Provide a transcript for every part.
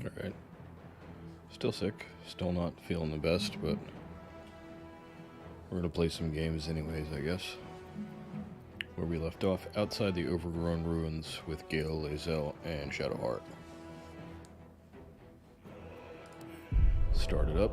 Alright. Still sick. Still not feeling the best, but we're gonna play some games anyways, I guess. Where we left off, outside the overgrown ruins with Gale, Lae'zel, and Shadowheart. Start it up.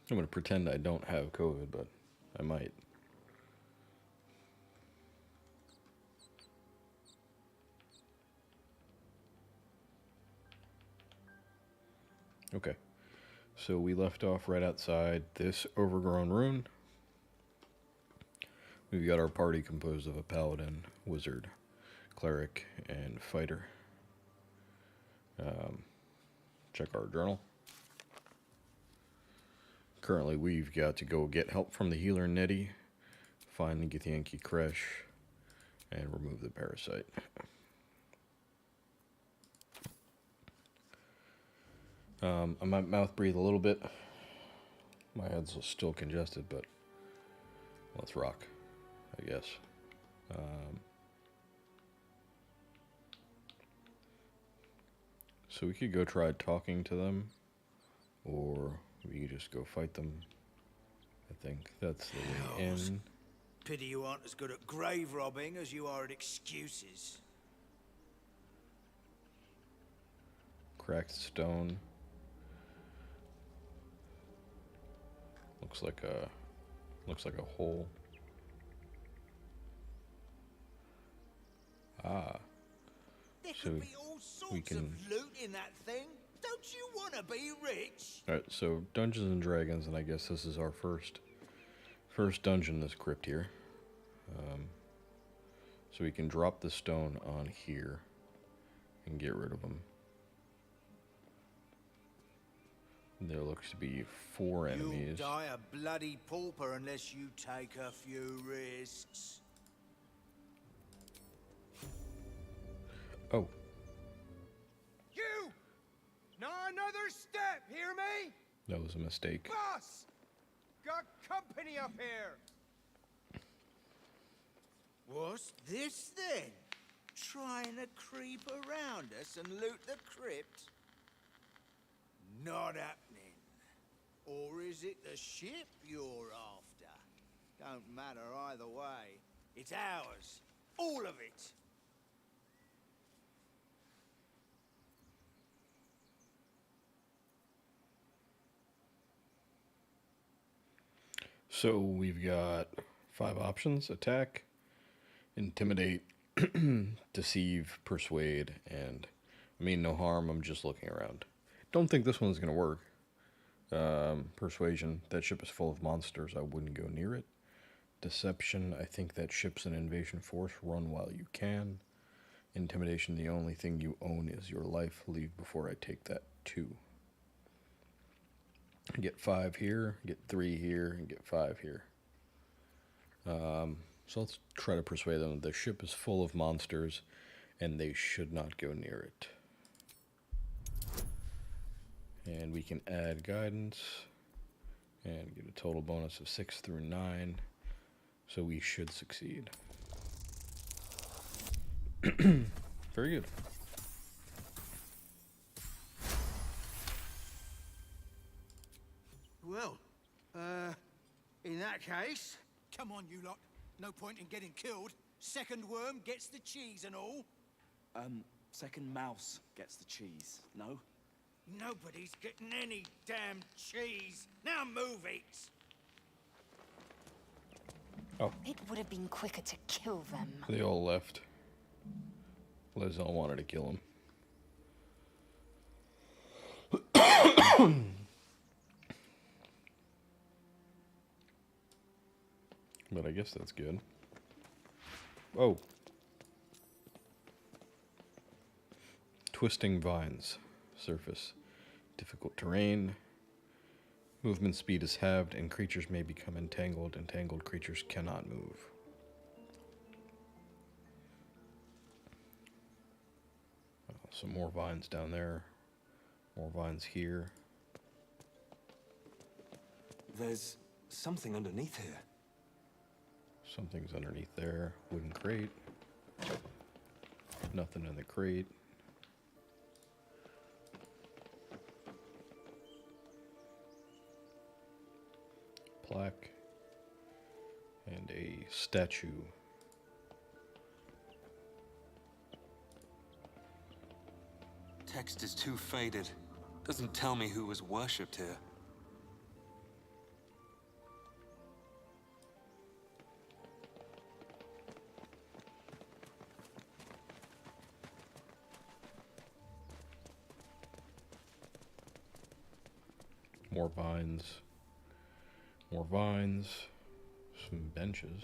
I'm gonna pretend I don't have COVID, but I might. Okay. So we left off right outside this overgrown ruin. We've got our party composed of a paladin, wizard, cleric, and fighter. Check our journal. Currently, we've got to go get help from the healer Nettie, find the Githyanki Kresh, and remove the parasite. I might mouth breathe a little bit. My head's still congested, but let's rock, I guess. So we could go try talking to them, or we could just go fight them. I think that's the way in. Pity you aren't as good at grave robbing as you are at excuses. Cracked stone. Looks like a hole. Ah. There So could be all sorts of loot in that thing. Don't you want to be rich? Alright, so Dungeons and Dragons, and I guess this is our first dungeon, this crypt here. So we can drop the stone on here and get rid of them. There looks to be 4 enemies. You'll die a bloody pauper unless you take a few risks. Oh. You! Not another step, hear me? That was a mistake. Boss! Got company up here! What's this then? Trying to creep around us and loot the crypt? Not happening. Or is it the ship you're after? Don't matter either way. It's ours. All of it. So we've got 5 options: attack, intimidate, deceive, persuade, and I mean no harm, I'm just looking around. Don't think this one's gonna work. Persuasion, that ship is full of monsters, I wouldn't go near it. Deception, I think that ship's an invasion force, run while you can. Intimidation, the only thing you own is your life, leave before I take that too. Get 5 here, get 3 here, and get 5 here. So let's try to persuade them the ship is full of monsters and they should not go near it. And we can add guidance and get a total bonus of 6 through 9. So we should succeed. Very good. Well, in that case... Come on, you lot. No point in getting killed. Second worm gets the cheese and all. Second mouse gets the cheese, no? Nobody's getting any damn cheese. Now move it. Oh, It would have been quicker to kill them. they all left. Liz all wanted to kill him. But I guess that's good. Oh. Twisting vines. Surface. Difficult terrain. Movement speed is halved and creatures may become entangled. Entangled creatures cannot move. Some more vines down there. More vines here. There's something underneath here. Something's underneath there. Wooden crate. Nothing in the crate. Plaque. And a statue. Text is too faded. Doesn't tell me who was worshipped here. More vines. More vines. Some benches.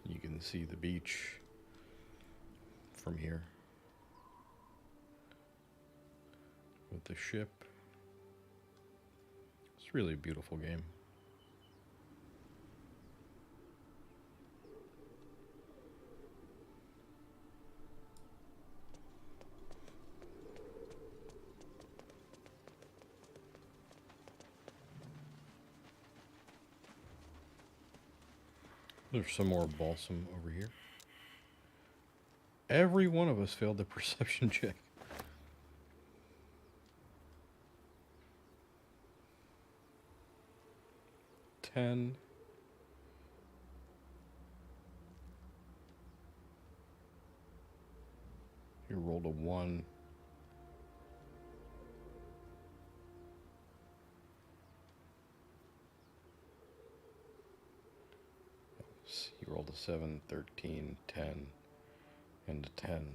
You can see the beach from here with the ship. It's really a beautiful game. There's some more balsam over here. Every one of us failed the perception check. Ten. You rolled a 1. You rolled a 7, 13, 10, and a 10.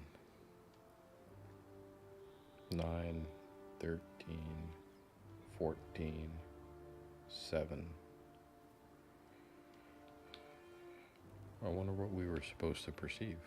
9, 13, 14, 7. I wonder what we were supposed to perceive.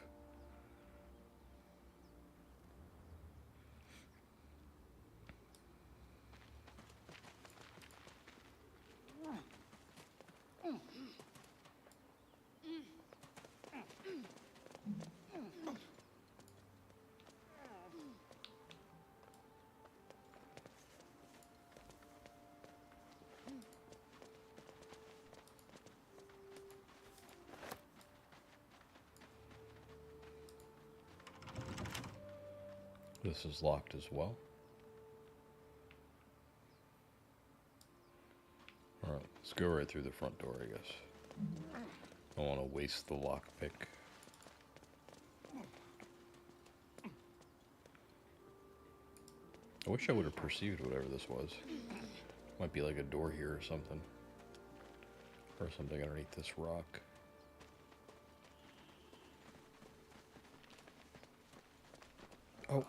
This is locked as well. Alright, let's go right through the front door, I guess. I don't want to waste the lockpick. I wish I would have perceived whatever this was. Might be like a door here or something. Or something underneath this rock. Oh.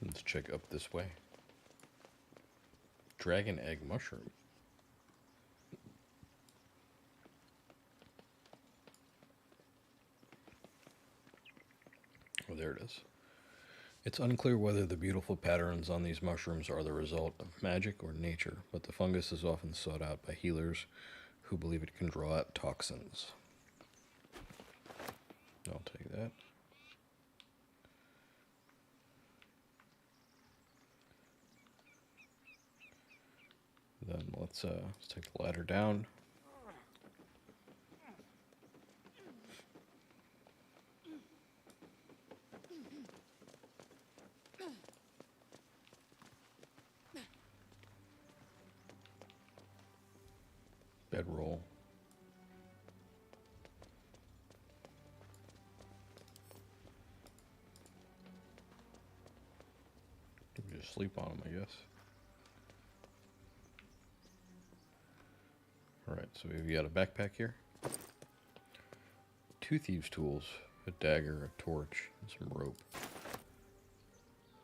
Let's check up this way. Dragon egg mushroom. Oh, there it is. It's unclear whether the beautiful patterns on these mushrooms are the result of magic or nature, but the fungus is often sought out by healers who believe it can draw out toxins. I'll take that. Then let's take the ladder down. Bedroll. We just sleep on them, I guess. Alright, so we've got a backpack here. 2 thieves' tools, a dagger, a torch, and some rope.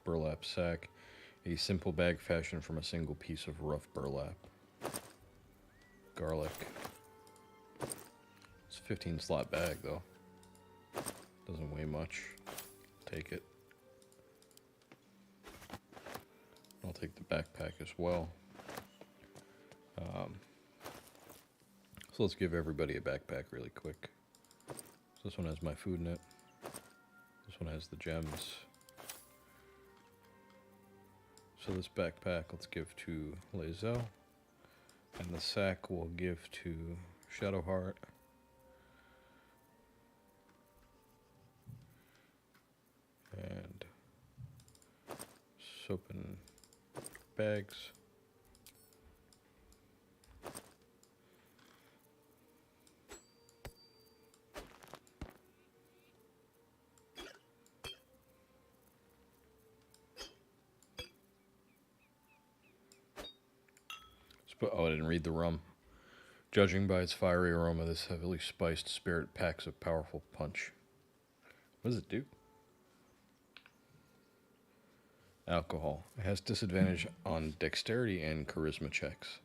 Burlap sack, a simple bag fashioned from a single piece of rough burlap. Garlic. It's a 15 slot bag though. Doesn't weigh much. Take it. I'll take the backpack as well. So let's give everybody a backpack really quick. So this one has my food in it. This one has the gems. So this backpack let's give to Lae'zel. And the sack we'll give to Shadowheart. And soap and bags. Oh, I didn't read the rum. Judging by its fiery aroma, this heavily spiced spirit packs a powerful punch. What does it do? Alcohol. It has disadvantage on dexterity and charisma checks.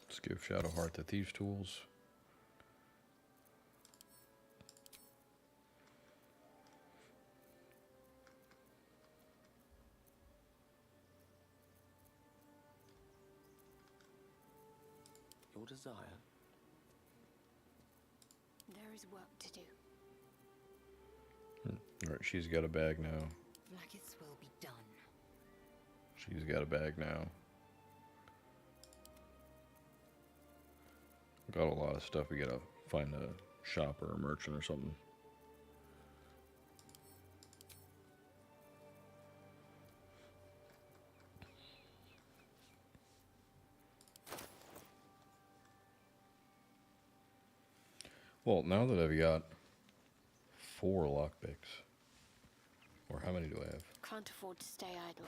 Let's give Shadowheart the thieves' tools. Your desire. There is work to do. Alright, she's got a bag now. Like its will be done. She's got a bag now. Got a lot of stuff. We gotta find a shop or a merchant or something. Well, now that I've got 4 lockpicks, or how many do I have? Can't afford to stay idle.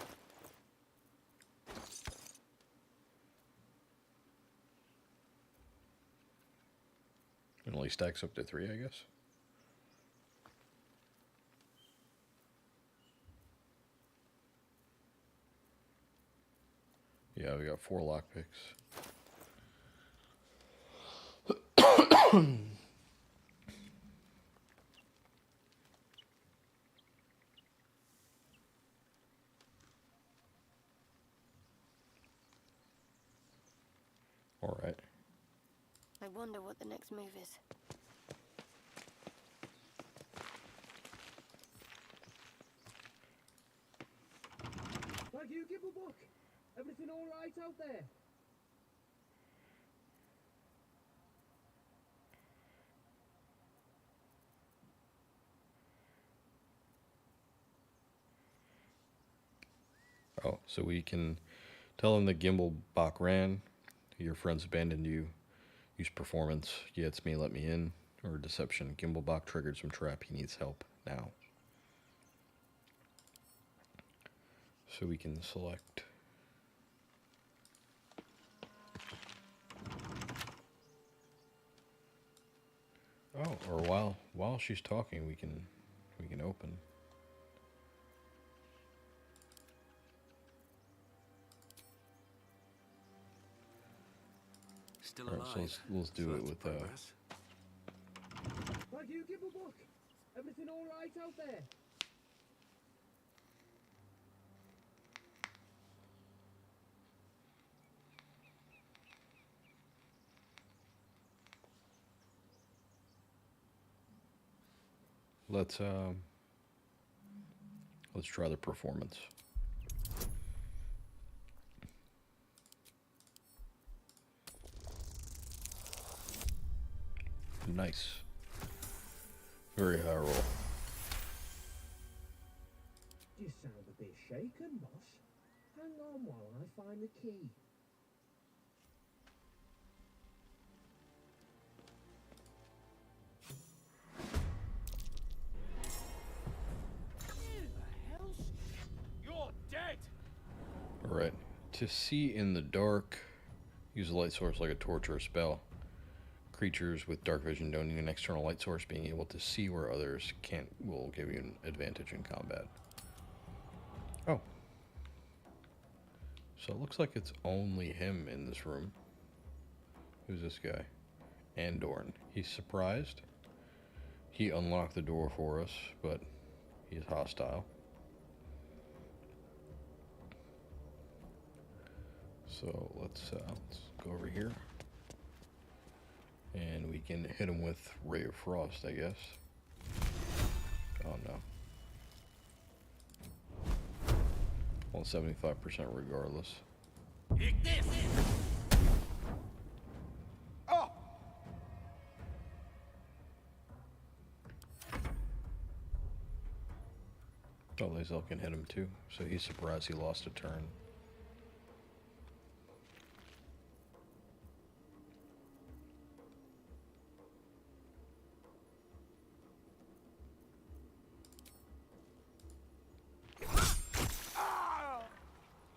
It only stacks up to 3, I guess. Yeah, we got 4 lockpicks. All right. I wonder what the next move is. Thank you, Gibblebook. Everything all right out there? Oh, so we can tell him that Gimblebach ran, your friends abandoned you, use performance, yeah, it's me, let me in, or deception. Gimblebach triggered some trap, he needs help now. So we can select. Oh, or while she's talking, we can open. Still All right, alive. so let's do So it that's with progress. Thank you, Gibblebook. Everything all right out there? let's try the performance. Nice. Very high roll. You sound a bit shaken, boss. Hang on while I find the key. Alright. To see in the dark, use a light source like a torch or a spell. Creatures with dark vision don't need an external light source. Being able to see where others can't will give you an advantage in combat. Oh. So it looks like it's only him in this room. Who's this guy? Andorn. He's surprised. He unlocked the door for us, but he's hostile. So let's go over here. And we can hit him with Ray of Frost, I guess. Oh no. Well, 75% regardless. Oh! Oh, Lae'zel can hit him too, so he's surprised he lost a turn.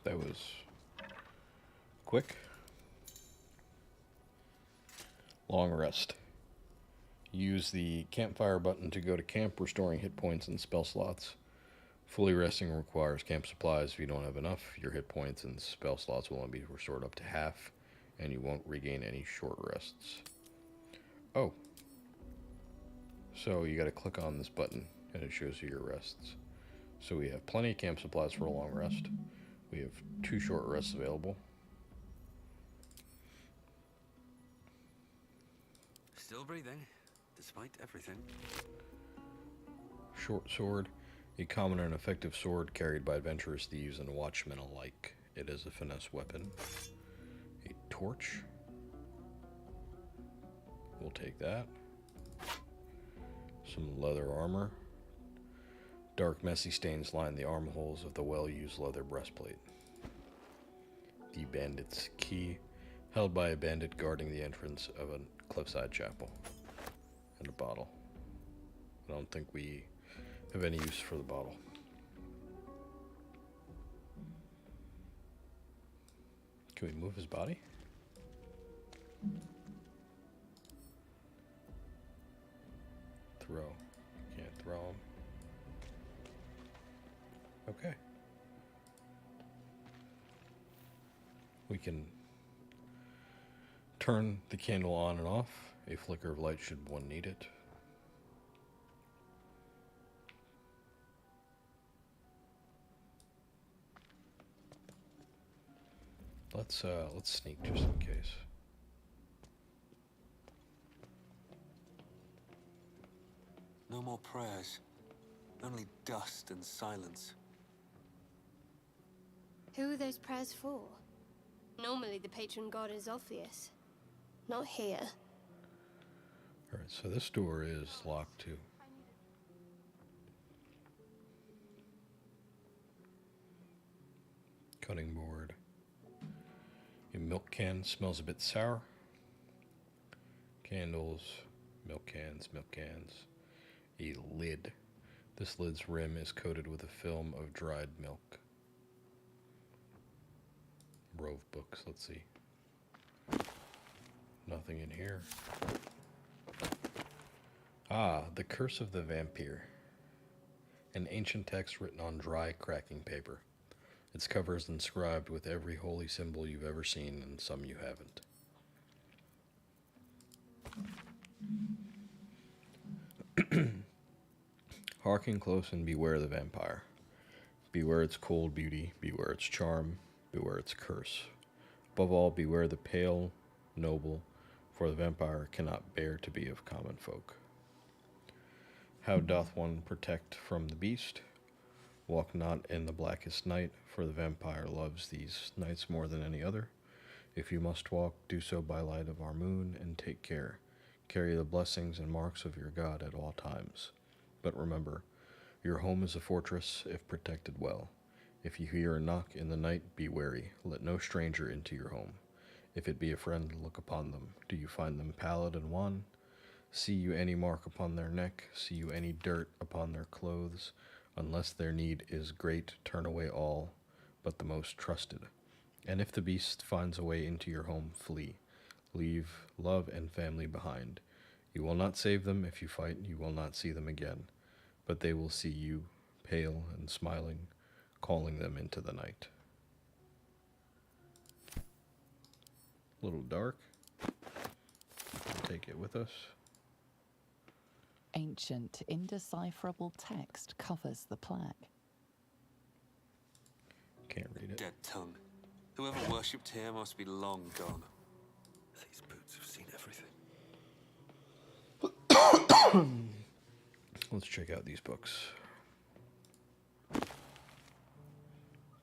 That was quick. Long rest. Use the campfire button to go to camp, restoring hit points and spell slots. Fully resting requires camp supplies. If you don't have enough, your hit points and spell slots will only be restored up to half, and you won't regain any short rests. Oh. So you gotta click on this button, and it shows you your rests. So we have plenty of camp supplies for a long rest. We have 2 short rests available. Still breathing, despite everything. Short sword, a common and effective sword carried by adventurous thieves and watchmen alike. It is a finesse weapon. A torch. We'll take that. Some leather armor. Dark, messy stains line the armholes of the well-used leather breastplate. The bandit's key, held by a bandit guarding the entrance of a cliffside chapel. And a bottle. I don't think we have any use for the bottle. Can we move his body? Throw. Can't throw him. Okay. We can turn the candle on and off. A flicker of light should one need it. Let's sneak just in case. No more prayers. Only dust and silence. Who are those prayers for? Normally the patron god is Orpheus. Not here. Alright, so this door is locked too. Cutting board. A milk can smells a bit sour. Candles, milk cans, milk cans. A lid. This lid's rim is coated with a film of dried milk. Row of books, let's see. Nothing in here. Ah, The Curse of the Vampire. An ancient text written on dry, cracking paper. Its cover is inscribed with every holy symbol you've ever seen, and some you haven't. Hearken close and beware the vampire. Beware its cold beauty, beware its charm, beware its curse. Above all, beware the pale, noble, for the vampire cannot bear to be of common folk. How doth one protect from the beast? Walk not in the blackest night, for the vampire loves these nights more than any other. If you must walk, do so by light of our moon, and take care. Carry the blessings and marks of your God at all times. But remember, your home is a fortress if protected well. If you hear a knock in the night, be wary. Let no stranger into your home. If it be a friend, look upon them. Do you find them pallid and wan? See you any mark upon their neck? See you any dirt upon their clothes? Unless their need is great, turn away all but the most trusted. And if the beast finds a way into your home, flee. Leave love and family behind. You will not save them if you fight, you will not see them again, but they will see you, pale and smiling, calling them into the night. A little dark. We'll take it with us. Ancient, indecipherable text covers the plaque. Can't read it. Dead tongue. Whoever worshipped here must be long gone. These boots have seen everything. Let's check out these books.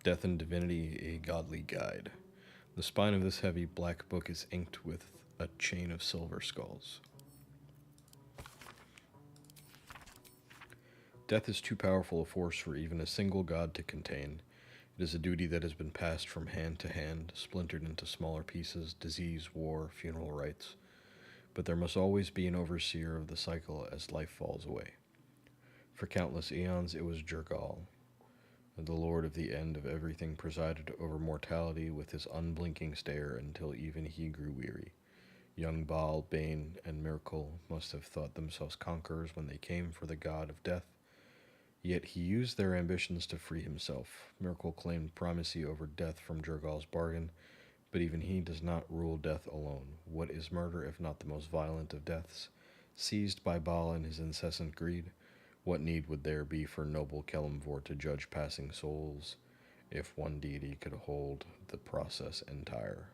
Death and Divinity, a Godly Guide. The spine of this heavy black book is inked with a chain of silver skulls. Death is too powerful a force for even a single god to contain. It is a duty that has been passed from hand to hand, splintered into smaller pieces, disease, war, funeral rites. But there must always be an overseer of the cycle as life falls away. For countless eons it was Jergal, the lord of the end of everything, presided over mortality with his unblinking stare until even he grew weary. Young Baal, Bane, and Miracle must have thought themselves conquerors when they came for the god of death. Yet he used their ambitions to free himself. Miracle claimed primacy over death from Jergal's bargain, but even he does not rule death alone. What is murder if not the most violent of deaths? Seized by Baal in his incessant greed, what need would there be for noble Kelemvor to judge passing souls, if one deity could hold the process entire?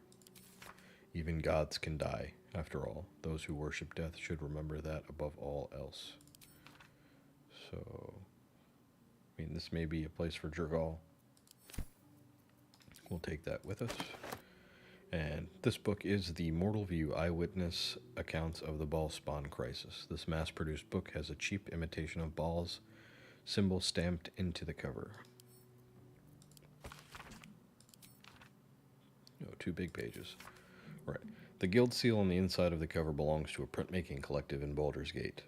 Even gods can die, after all. Those who worship death should remember that above all else. So, I mean, this may be a place for Jergal. We'll take that with us. And this book is the Mortal View Eyewitness Accounts of the Baal Spawn Crisis. This mass-produced book has a cheap imitation of Baal's symbol stamped into the cover. Oh, 2 big pages. Right. The guild seal on the inside of the cover belongs to a printmaking collective in Baldur's Gate.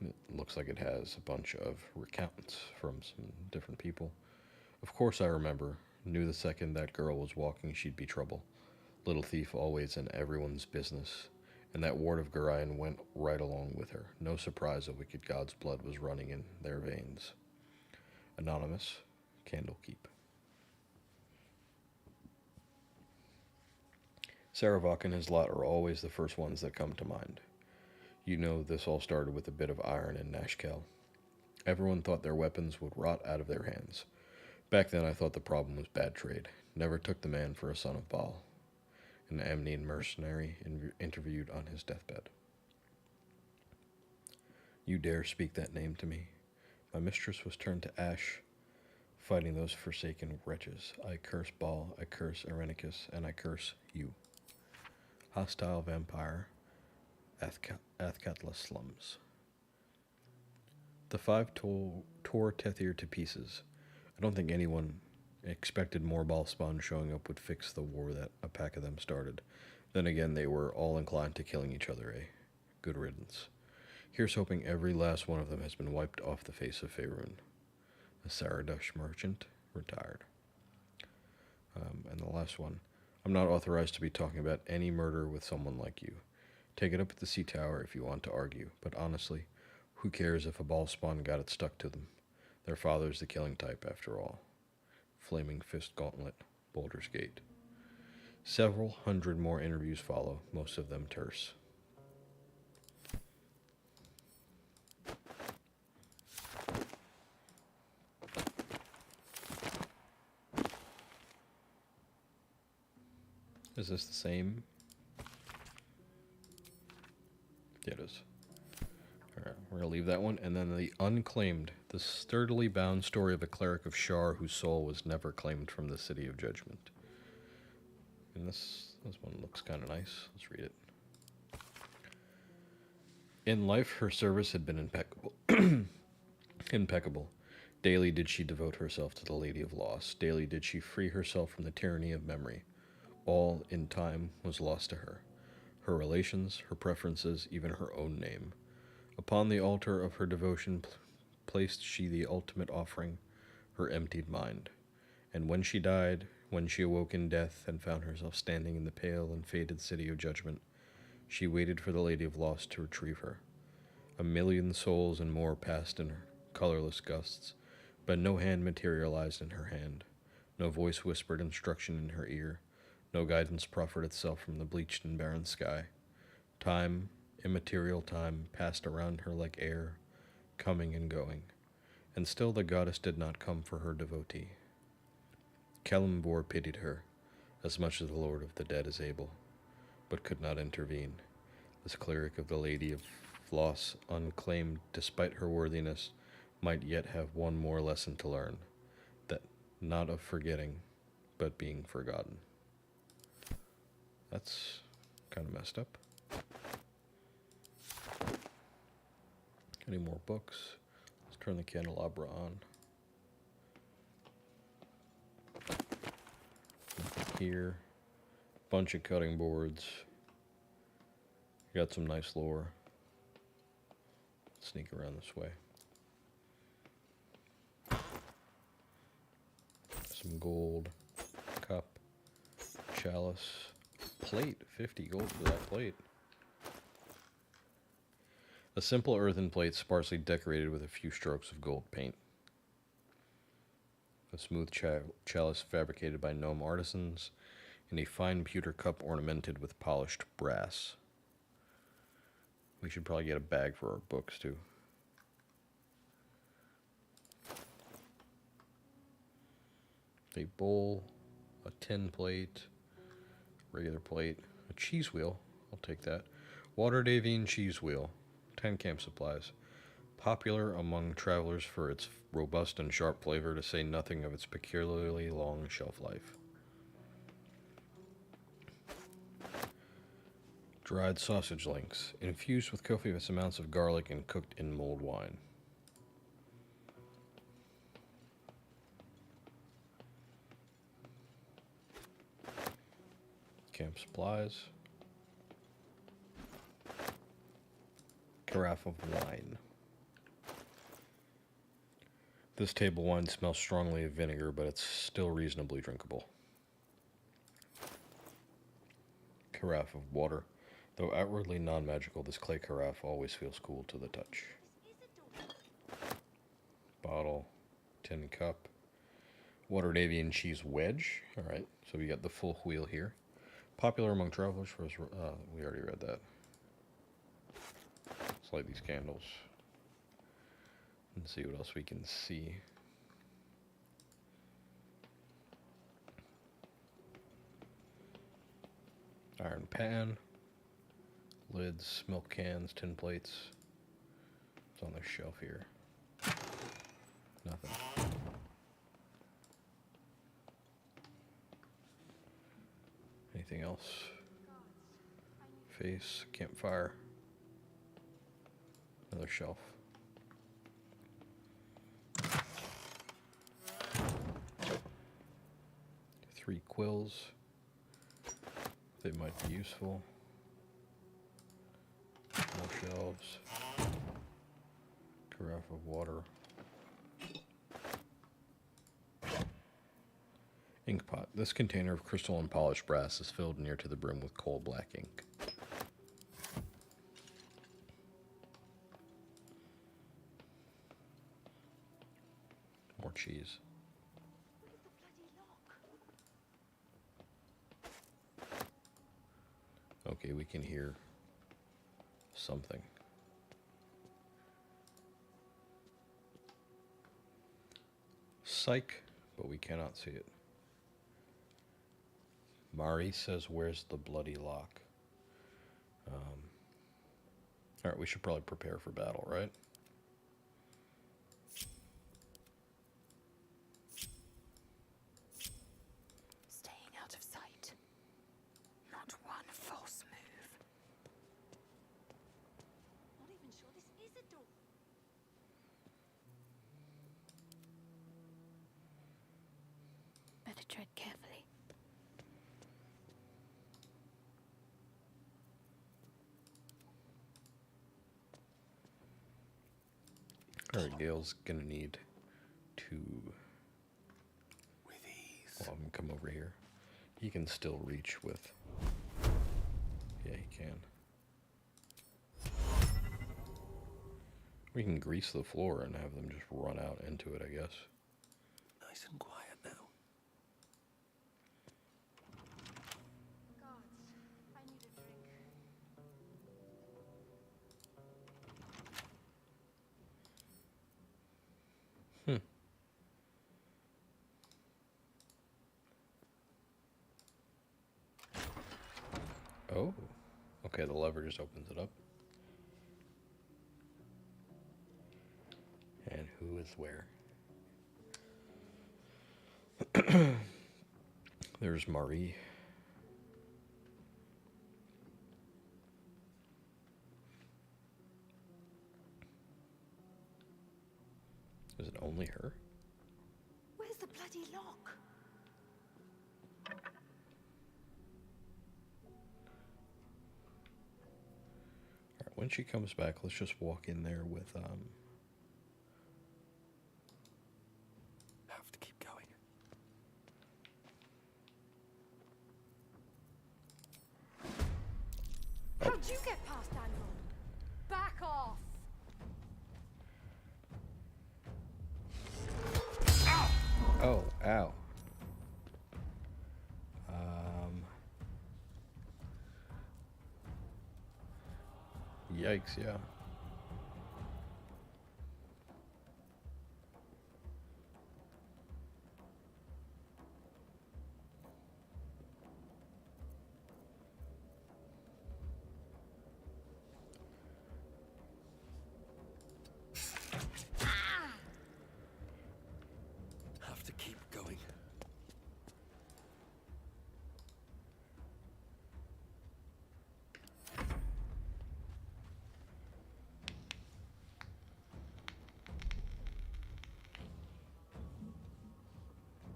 It looks like it has a bunch of recounts from some different people. Of course I remember. Knew the second that girl was walking she'd be trouble. Little thief always in everyone's business. And that ward of Gorion went right along with her. No surprise a wicked god's blood was running in their veins. Anonymous, Candlekeep. Saravok and his lot are always the first ones that come to mind. You know this all started with a bit of iron in Nashkel. Everyone thought their weapons would rot out of their hands. Back then I thought the problem was bad trade. Never took the man for a son of Baal. An Amnian mercenary interviewed on his deathbed. You dare speak that name to me? My mistress was turned to ash, fighting those forsaken wretches. I curse Baal, I curse Irenicus, and I curse you. Hostile vampire, Athkatla slums. The 5 tore Tethir to pieces. I don't think anyone expected more Baalspawn showing up would fix the war that a pack of them started. Then again, they were all inclined to killing each other, eh? Good riddance. Here's hoping every last one of them has been wiped off the face of Faerun. A Saradush merchant, retired. And the last one. I'm not authorized to be talking about any murder with someone like you. Take it up at the Sea Tower if you want to argue, but honestly, who cares if a Baalspawn got it stuck to them? Their father's the killing type, after all. Flaming Fist Gauntlet, Baldur's Gate. Several hundred more interviews follow, most of them terse. Is this the same? Yeah, it is. Alright, We're going to leave that one. And then the Unclaimed, the sturdily bound story of a cleric of Shar whose soul was never claimed from the City of Judgment. And this one looks kind of nice. Let's read it. In life, her service had been impeccable. Impeccable. Daily did she devote herself to the Lady of Loss. Daily did she free herself from the tyranny of memory. All, in time, was lost to her. Her relations, her preferences, even her own name. Upon the altar of her devotion placed she the ultimate offering, her emptied mind. And when she died, when she awoke in death and found herself standing in the pale and faded City of Judgment, she waited for the Lady of Loss to retrieve her. A million souls and more passed in her colorless gusts, but no hand materialized in her hand. No voice whispered instruction in her ear. No guidance proffered itself from the bleached and barren sky. Time, immaterial time, passed around her like air, coming and going, and still the goddess did not come for her devotee. Celebrimbor pitied her, as much as the Lord of the Dead is able, but could not intervene. This cleric of the Lady of Loss, unclaimed despite her worthiness, might yet have one more lesson to learn, that not of forgetting, but being forgotten. That's kind of messed up. Any more books? Let's turn the candelabra on. Nothing here. Bunch of cutting boards. Got some nice lore. Let's sneak around this way. Some gold. Cup. Chalice. Plate. 50 gold for that plate. A simple earthen plate sparsely decorated with a few strokes of gold paint. A smooth chalice fabricated by gnome artisans, and a fine pewter cup ornamented with polished brass. We should probably get a bag for our books, too. A bowl, a tin plate, regular plate, a cheese wheel, I'll take that. Water Davian cheese wheel. 10 camp supplies. Popular among travelers for its robust and sharp flavor, to say nothing of its peculiarly long shelf life. Dried sausage links, infused with copious amounts of garlic and cooked in mulled wine. Camp supplies. Carafe of wine. This table wine smells strongly of vinegar, but it's still reasonably drinkable. Carafe of water. Though outwardly non-magical, this clay carafe always feels cool to the touch. Bottle. Tin cup. Water Davian cheese wedge. Alright, so we got the full wheel here. Popular among travelers for its... we already read that. Let's light these candles and see what else we can see. Iron pan, lids, milk cans, tin plates. It's on the shelf here. Nothing. Anything else? Face, campfire. Another shelf. Three quills. They might be useful. More shelves. Carafe of water. Ink pot. This container of crystal and polished brass is filled near to the brim with coal black ink. More cheese. Okay, we can hear something. Psych, but we cannot see it. Mari says, where's the bloody lock? Alright, we should probably prepare for battle, right? Alright, Gale's gonna need to With ease. have him come over here. He can still reach with... Yeah, he can. We can grease the floor and have them just run out into it, I guess. Nice and quiet now. Gods, I need a drink. Oh. Okay, the lever just opens it up. And who is where? There's Marie. Is it only her? Where's the bloody lock? Alright, when she comes back, let's just walk in there with, Have to keep going. How'd you get past Daniel? Back off! Oh, ow. Yikes, yeah. Have to keep going.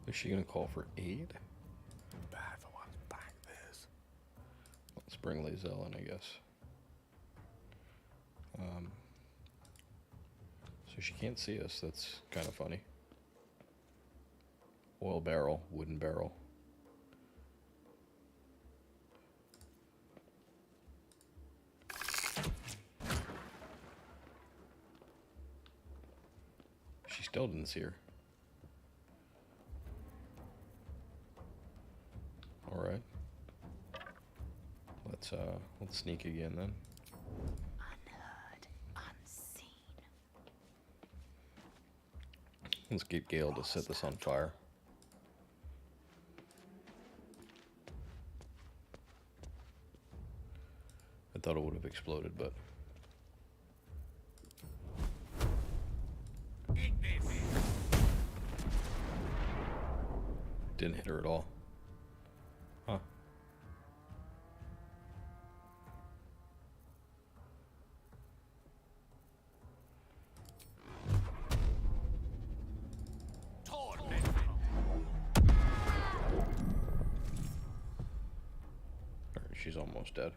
Is she gonna call for aid? Bad for one's back, this. Let's bring Lazelle in, I guess. So she can't see us. That's kind of funny. Oil barrel, wooden barrel. She still didn't see her. All right. Let's sneak again then. Unheard, unseen. Let's get Gale to set this on fire. I thought it would have exploded, but didn't hit her at all. Huh. Alright, she's almost dead.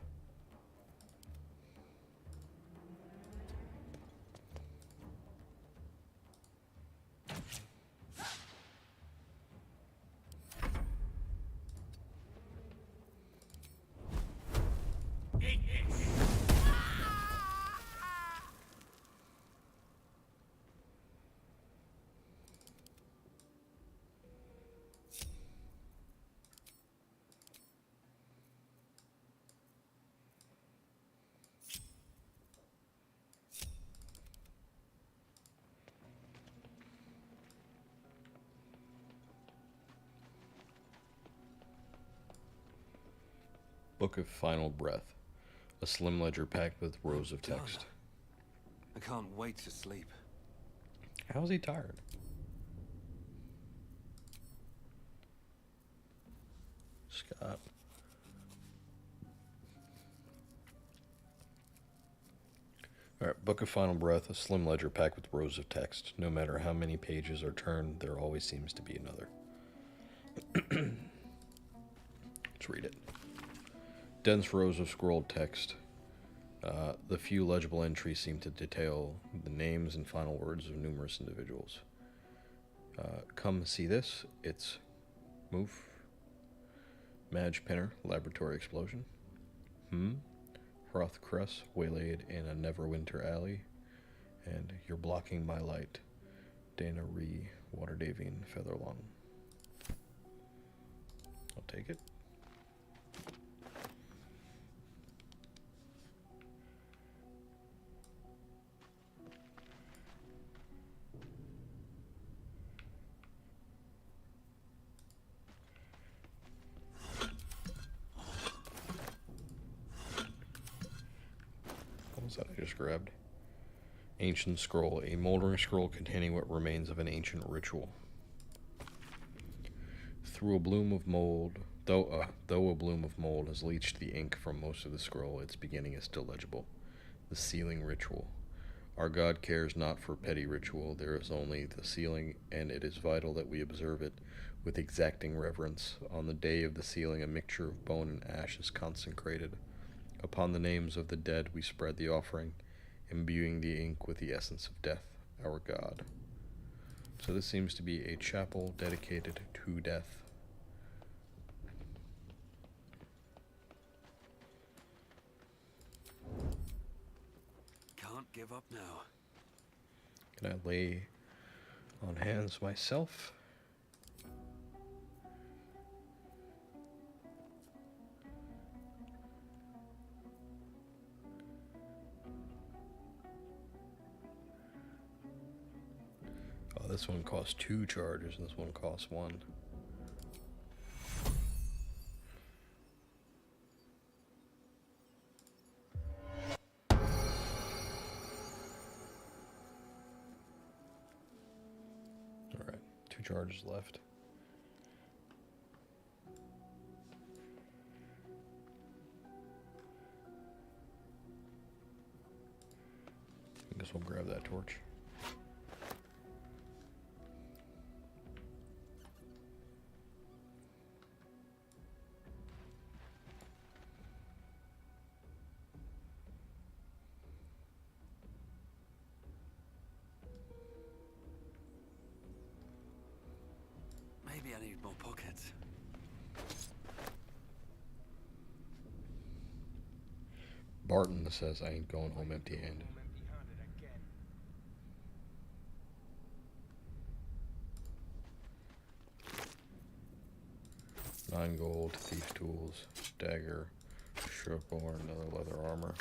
Book of Final Breath. A slim ledger packed with rows of text. Done. I can't wait to sleep. How's he tired? Scott. Alright, Book of Final Breath, a slim ledger packed with rows of text. No matter how many pages are turned, there always seems to be another. Let's read it. Dense rows of scrolled text. The few legible entries seem to detail the names and final words of numerous individuals. Come see this. It's Moof. Madge Pinner, laboratory explosion. Hroth Cress, waylaid in a Neverwinter alley. And You're Blocking My Light, Dana Ree, Waterdavian Featherlung. I'll take it. What was that I just grabbed? Ancient scroll, a moldering scroll containing what remains of an ancient ritual. Through a bloom of mold, though a bloom of mold has leached the ink from most of the scroll, its beginning is still legible. The sealing ritual. Our God cares not for petty ritual, there is only the sealing, and it is vital that we observe it with exacting reverence. On the day of the sealing, a mixture of bone and ash is consecrated. Upon the names of the dead we spread the offering, imbuing the ink with the essence of death, our God. So this seems to be a chapel dedicated to death. Can't give up now. Can I lay on hands myself? Oh, this one costs 2 charges and this one costs 1. Alright, 2 charges left. I guess we'll grab that torch. Maybe I need more pockets. Barton says I ain't going home empty-handed. Nine gold, thief tools, dagger, shortbow, another leather armor.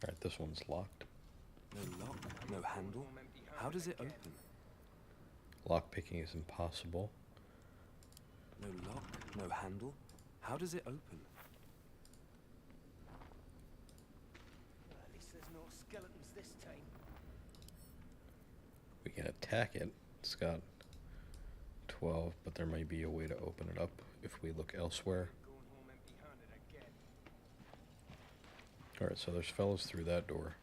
Alright, this one's locked. No lock, no handle. How does it open? Lockpicking is impossible. No lock, no handle. How does it open? At least there's no skeletons this time. We can attack it. It's got 12, but there may be a way to open it up if we look elsewhere. Alright, so there's fellas through that door.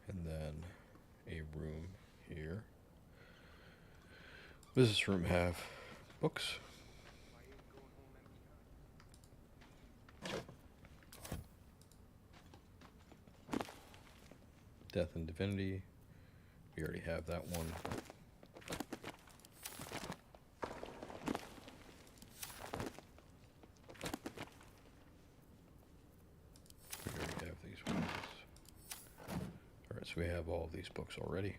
And then a room here. Does this room have books? Death and Divinity. We already have that one. We already have these ones. Alright, so we have all of these books already.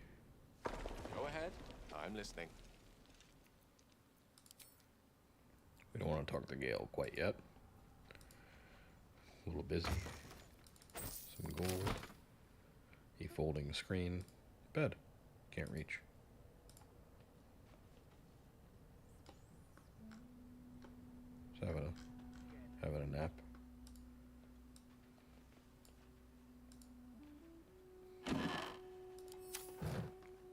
Go ahead. I'm listening. We don't want to talk to Gale quite yet. A little busy. Some gold. A folding screen. Bed. Can't reach. Just having a nap.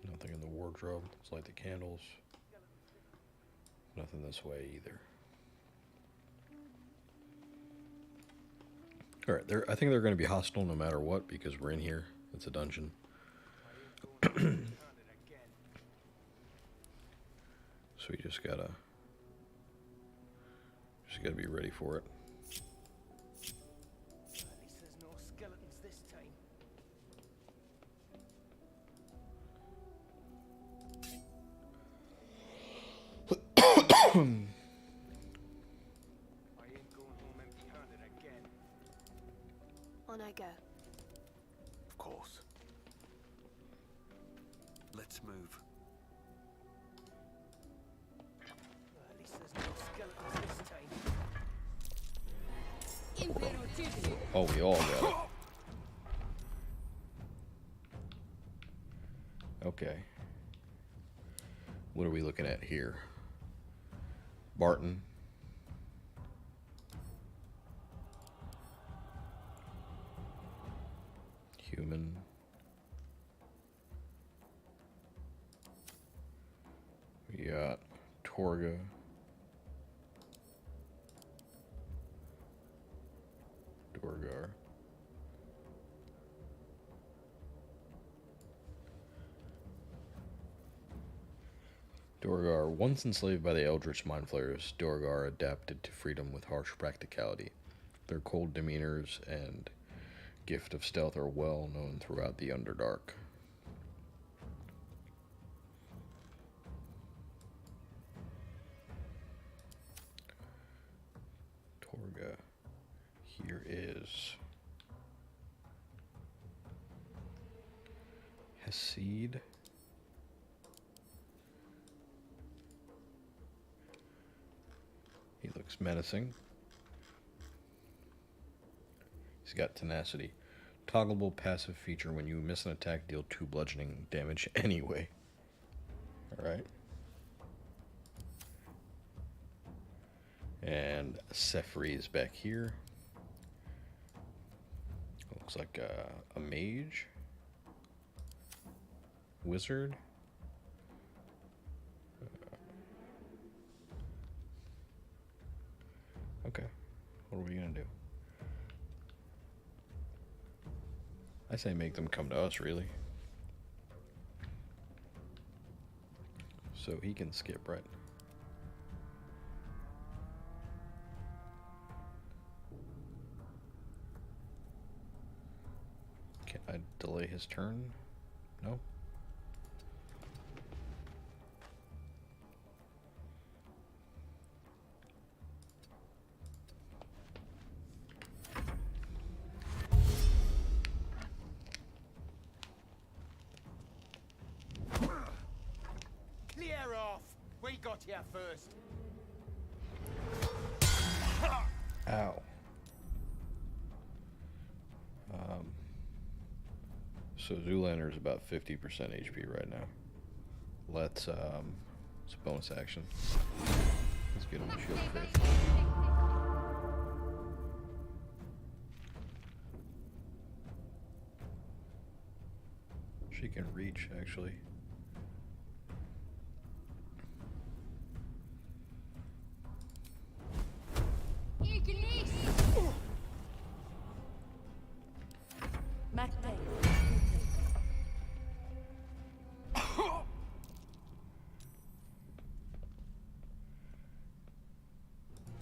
Nothing in the wardrobe. Let's light the candles. Nothing this way either. Alright, I think they're going to be hostile no matter what because we're in here. It's a dungeon. So we just gotta be ready for it. At least there's no skeletons this time. I ain't going home empty-handed again. On I go. Of course. Let's move. At least there's no skeletons this time. Oh, we all got it. Okay. What are we looking at here? Barton. Human. We got Torga. Dorgar. Dorgar, once enslaved by the Eldritch Mind Flayers, Dorgar adapted to freedom with harsh practicality. Their cold demeanors and gift of stealth are well known throughout the Underdark. Torga. Here is Hasid. He looks menacing. He's got tenacity. Toggleable passive feature: when you miss an attack, deal 2 bludgeoning damage anyway. Alright. And Sefri is back here. Looks like a mage. Wizard. Okay. What are we gonna do? I say make them come to us, really. So he can skip, right? Can I delay his turn? No? Clear off! We got here first. Ow. So Zoolander's about 50% HP right now. Let's, it's a bonus action. Let's get him a shield of faith. She can reach, actually.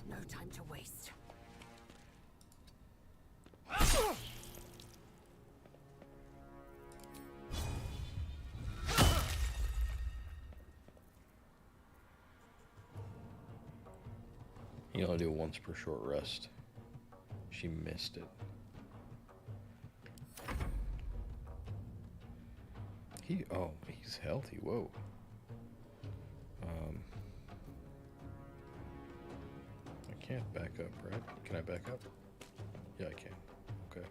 No time to waste. You only do it once per short rest. She missed it. He's healthy. Whoa. I can't back up, right? Can I back up? Yeah, I can. Okay.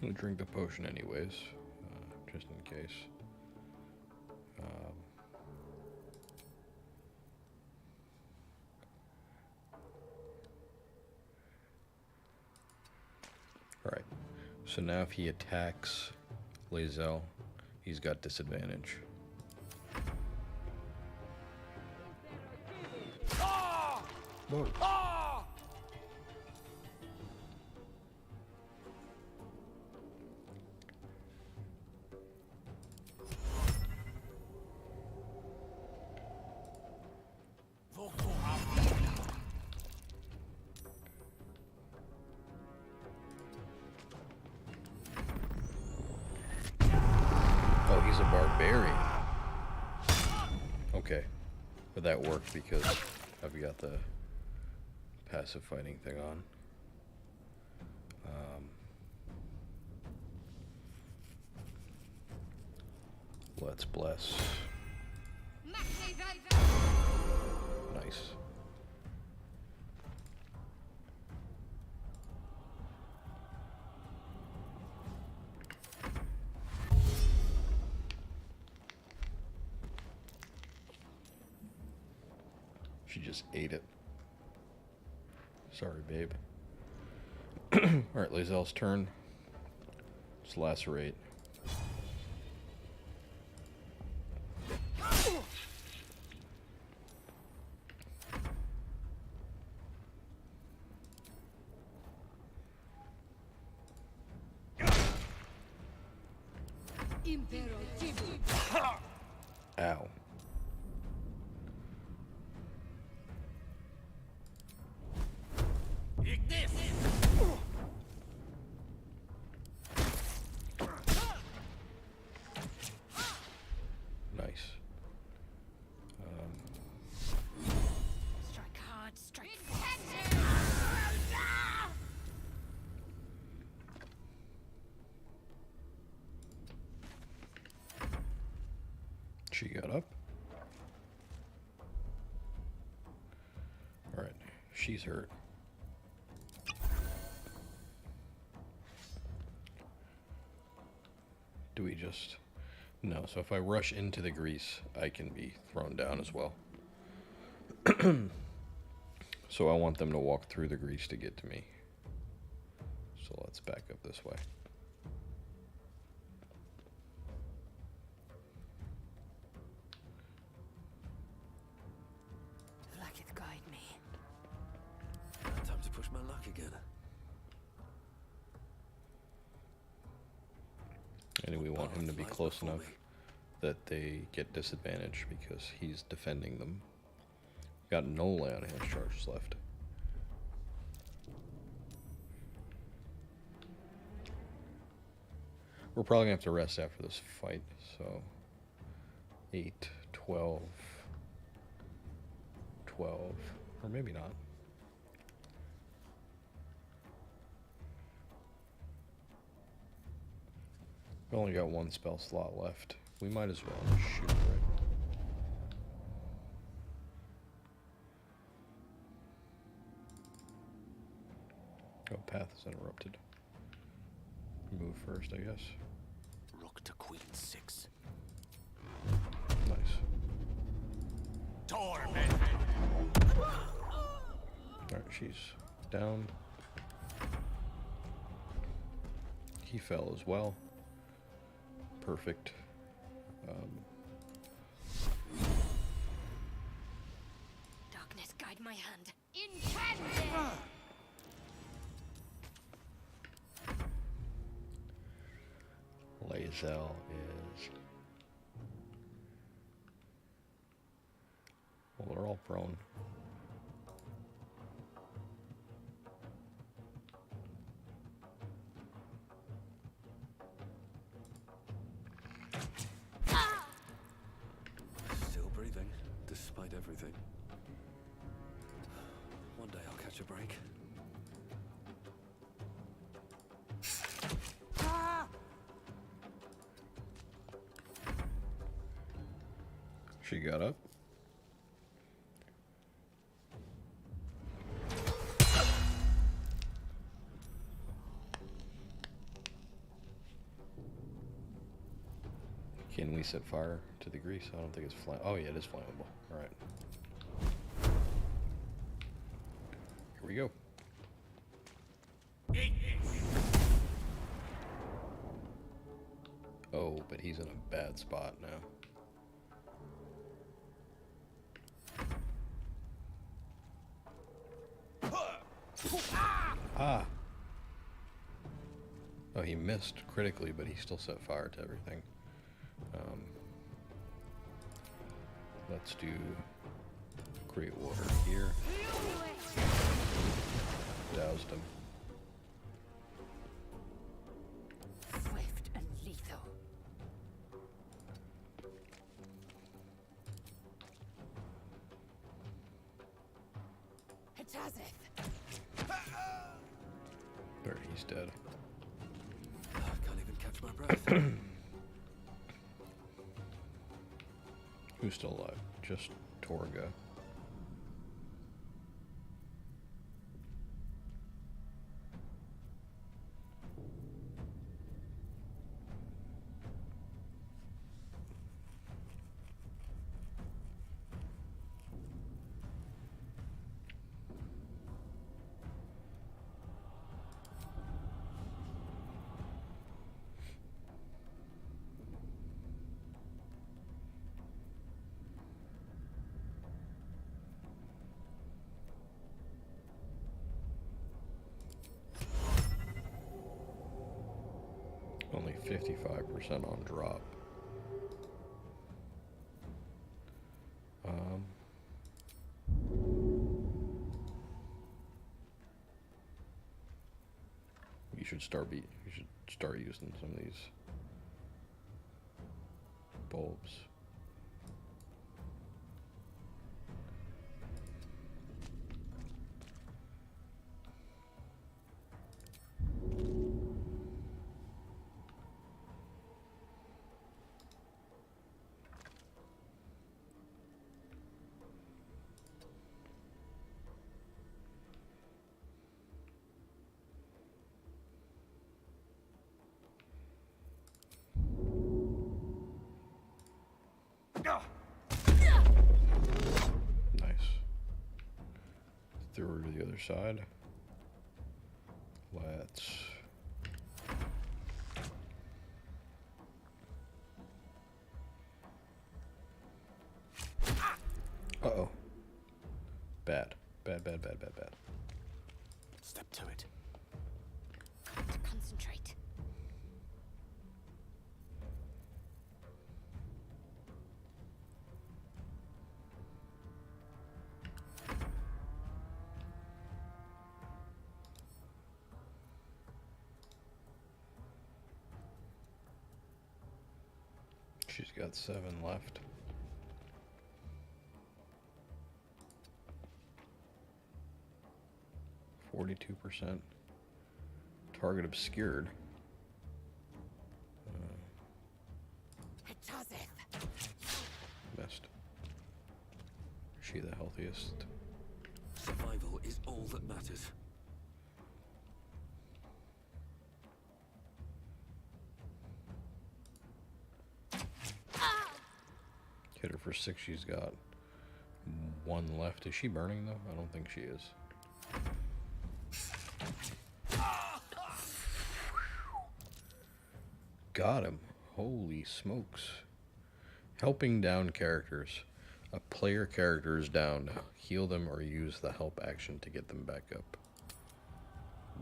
I'm gonna drink the potion anyways, just in case. Alright, so now if he attacks Lae'zel, he's got disadvantage. Whoa. Oh, he's a barbarian. Okay. But that worked because I've got the passive fighting thing on. Let's bless. Nice. She just ate it. Sorry, babe. Alright, Lae'zel's turn. Just lacerate. Ow. Nice. Strike hard, strike fast. She got up. Alright, she's hurt. Do we just... No, so if I rush into the grease, I can be thrown down as well. So I want them to walk through the grease to get to me. So let's back up this way. Like it guide me. Time to push my luck again. And we want him to be close enough that they get disadvantage because he's defending them. Got no lay on hands charges left. We're probably gonna have to rest after this fight, so 8, 12, 12, or maybe not. We only got one spell slot left. We might as well just shoot, right? Oh, path is interrupted. Move first, I guess. Rook to queen 6. Nice. Alright, she's down. He fell as well. Perfect. Darkness guide my hand. Lae'zel is... Well, they're all prone. Still breathing, despite everything. One day I'll catch a break. She got up. Can we set fire to the grease? I don't think it's flame. Oh yeah, it is flammable. All right. Here we go. Oh, but he's in a bad spot now. Ah! Oh, he missed critically, but he still set fire to everything. Let's do great water here. Doused him. Swift and lethal. Hitazeth. There, he's dead. I can't even catch my breath. Who's still alive? Just Torga. Only 55% on drop. You should start using some of these bulbs. Nice. Throw her to the other side. Let's... Uh-oh. Bad. Bad, bad, bad, bad, bad. Step to it. Got to concentrate. She's got 7 left. %. Target obscured. Hitazeth. Missed. Is she the healthiest? Survival is all that matters. Hit her for 6. She's got 1 left. Is she burning though? I don't think she is. Got him. Holy smokes. Helping down characters. A player character is down. Heal them or use the help action to get them back up.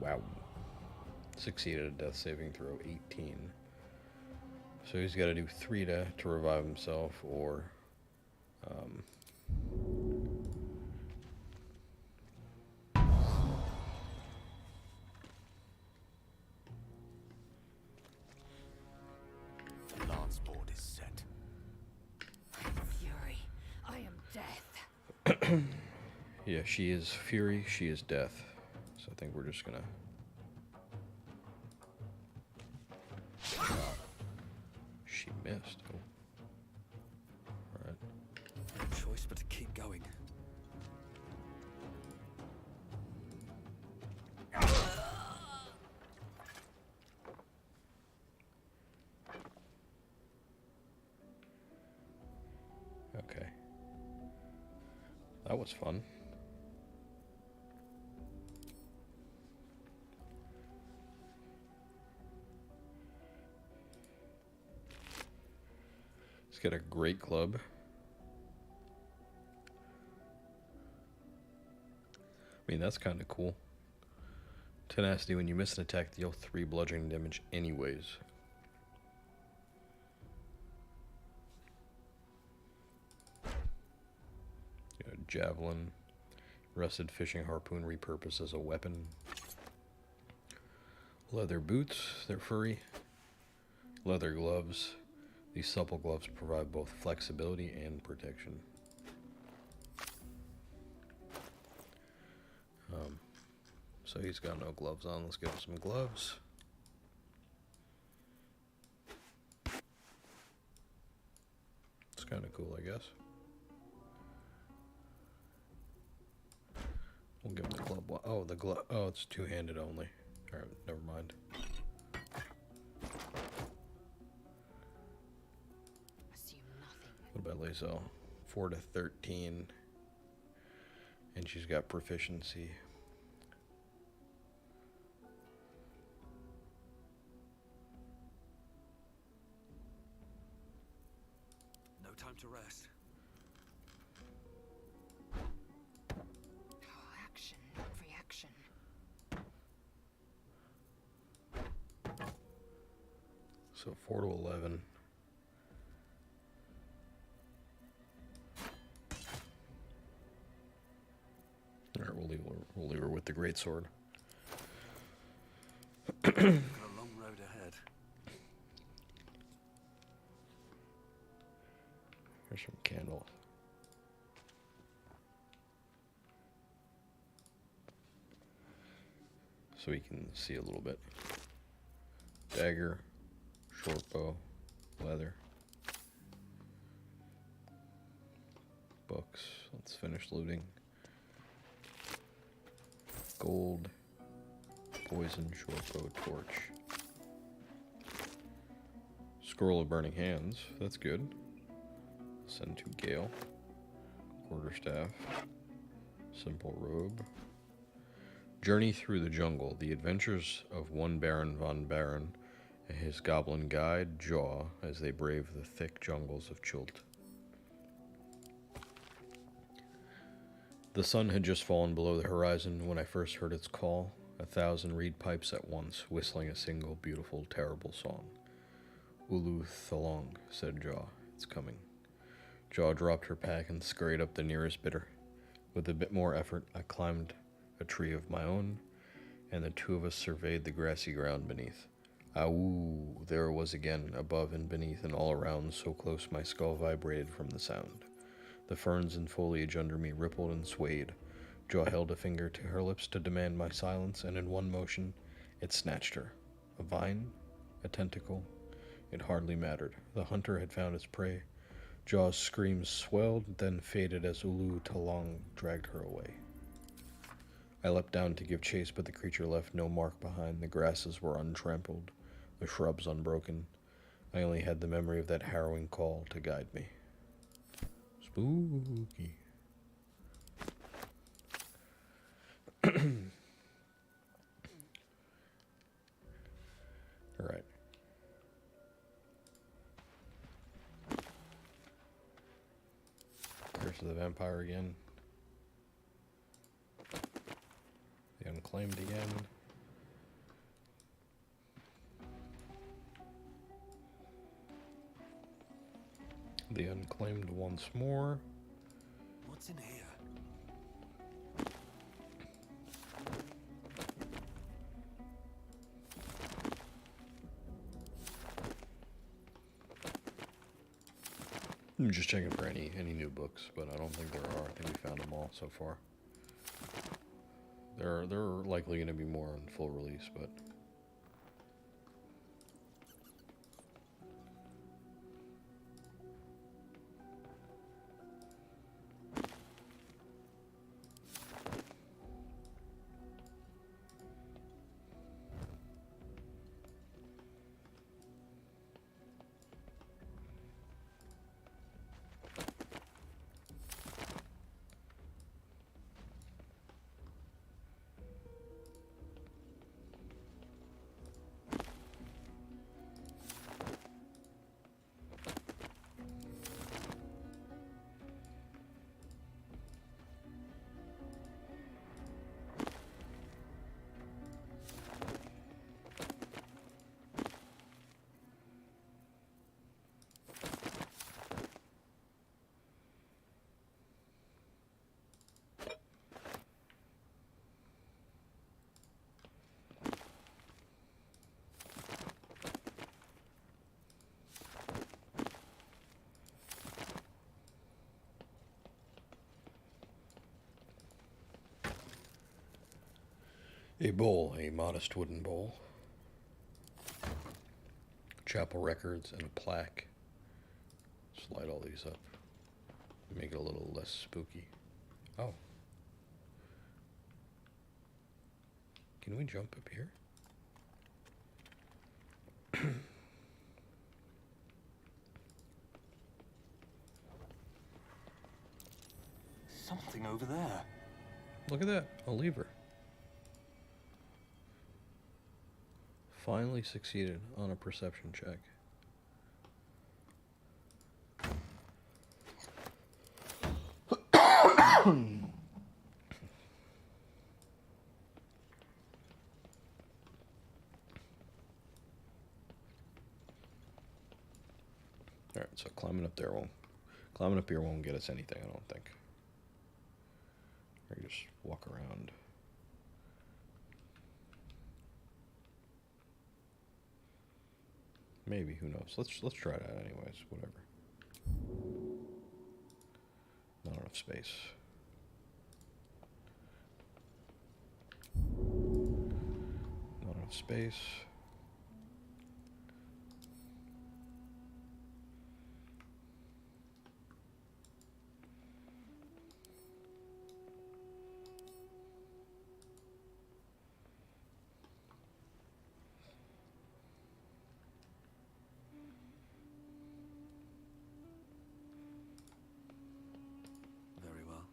Wow. Succeeded a death saving throw 18. So he's got to do 3 to revive himself, or The lance board is set. Fury. I am death. yeah, she is fury, she is death. So I think we're just gonna... She missed. Oh. Alright. No choice but to keep going. That was fun. He's got a great club. I mean, that's kind of cool. Tenacity, when you miss an attack, deal 3 bludgeoning damage anyways. Javelin, rusted fishing harpoon repurposed as a weapon. Leather boots, they're furry. Leather gloves. These supple gloves provide both flexibility and protection. So he's got no gloves on. Let's give him some gloves. It's kind of cool, I guess. We'll give him the glove. Oh, the glove. Oh, it's two-handed only. All right, never mind. Assume nothing. What about Lae'zel? 4 to 13, and she's got proficiency. No time to rest. Action, not reaction. So 4 to 11. All right, we'll leave her with the greatsword. Got a long road ahead. Here's some candles. So we can see a little bit. Dagger, short bow, leather, books. Let's finish looting. Gold, poison, short bow, torch. Scroll of burning hands. That's good. Send to Gale. Quarterstaff. Simple robe. Journey through the jungle. The adventures of one Baron von Baron and his goblin guide, Jaw, as they brave the thick jungles of Chult. The sun had just fallen below the horizon when I first heard its call, 1,000 reed pipes at once, whistling a single beautiful, terrible song. Ulu Thalong, said Jaw. It's coming. Jaw dropped her pack and scurried up the nearest bitter. With a bit more effort, I climbed a tree of my own, and the two of us surveyed the grassy ground beneath. Awoo! There it was again, above and beneath and all around, so close my skull vibrated from the sound. The ferns and foliage under me rippled and swayed. Jaw held a finger to her lips to demand my silence, and in one motion, it snatched her. A vine? A tentacle? It hardly mattered. The hunter had found his prey. Jaw's screams swelled, then faded as Ulu Talong dragged her away. I leapt down to give chase, but the creature left no mark behind. The grasses were untrampled, the shrubs unbroken. I only had the memory of that harrowing call to guide me. Spooky. All right. Curse of the Vampire again. The Unclaimed again. The Unclaimed once more. What's in here? I'm just checking for any new books, but I don't think there are. I think we found them all so far. There are likely going to be more on full release, but A bowl, a modest wooden bowl. Chapel records and a plaque. Slide all these up. Make it a little less spooky. Oh. Can we jump up here? Something over there. Look at that, a lever. Finally succeeded on a perception check. Alright, so climbing up here won't get us anything, I don't think. Or you just walk around. Maybe, who knows? Let's try it out anyways, whatever. Not enough space. Not enough space. Very well.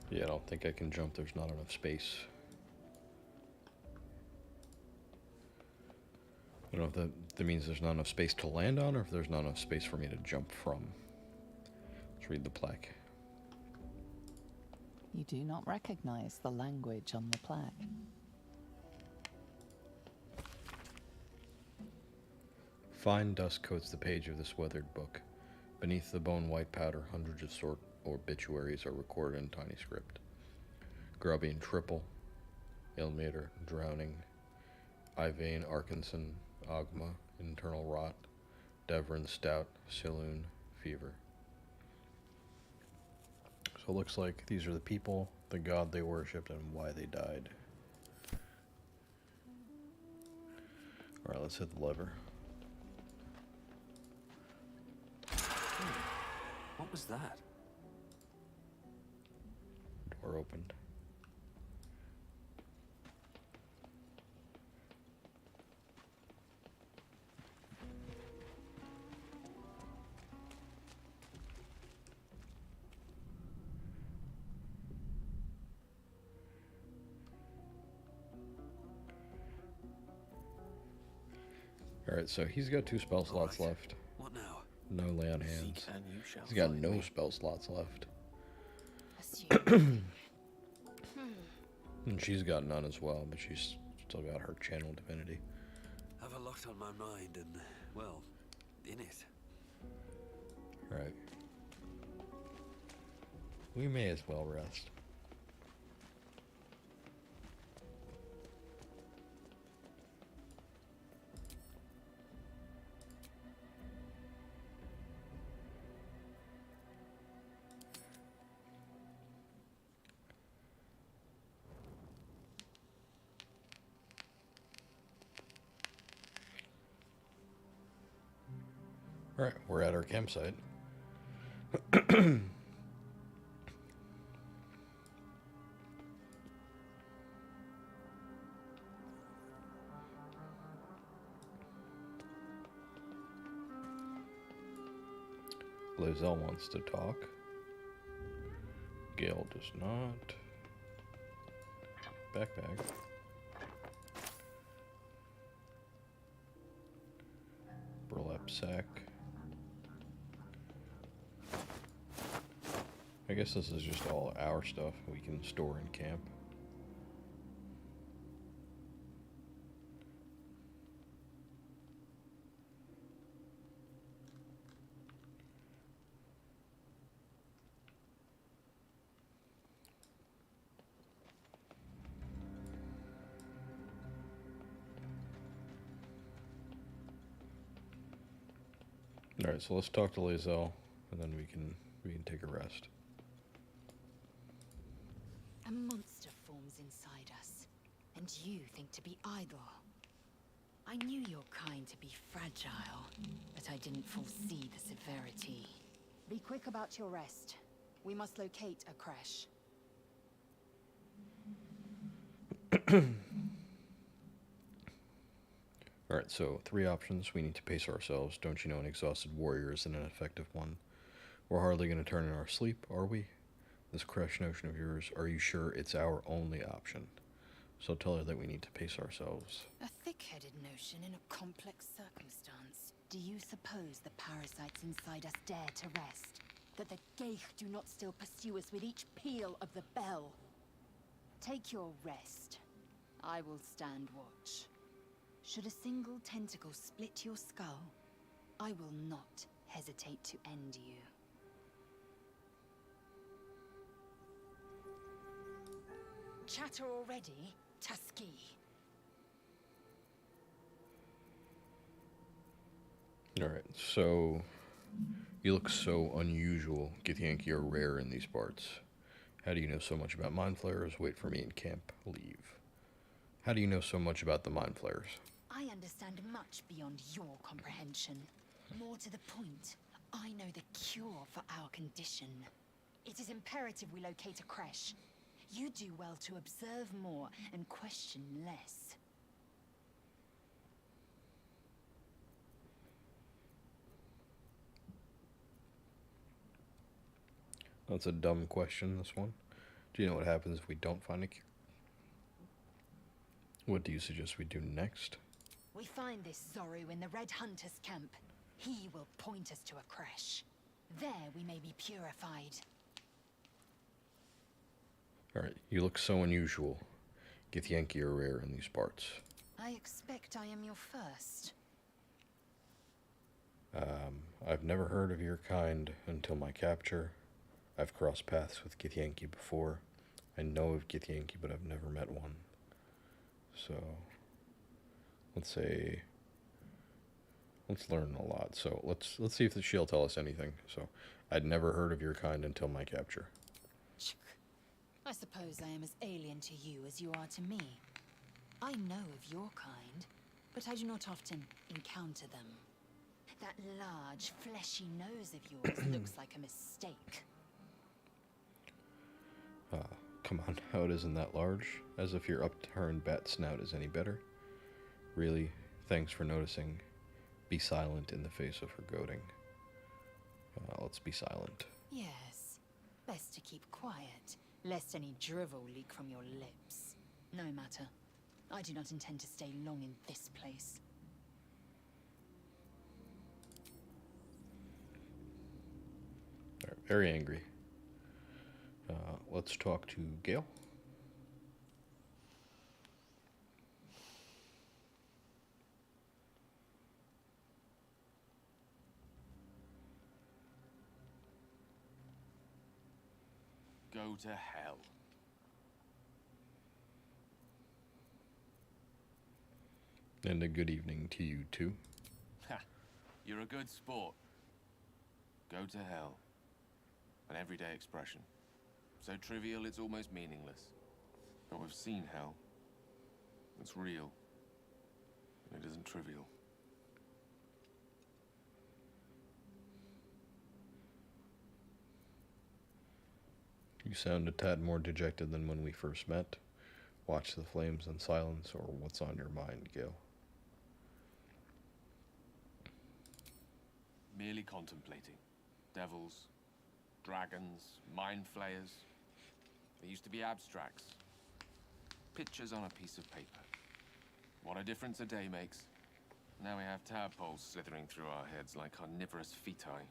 Yeah, I don't think I can jump. There's not enough space. I don't know if that means there's not enough space to land on, or if there's not enough space for me to jump from. Let's read the plaque. You do not recognize the language on the plaque. Fine dust coats the page of this weathered book. Beneath the bone white powder, hundreds of short obituaries are recorded in tiny script. Grubby and Triple, Ilmater, Drowning, Ivane, Arkinson, Ogma, Internal Rot, Devrin, Stout, Saloon, Fever. So it looks like these are the people, the god they worshipped, and why they died. Alright, let's hit the lever. What was that? Door opened. Alright, so he's got 2 spell slots left. What now? No lay on hands. Seek and you shall He's got find no me. spell slots left. Assume. And she's got none as well, but she's still got her channel divinity. Have a lot on my mind and, well, in it. Right. We may as well rest. Alright, we're at our campsite. Lizelle wants to talk. Gale does not. Backpack. Burlap sack. I guess this is just all our stuff we can store in camp. Alright, so let's talk to Lae'zel, and then we can take a rest. A monster forms inside us, and you think to be idle. I knew your kind to be fragile, but I didn't foresee the severity. Be quick about your rest. We must locate a crash. Alright, so 3 options. We need to pace ourselves. Don't you know an exhausted warrior is an ineffective one? We're hardly going to turn in our sleep, are we? This crash notion of yours, are you sure it's our only option? So tell her that we need to pace ourselves. A thick-headed notion in a complex circumstance. Do you suppose the parasites inside us dare to rest? That the Geich do not still pursue us with each peal of the bell? Take your rest. I will stand watch. Should a single tentacle split your skull, I will not hesitate to end you. Chatter already, Tusky? Alright, so you look so unusual. Githyanki are rare in these parts. How do you know so much about mind flayers? Wait for me in camp. Leave. How do you know so much about the mind flayers? I understand much beyond your comprehension. More to the point, I know the cure for our condition. It is imperative we locate a creche. You do well to observe more and question less. That's a dumb question, this one. Do you know what happens if we don't find a cure? What do you suggest we do next? We find this Zorru in the Red Hunter's camp. He will point us to a creche. There we may be purified. Alright, you look so unusual. Githyanki are rare in these parts. I expect I am your first. I've never heard of your kind until my capture. I've crossed paths with Githyanki before. I know of Githyanki, but I've never met one. So, let's learn a lot. So let's see if she'll tell us anything. So, I'd never heard of your kind until my capture. I suppose I am as alien to you as you are to me. I know of your kind, but I do not often encounter them. That large, fleshy nose of yours looks like a mistake. Come on, how it isn't that large? As if your upturned bat snout is any better. Really, thanks for noticing. Be silent in the face of her goading. Let's be silent. Yes, best to keep quiet, lest any drivel leak from your lips. No matter. I do not intend to stay long in this place. Very angry. Let's talk to Gale. Go to hell. And a good evening to you too. Ha! You're a good sport. Go to hell. An everyday expression. So trivial it's almost meaningless. But we've seen hell. It's real. And it isn't trivial. You sound a tad more dejected than when we first met. Watch the flames in silence, or what's on your mind, Gale? Merely contemplating. Devils, dragons, mind flayers. They used to be abstracts. Pictures on a piece of paper. What a difference a day makes. Now we have tadpoles slithering through our heads like carnivorous feti.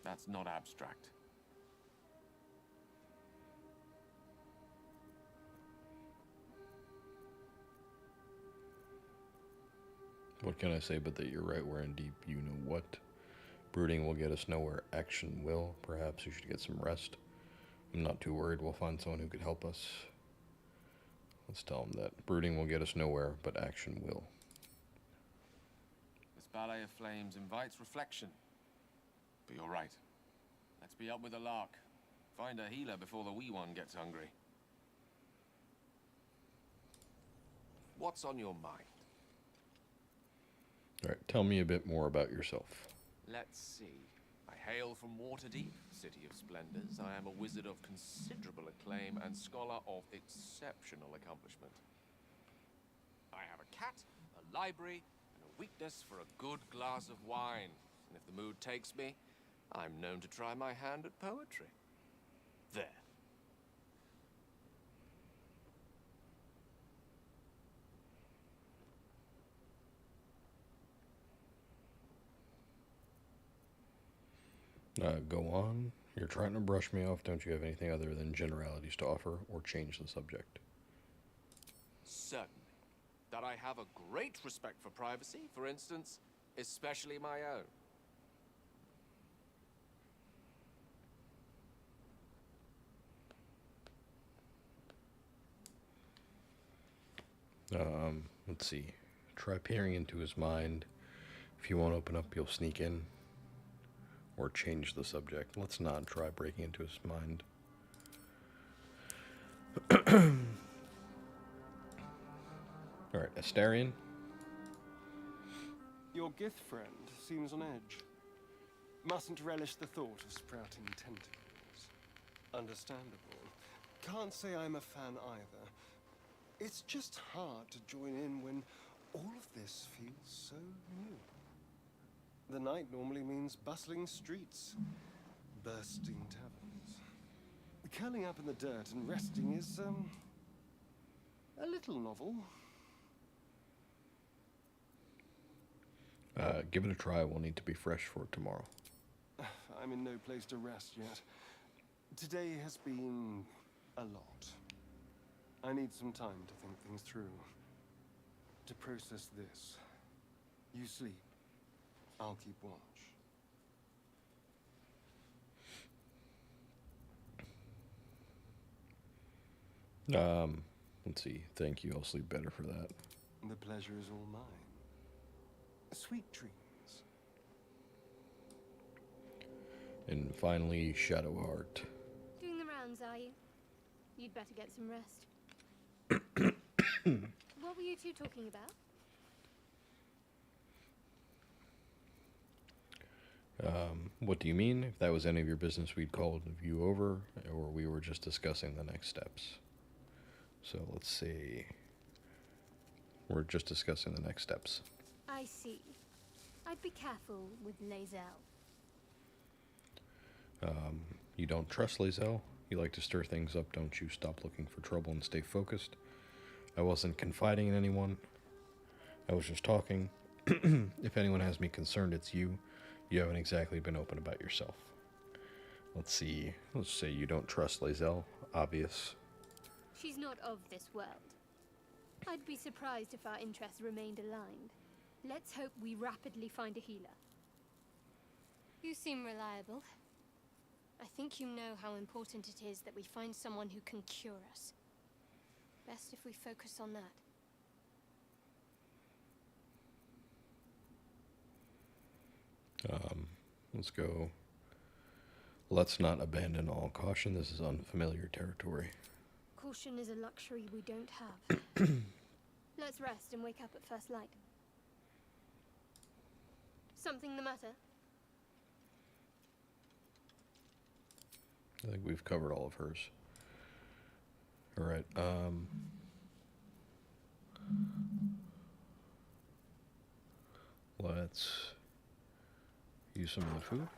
That's not abstract. What can I say but that you're right, we're in deep you-know-what. Brooding will get us nowhere, action will. Perhaps you should get some rest. I'm not too worried, we'll find someone who could help us. Let's tell him that. Brooding will get us nowhere, but action will. This ballet of flames invites reflection. But you're right. Let's be up with the lark. Find a healer before the wee one gets hungry. What's on your mind? Alright, tell me a bit more about yourself. Let's see. I hail from Waterdeep, city of splendors. I am a wizard of considerable acclaim and scholar of exceptional accomplishment. I have a cat, a library, and a weakness for a good glass of wine. And if the mood takes me, I'm known to try my hand at poetry. There. Go on. You're trying to brush me off. Don't you have anything other than generalities to offer, or change the subject? Certainly. That I have a great respect for privacy, for instance, especially my own. Let's see. Try peering into his mind. If you won't open up, you'll sneak in. Or change the subject. Let's not try breaking into his mind. Alright, Astarion. Your Gith friend seems on edge. Mustn't relish the thought of sprouting tentacles. Understandable. Can't say I'm a fan either. It's just hard to join in when all of this feels so new. The night normally means bustling streets, bursting taverns. Curling up in the dirt and resting is, a little novel. Give it a try. We'll need to be fresh for tomorrow. I'm in no place to rest yet. Today has been a lot. I need some time to think things through. To process this. You sleep. I'll keep watch. Let's see. Thank you. I'll sleep better for that. The pleasure is all mine. Sweet dreams. And finally, Shadow Heart. Doing the rounds, are you? You'd better get some rest. What were you two talking about? What do you mean? If that was any of your business, we'd called you over, or we were just discussing the next steps. So let's see. We're just discussing the next steps. I see. I'd be careful with Lae'zel. You don't trust Lae'zel? You like to stir things up, don't you? Stop looking for trouble and stay focused. I wasn't confiding in anyone. I was just talking. If anyone has me concerned, it's you. You haven't exactly been open about yourself. Let's see. Let's say you don't trust Lae'zel. Obvious. She's not of this world. I'd be surprised if our interests remained aligned. Let's hope we rapidly find a healer. You seem reliable. I think you know how important it is that we find someone who can cure us. Best if we focus on that. Let's go. Let's not abandon all caution. This is unfamiliar territory. Caution is a luxury we don't have. Let's rest and wake up at first light. Something the matter? I think we've covered all of hers. Alright, let's use some of the food.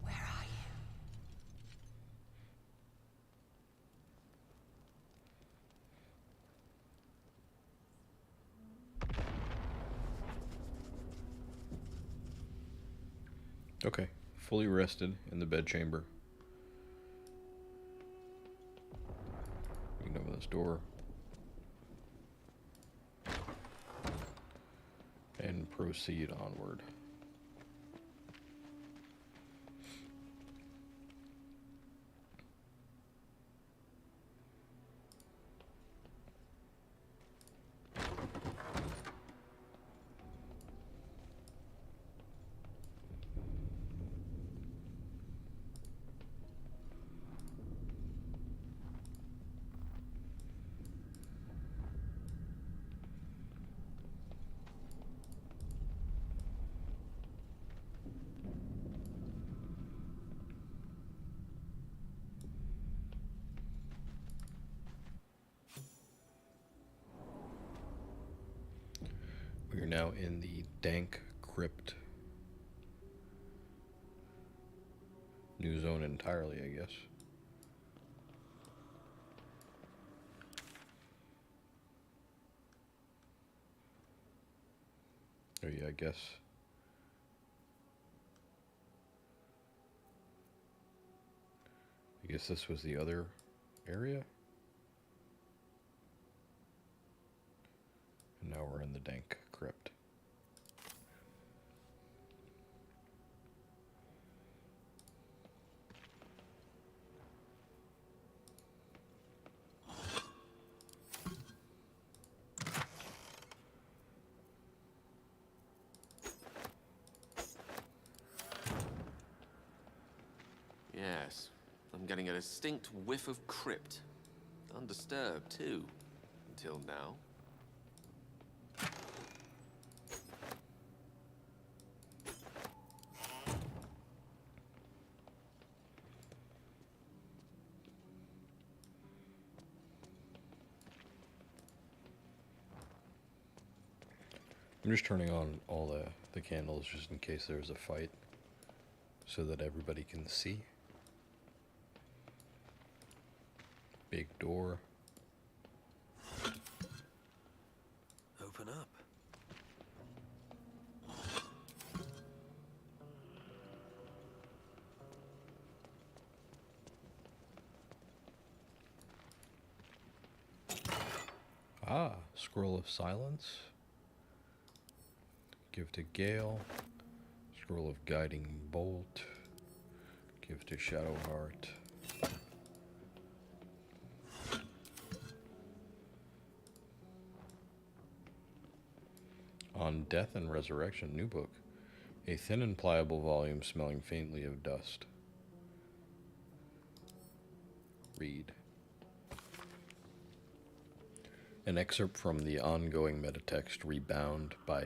Where are you? Okay, fully rested in the bedchamber. We can open this door. proceed onward. We are now in the dank crypt. New zone entirely, I guess. Oh yeah, I guess. I guess this was the other area. And now we're in the dank crypt. Yes, I'm getting a distinct whiff of crypt. Undisturbed, too. Until now. I'm just turning on all the candles just in case there's a fight, so that everybody can see. Big door. Open up. Ah, scroll of silence. Give to Gale. Scroll of guiding bolt. Give to Shadowheart. On Death and Resurrection, new book. A thin and pliable volume smelling faintly of dust. Read. An excerpt from the ongoing metatext Rebound by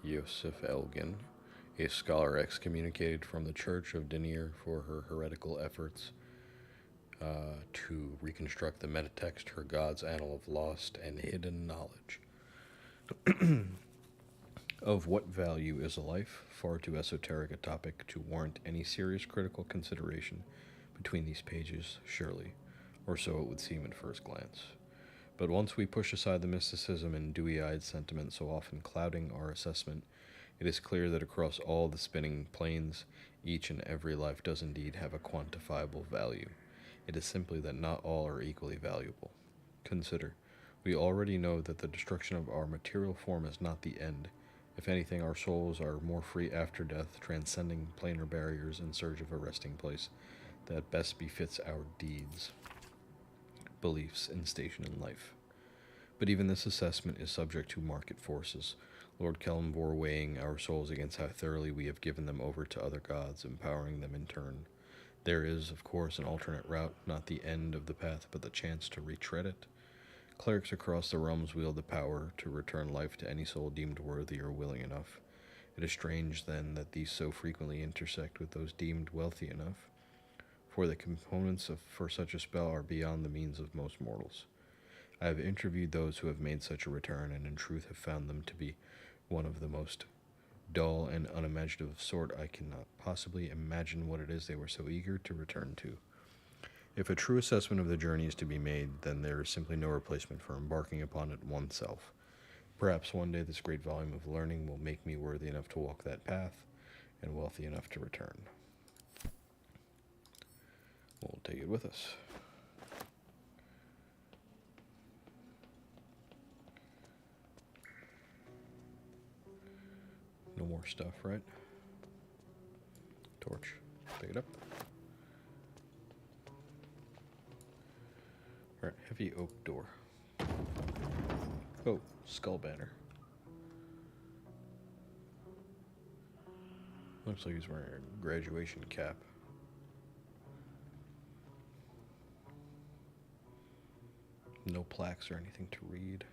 Yosef Elgin, a scholar excommunicated from the Church of Denier for her heretical efforts to reconstruct the metatext, her God's annal of lost and hidden knowledge. Of what value is a life? Far too esoteric a topic to warrant any serious critical consideration between these pages, surely, or so it would seem at first glance. But once we push aside the mysticism and dewy-eyed sentiment so often clouding our assessment, it is clear that across all the spinning planes, each and every life does indeed have a quantifiable value. It is simply that not all are equally valuable. Consider, we already know that the destruction of our material form is not the end. If anything, our souls are more free after death, transcending planar barriers in search of a resting place that best befits our deeds, beliefs, and station in life. But even this assessment is subject to market forces, Lord Kellamvor weighing our souls against how thoroughly we have given them over to other gods, empowering them in turn. There is, of course, an alternate route, not the end of the path, but the chance to retread it. Clerics across the realms wield the power to return life to any soul deemed worthy or willing enough. It is strange, then, that these so frequently intersect with those deemed wealthy enough, for the components for such a spell are beyond the means of most mortals. I have interviewed those who have made such a return, and in truth have found them to be one of the most dull and unimaginative sort. I cannot possibly imagine what it is they were so eager to return to. If a true assessment of the journey is to be made, then there is simply no replacement for embarking upon it oneself. Perhaps one day this great volume of learning will make me worthy enough to walk that path, and wealthy enough to return. We'll take it with us. No more stuff, right? Torch. Pick it up. Alright, heavy oak door. Oh, skull banner. Looks like he's wearing a graduation cap. No plaques or anything to read.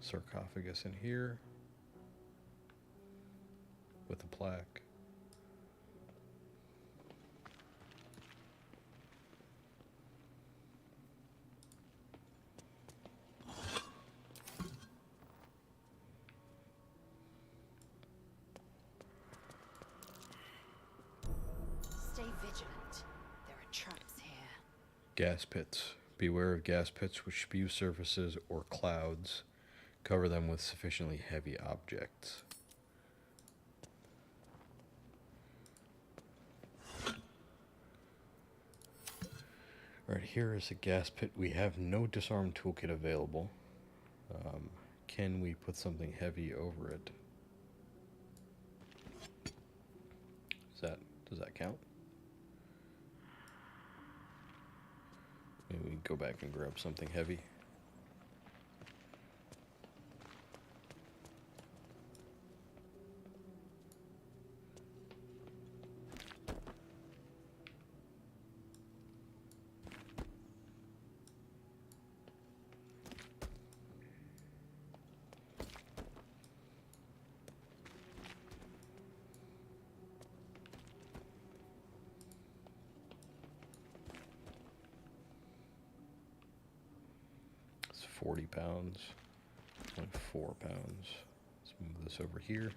Sarcophagus in here with a plaque. Stay vigilant. There are traps here. Gas pits. Beware of gas pits which spew surfaces or clouds. Cover them with sufficiently heavy objects. Alright, here is a gas pit. We have no disarm toolkit available. Can we put something heavy over it? Does that count? Maybe we can go back and grab something heavy. It's 40 pounds. Only 4 pounds. Let's move this over here.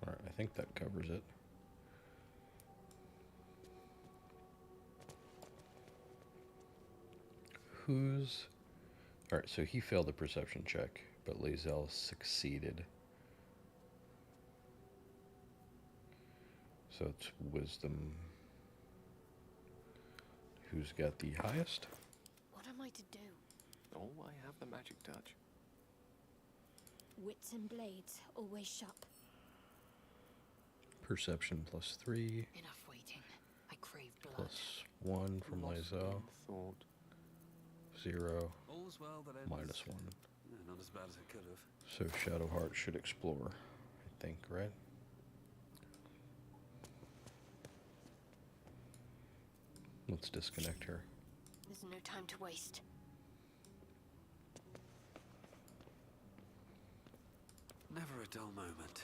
Alright, I think that covers it. Who's... Alright, so he failed the perception check, but Lae'zel succeeded. So it's wisdom. Who's got the highest? What am I to do? Oh, I have the magic touch. Wits and blades, always sharp. Perception +3, Enough waiting. I crave blood. +1 from Lae'zel. Thought. 0, All's well that ends. -1. No, not as bad as it could have. So Shadowheart should explore, I think, right? Let's disconnect her. There's no time to waste. Never a dull moment.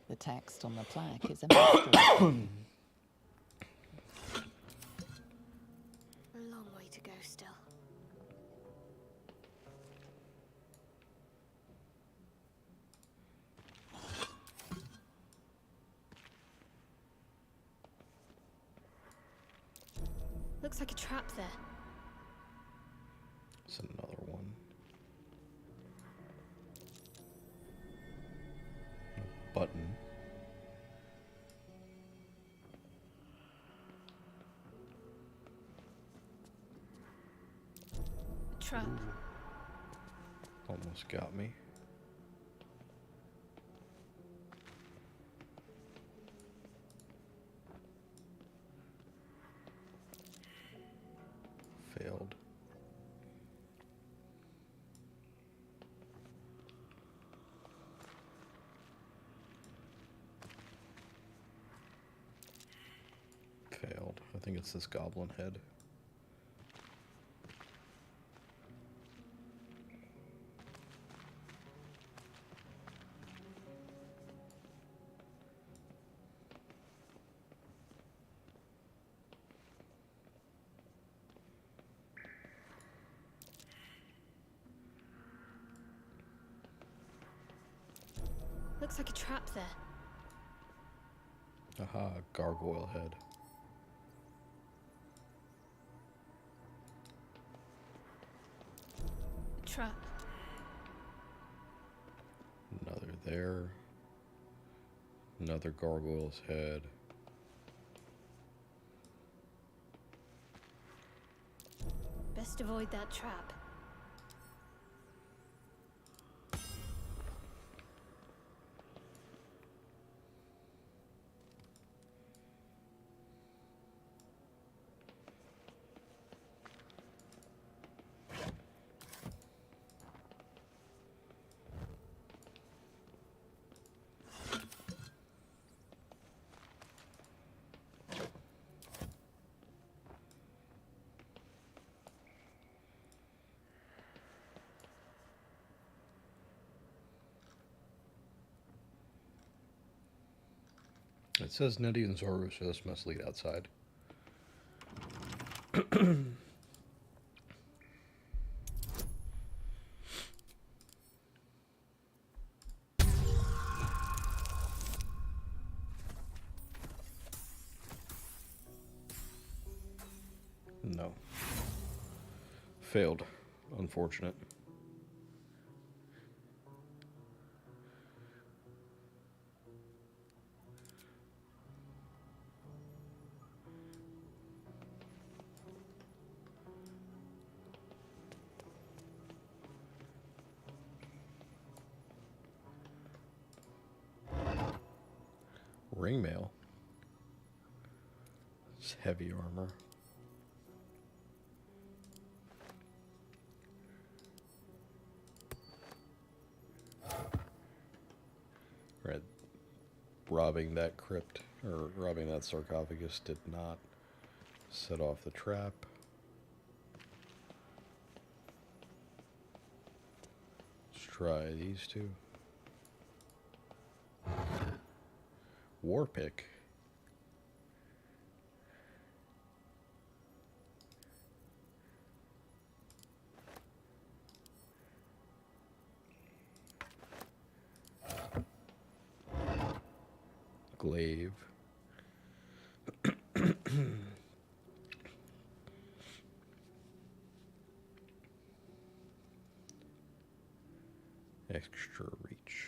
The text on the plaque is a mystery. A long way to go still. Looks like a trap there. It's another one. A button. Trap. Almost got me. Failed. Failed. I think it's this goblin head. Looks like a trap there. Aha, gargoyle head. trap. Another there. Another gargoyle's head. Best avoid that trap. It says Nettie and Zorro, so this must lead outside. No. Failed. Unfortunate. Ringmail. It's heavy armor. Right. Robbing that crypt, or robbing that sarcophagus did not set off the trap. Let's try these two. War pick. Glaive. Extra reach.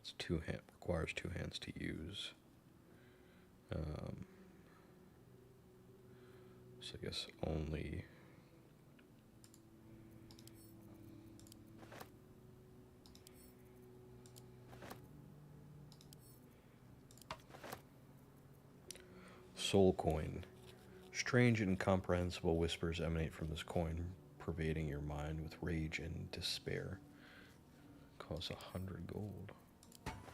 It's requires two hands to use. So I guess only. Soul coin. Strange and incomprehensible whispers emanate from this coin, pervading your mind with rage and despair. Costs 100 gold.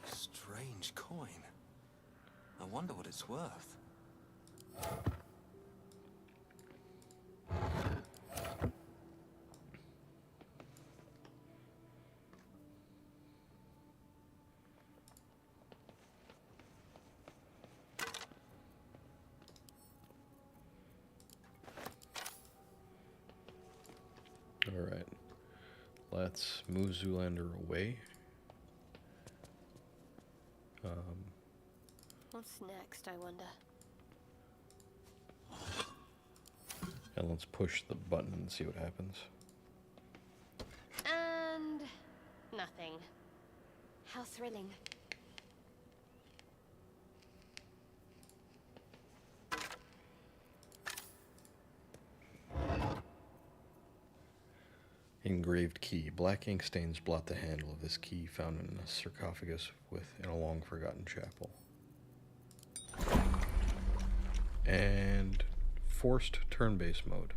Strange coin. I wonder what it's worth. Alright. Let's move Zoolander away. What's next, I wonder? And let's push the button and see what happens. And nothing. How thrilling. Engraved key. Black ink stains blot the handle of this key found in a sarcophagus in a long-forgotten chapel. And forced turn-based mode.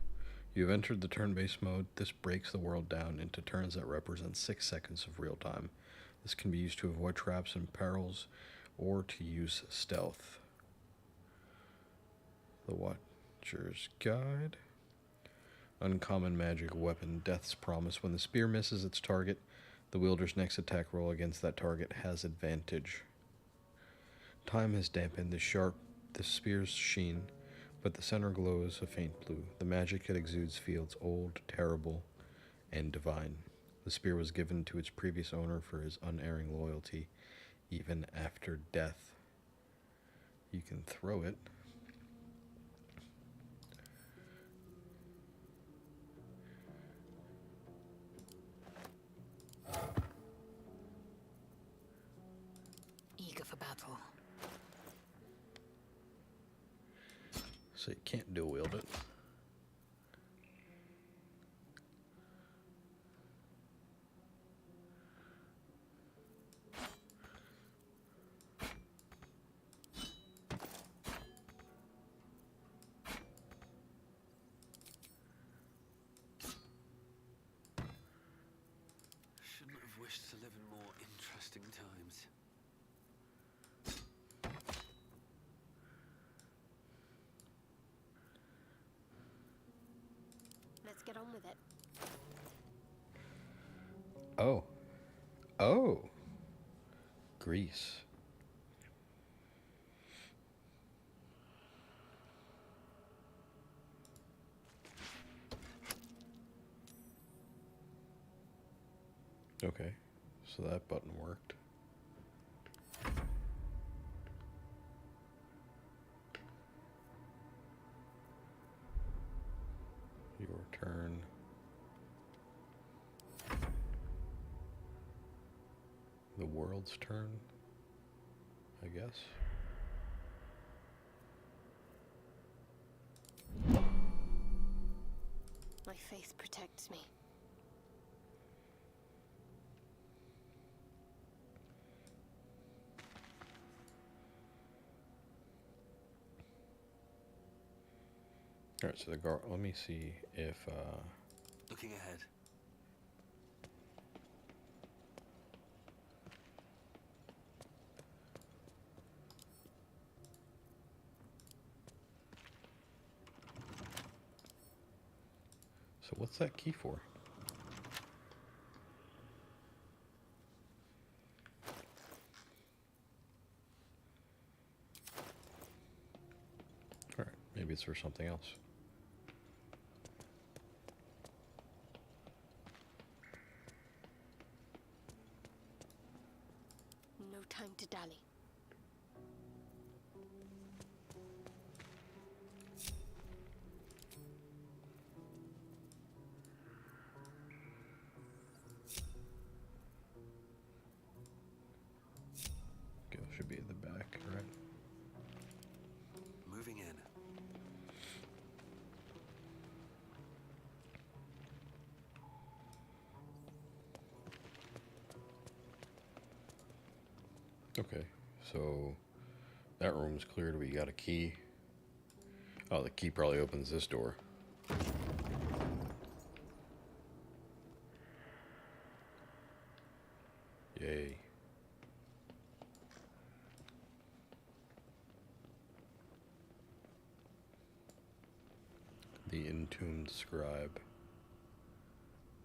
You have entered the turn-based mode. This breaks the world down into turns that represent 6 seconds of real time. This can be used to avoid traps and perils, or to use stealth. The Watcher's Guide. Uncommon magic weapon, Death's Promise. When the spear misses its target, the wielder's next attack roll against that target has advantage. Time has dampened the spear's sheen, but the center glows a faint blue. The magic it exudes feels old, terrible, and divine. The spear was given to its previous owner for his unerring loyalty, even after death. You can throw it. battle. So you can't dual wield it. Shouldn't have wished to live in more interesting times. Let's get on with it. Oh. Oh. Greece. Okay, so that button worked. Your turn. The world's turn, I guess. My faith protects me. All right, so the guard. Let me see if. Looking ahead. So what's that key for? All right, maybe it's for something else. No time to dally. Okay, should be in the back, right? Moving in. Okay, so that room's cleared. We got a key. Oh, the key probably opens this door. Yay. The entombed scribe.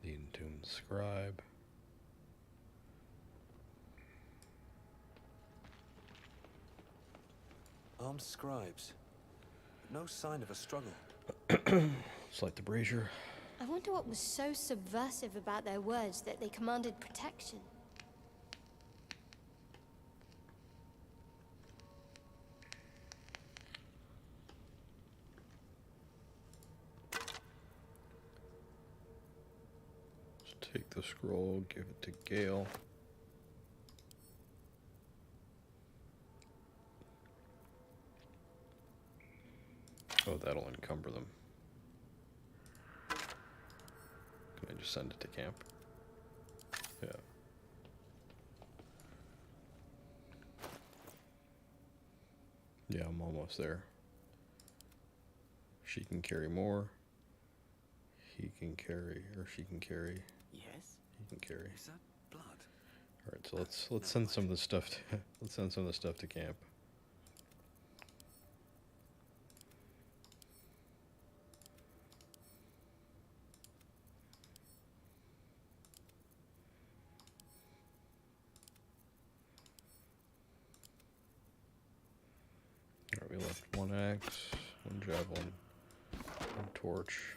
The entombed scribe. Armed scribes. No sign of a struggle. It's like the brazier. I wonder what was so subversive about their words that they commanded protection. Let's take the scroll, give it to Gale. Oh, that'll encumber them. Can I just send it to camp? Yeah. Yeah, I'm almost there. She can carry more. He can carry, or she can carry. Yes? He can carry. Is that blood? All right, so let's send some of the stuff to let's send some of the stuff to camp. All right, we left one axe, one javelin, one torch.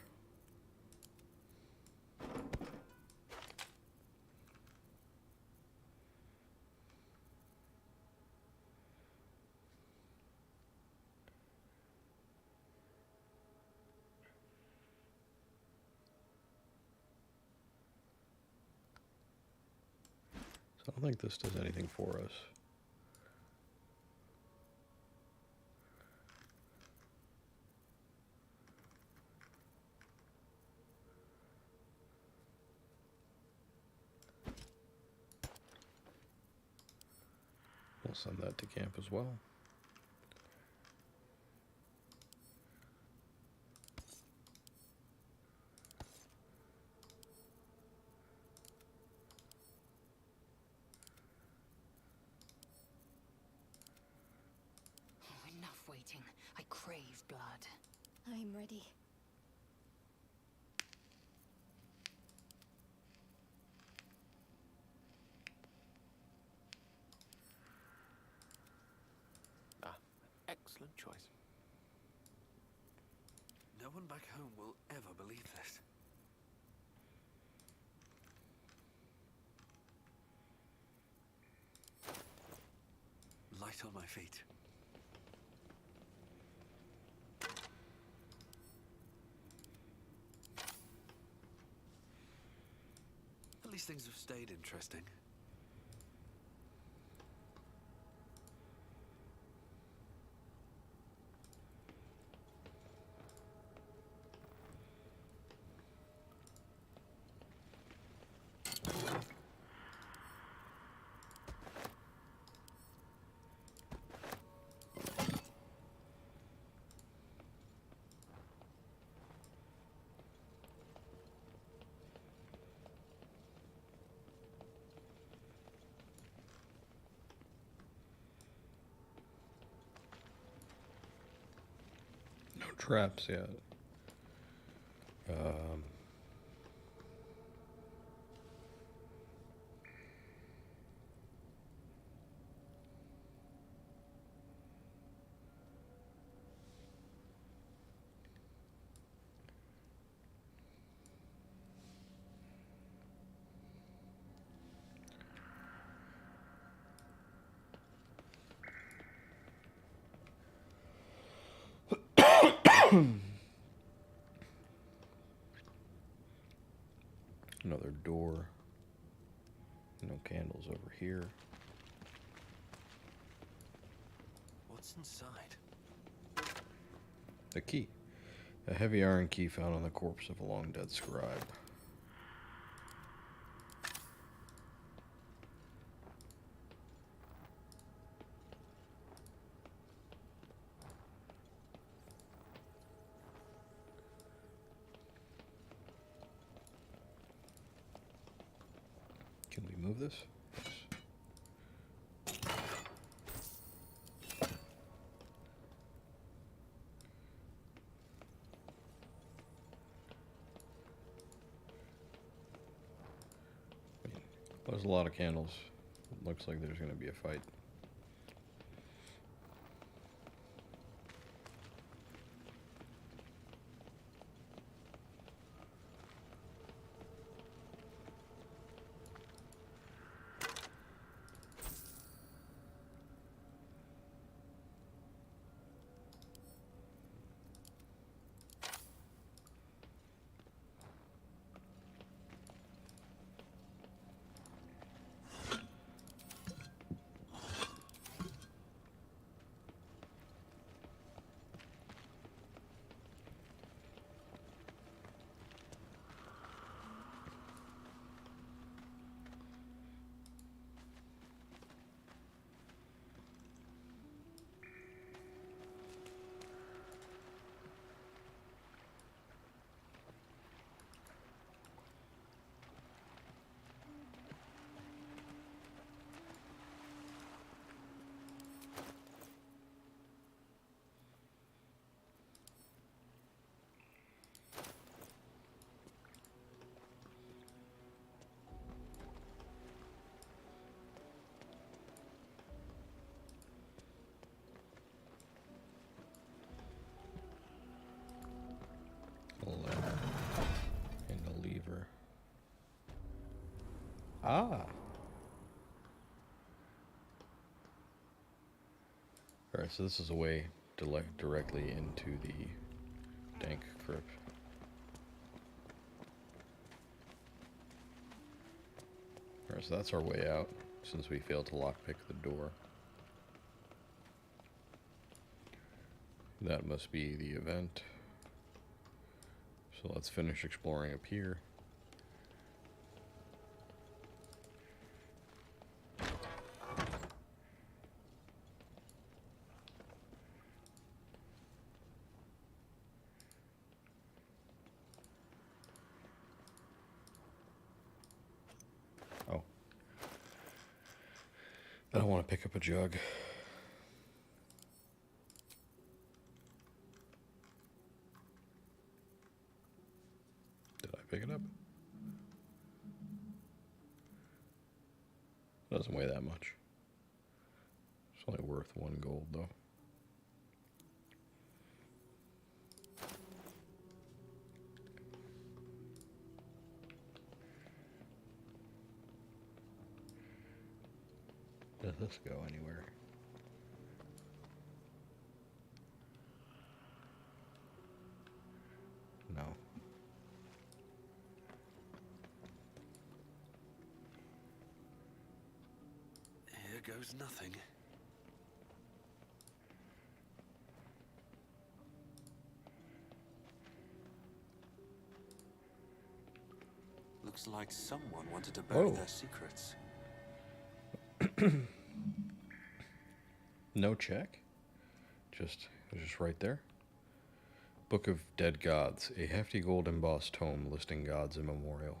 So I don't think this does anything for us. We'll send that to camp as well. Enough waiting. I crave blood. I'm ready. Excellent choice. No one back home will ever believe this. Light on my feet. At least things have stayed interesting. No traps yet. Another door. No candles over here. What's inside? The key. A heavy iron key found on the corpse of a long dead scribe. Can we move this? There's a lot of candles. Looks like there's going to be a fight. A lever and a lever. Ah! Alright, so this is a way directly into the dank crypt. Alright, so that's our way out, since we failed to lockpick the door. That must be the event. So let's finish exploring up here. I don't want to pick up a jug. Did I pick it up? Doesn't weigh that much. It's only worth 1 gold though. Does this go anywhere? No. Here goes nothing. Looks like someone wanted to bury their secrets. No check. Just right there. Book of Dead Gods, a hefty gold embossed tome listing gods immemorial.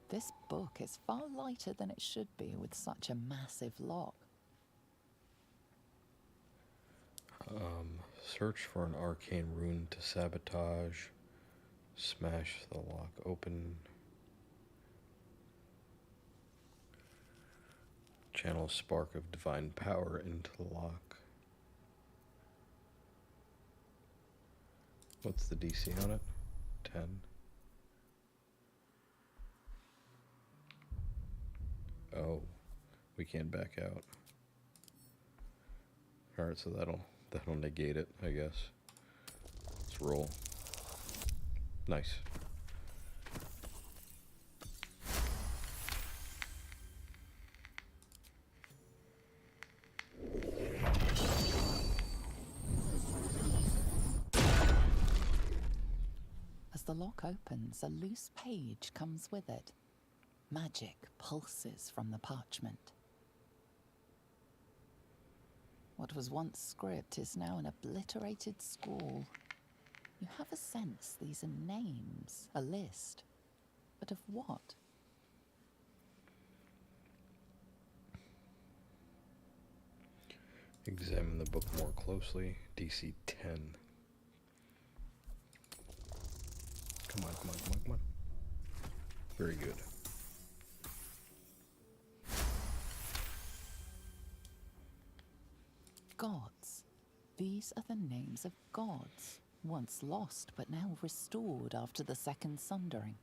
This book is far lighter than it should be with such a massive lock. Search for an arcane rune to sabotage. Smash the lock open. Channel a spark of divine power into the lock. What's the DC on it? 10. Oh, we can't back out. Alright, so that'll negate it, I guess. Let's roll. Nice. As the lock opens, a loose page comes with it. Magic pulses from the parchment. What was once script is now an obliterated scrawl. You have a sense these are names, a list. But of what? Examine the book more closely. DC 10. Come on, come on, come on, come on. Very good. Gods. These are the names of gods, once lost but now restored after the Second Sundering.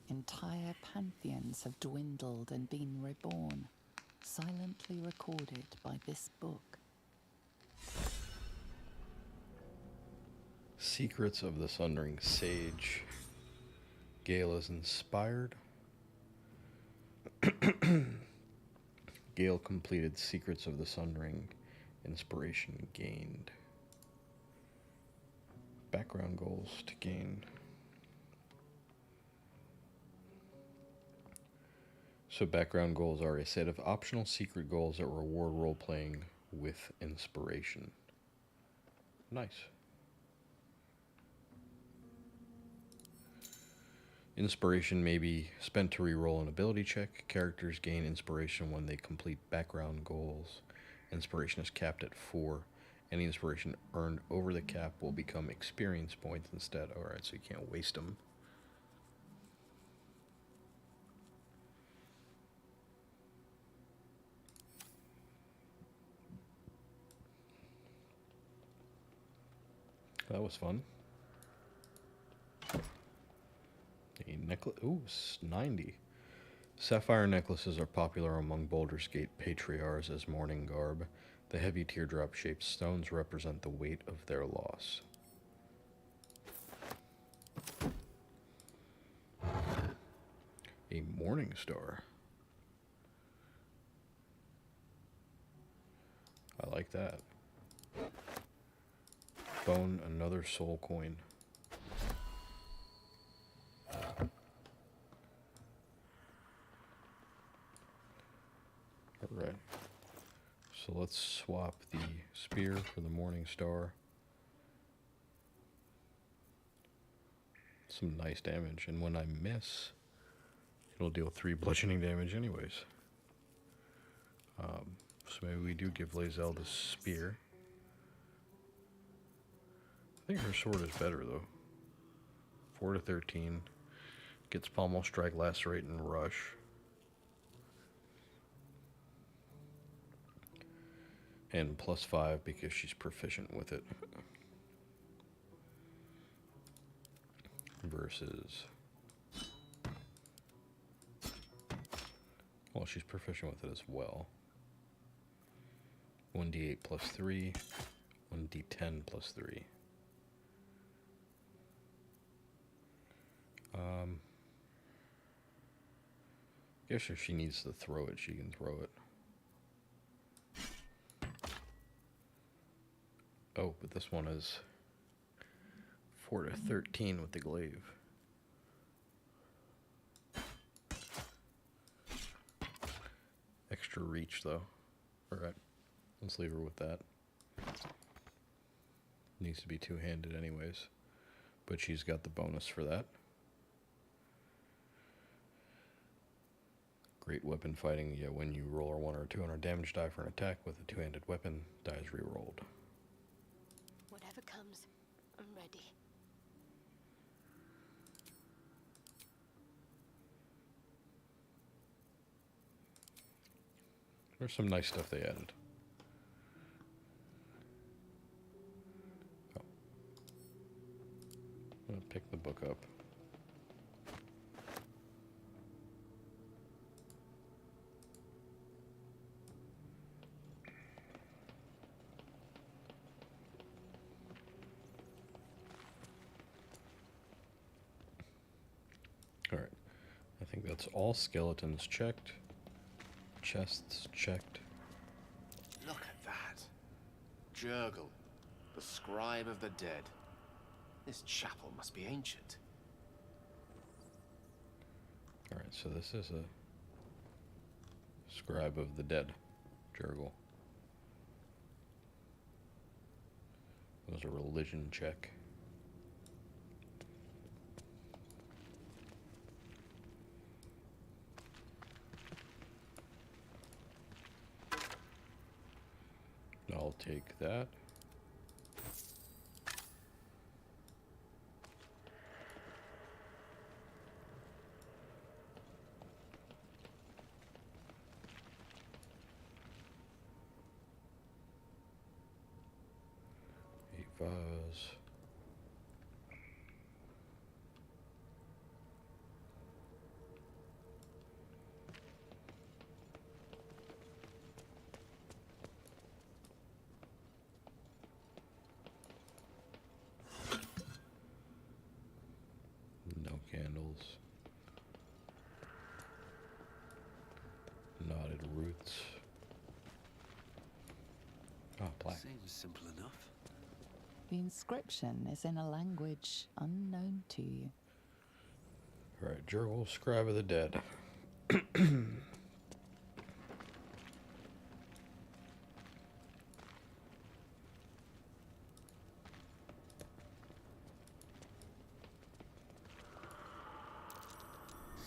Entire pantheons have dwindled and been reborn, silently recorded by this book. Secrets of the Sundering Sage. Gale is inspired. Gale completed Secrets of the Sundering. Inspiration gained. Background goals to gain. So background goals are a set of optional secret goals that reward role-playing with inspiration. Nice. Inspiration may be spent to reroll an ability check. Characters gain inspiration when they complete background goals. Inspiration is capped at 4. Any inspiration earned over the cap will become experience points instead. Alright, so you can't waste them. That was fun. A necklace. Ooh, 90. Sapphire necklaces are popular among Baldur's Gate patriarchs as mourning garb. The heavy teardrop-shaped stones represent the weight of their loss. A morning star. I like that. Bone, another soul coin. Alright. So let's swap the spear for the morning star. Some nice damage, and when I miss, It'll deal 3 bludgeoning damage anyways. So maybe we do give Lae'zel the spear. I think her sword is better though. 4 to 13. Gets pommel, strike, lacerate, and rush. And +5 because she's proficient with it. Versus... well, she's proficient with it as well. 1d8 +3, 1d10 +3. Guess if she needs to throw it, she can throw it. Oh, but this one is 4 to 13 with the glaive. Extra reach, though. Alright, let's leave her with that. Needs to be two-handed anyways, but she's got the bonus for that. Great weapon fighting. Yeah, when you roll a 1 or 200 damage die for an attack with a two-handed weapon, die is re-rolled. Whatever comes, I'm ready. There's some nice stuff they added. Oh. I'm gonna pick the book up. Alright, I think that's all skeletons checked. Chests checked. Look at that. Jurgle, the scribe of the dead. This chapel must be ancient. Alright, so this is a scribe of the dead, Jurgle. It was a religion check. I'll take that. Vase. No candles. Knotted roots. Ah, black. Seems simple enough. The inscription is in a language unknown to you. Alright, Jurgle, scribe of the dead.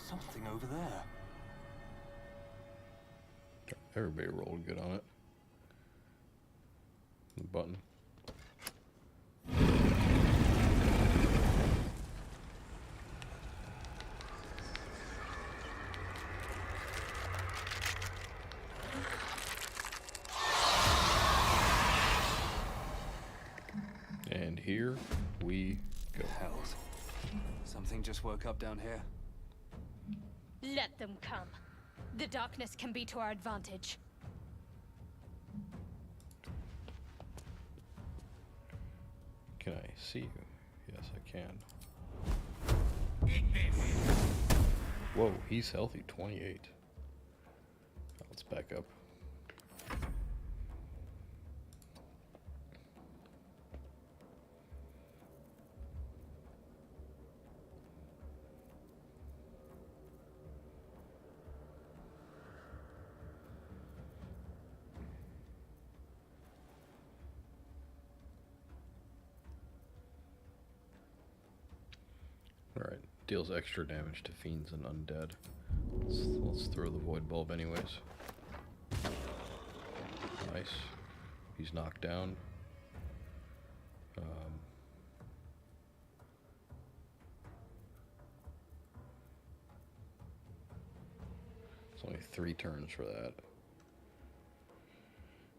Something over there. Everybody rolled good on it. The button. And here we go. Hells. Something just woke up down here. Let them come. The darkness can be to our advantage. Can I see you? Yes, I can. Whoa, he's healthy, 28. Let's back up. Alright, deals extra damage to fiends and undead. Let's throw the void bulb anyways. Nice. He's knocked down. It's only 3 turns for that.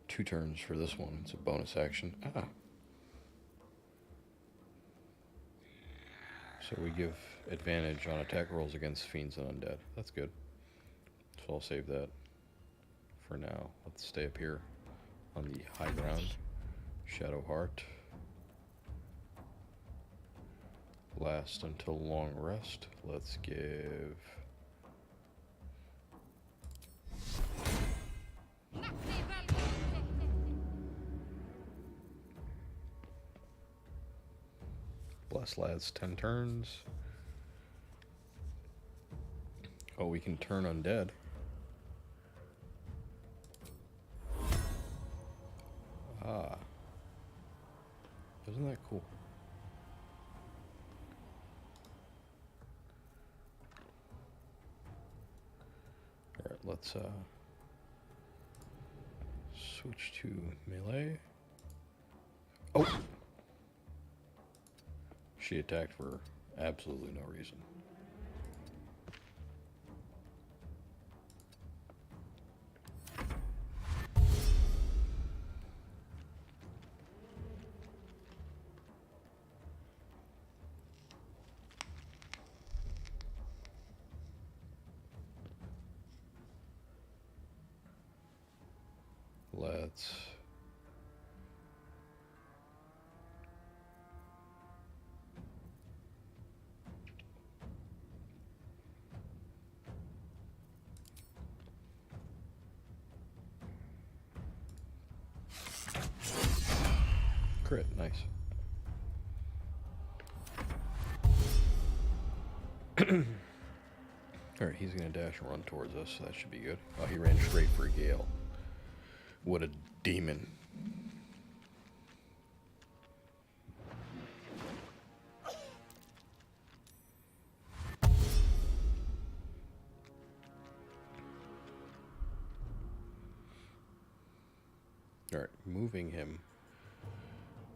2 turns for this one. It's a bonus action. Ah. So we give advantage on attack rolls against fiends and undead. That's good. So I'll save that for now. Let's stay up here on the high ground. Shadow Heart. Last until long rest. Let's give... Bless lads, 10 turns. Oh, we can turn undead. Ah. Isn't that cool? Alright, let's switch to melee. Oh! She attacked for absolutely no reason. Let's... Crit, nice. Alright, he's gonna dash and run towards us, so that should be good. Oh, he ran straight for Gale. What a demon. Alright, moving him.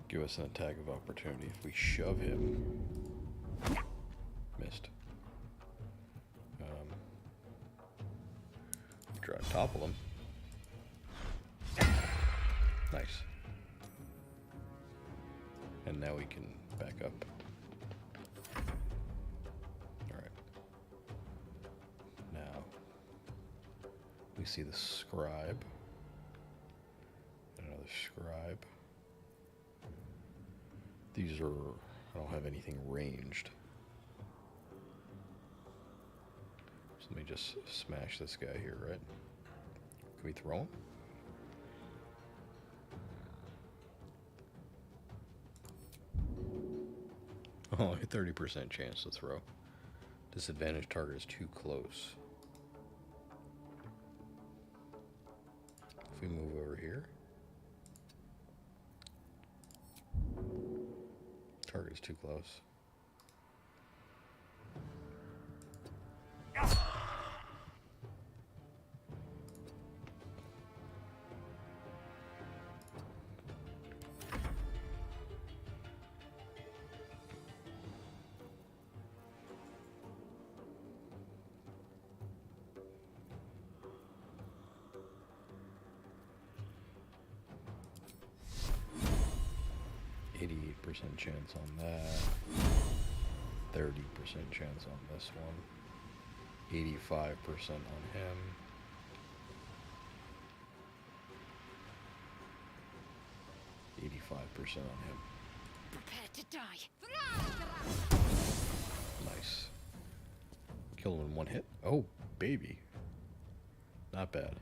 Give us an attack of opportunity. If we shove him... Missed. Try to topple him. Nice. And now we can back up. Alright. Now, we see the scribe. Another scribe. These are... I don't have anything ranged. So let me just smash this guy here, right? Can we throw him? Oh, a 30% chance to throw. Disadvantage target is too close. If we move over here. Target is too close. Chance on that, 30% chance on this one, 85% on him, 85% on him. Prepare to die. Nice. Kill him in one hit. Oh, baby. Not bad.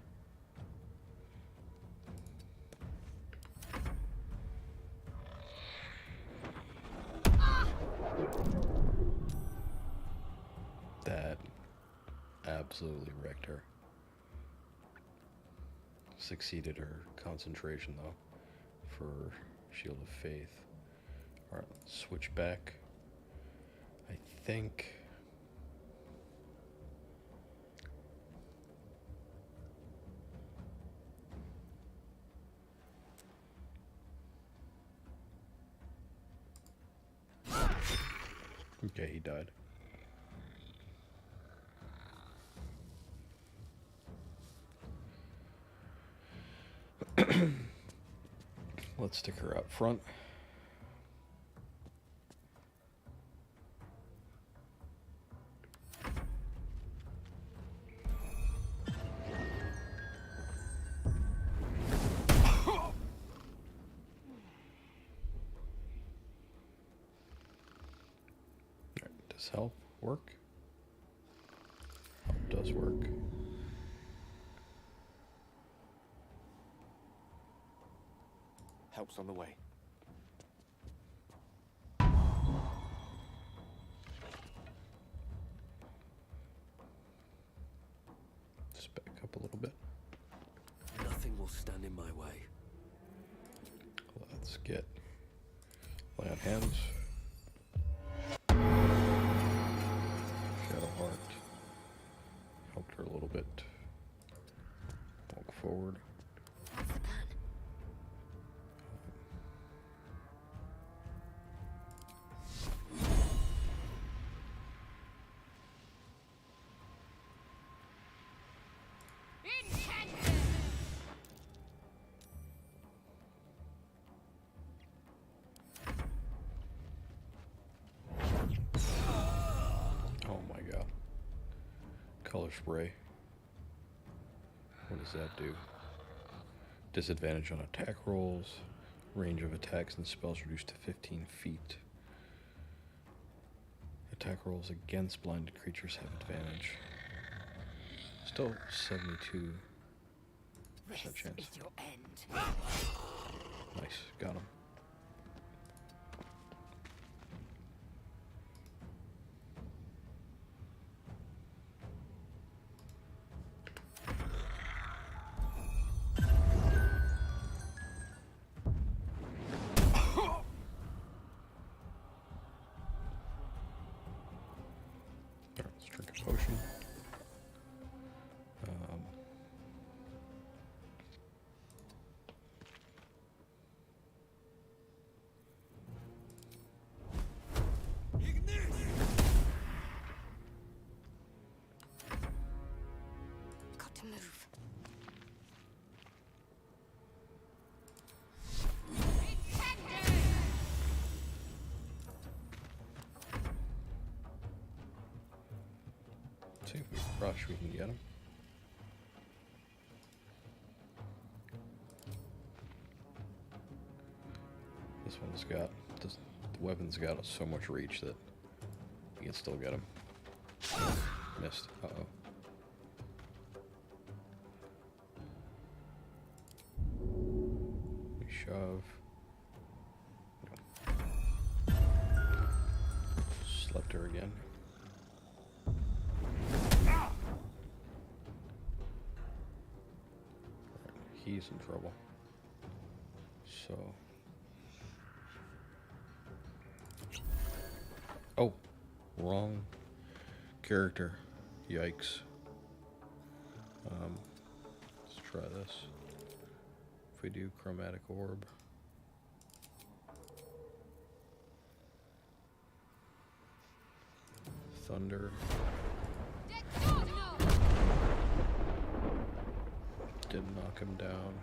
That absolutely wrecked her. Succeeded her concentration though for Shield of Faith. Alright, switch back. I think Okay, he died. Let's stick her up front. Does help work? Help does work. Help's on the way. Just back up a little bit. Nothing will stand in my way. Let's get lay on hands. Shadowheart helped her a little bit. Walk forward. What's the plan? Oh my god. Color spray. What does that do? Disadvantage on attack rolls. Range of attacks and spells reduced to 15 feet. Attack rolls against blinded creatures have advantage. Still 72% This chance. is your end. Nice, got him. Alright, let's drink a potion. Got to move. See if we rush, we can get him. This one's got, the weapon's got so much reach that you can still get him. Missed. Uh-oh. We shove. No. Slept her again. He's in trouble. So. Oh, wrong character. Yikes. Let's try this. If we do chromatic orb. Thunder. Did knock him down.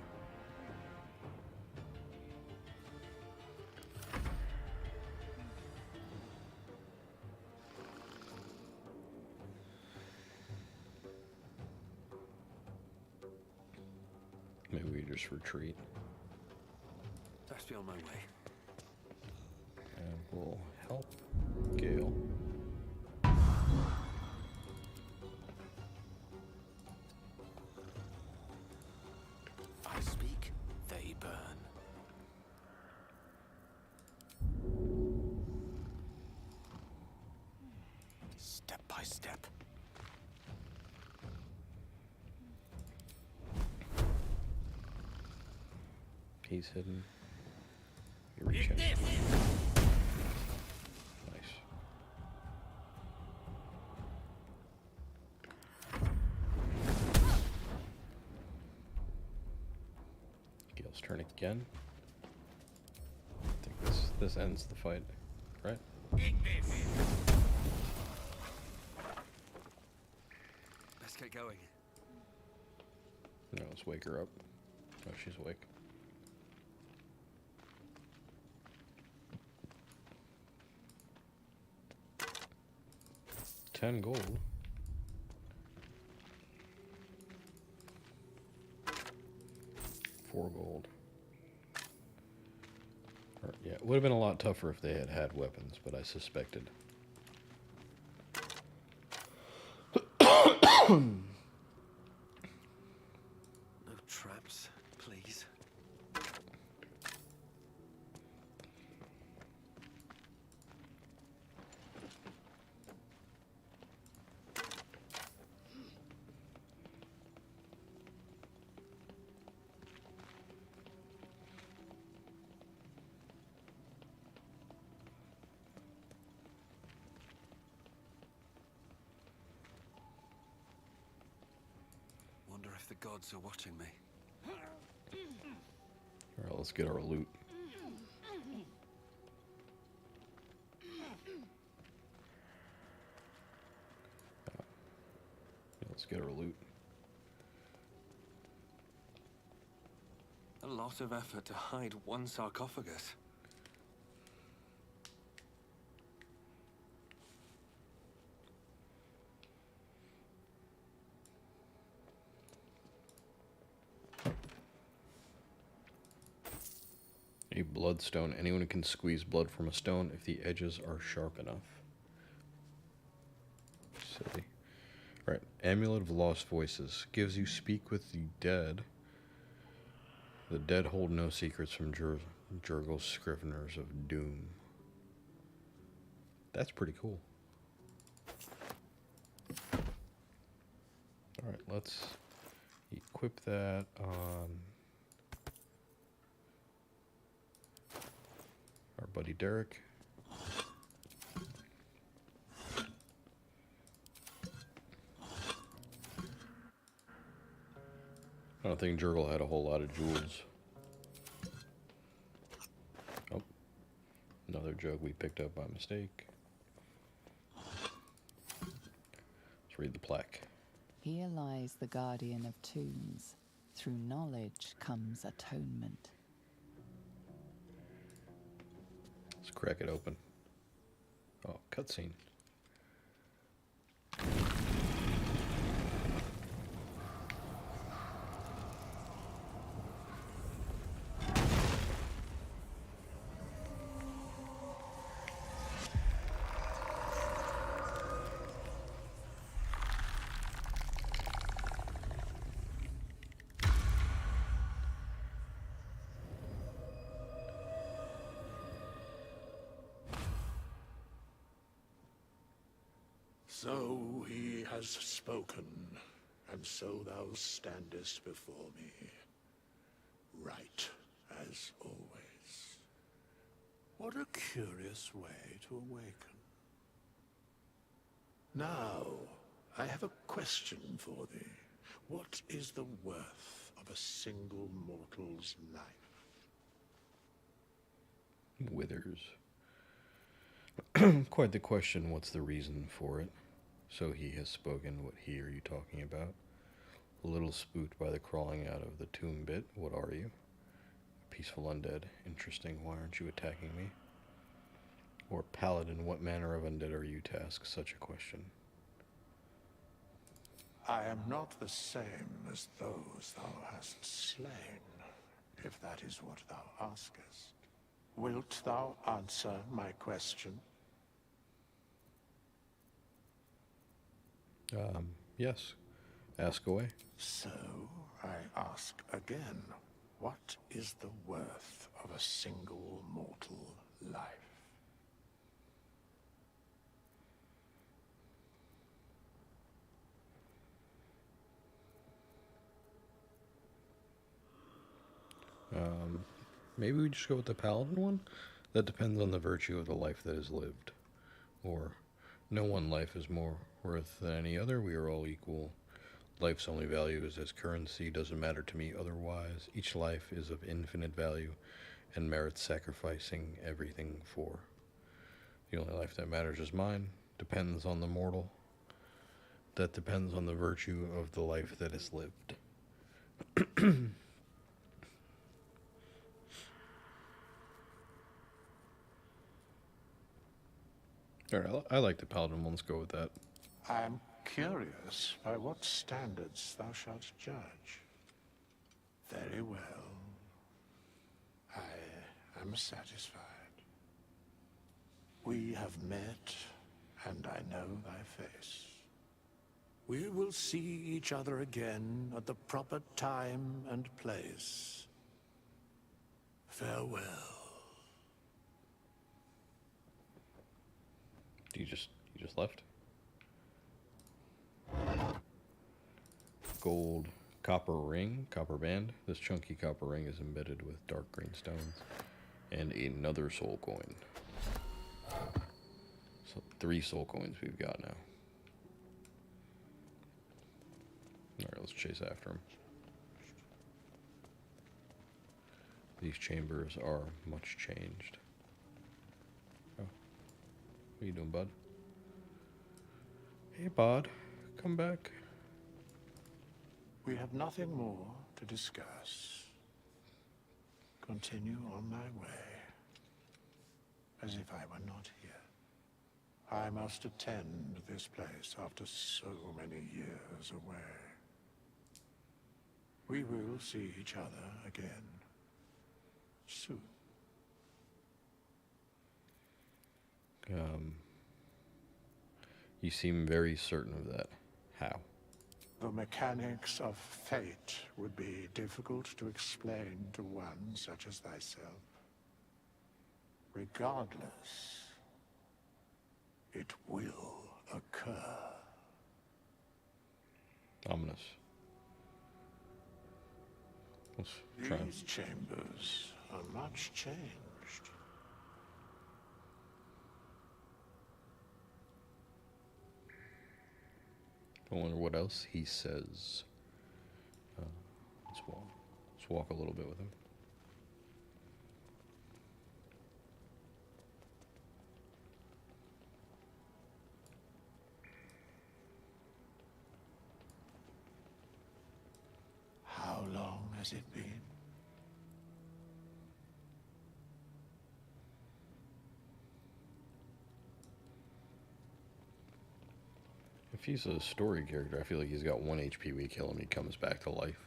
Maybe we just retreat. Best be on my way. And we'll help Gale. I speak, they burn. Step by step. He's hidden. You reach in. Nice. Gale's turn again. I think this ends the fight, right? going? No, let's wake her up. Oh, she's awake. $10 gold. 4 gold. Yeah, it would have been a lot tougher if they had had weapons, but I suspected. No traps, please. Wonder if the gods are watching me. Alright, let's get our loot. Let's get our loot. A lot of effort to hide one sarcophagus. A bloodstone. Anyone can squeeze blood from a stone if the edges are sharp enough. Silly. Right. Amulet of Lost Voices. Gives you speak with the dead. The dead hold no secrets from Jurgel's Scriveners of Doom. That's pretty cool. Alright, let's equip that on our buddy Derek. I don't think Jurgel had a whole lot of jewels. Oh, another jug we picked up by mistake. Let's read the plaque. Here lies the guardian of tombs. Through knowledge comes atonement. Let's crack it open. Oh, cutscene. So he has spoken, and so thou standest before me, right as always. What a curious way to awaken. Now, I have a question for thee. What is the worth of a single mortal's life? Withers. Quite the question, what's the reason for it? So he has spoken, what he are you talking about? A little spooked by the crawling out of the tomb bit, what are you? A peaceful undead. Interesting, why aren't you attacking me? Or Paladin, what manner of undead are you to ask such a question? I am not the same as those thou hast slain, if that is what thou askest. Wilt thou answer my question? Yes. Ask away. So, I ask again, what is the worth of a single mortal life? Maybe we just go with the Paladin one? That depends on the virtue of the life that is lived. Or, no one life is more worth than any other, we are all equal. Life's only value is as currency, doesn't matter to me otherwise. Each life is of infinite value and merits sacrificing everything for. The only life that matters is mine, depends on the mortal. that depends on the virtue of the life that is lived. Alright, I like the Paladin one. Let's go with that. I am curious by what standards thou shalt judge. Very well. I am satisfied. We have met, and I know thy face. We will see each other again at the proper time and place. Farewell. You just left? Gold copper ring, copper band. This chunky copper ring is embedded with dark green stones. And another soul coin. So 3 soul coins we've got now. Alright, let's chase after him. These chambers are much changed. Oh. What are you doing, bud? Hey, bud. Come back. We have nothing more to discuss. Continue on my way, as if I were not here. I must attend this place after so many years away. We will see each other again soon. You seem very certain of that. How? The mechanics of fate would be difficult to explain to one such as thyself. Regardless, it will occur. Ominous. Let's try. These chambers are much changed. I wonder what else he says. Let's walk a little bit with him. How long has it been? If he's a story character, I feel like he's got 1 HP. We kill him, he comes back to life.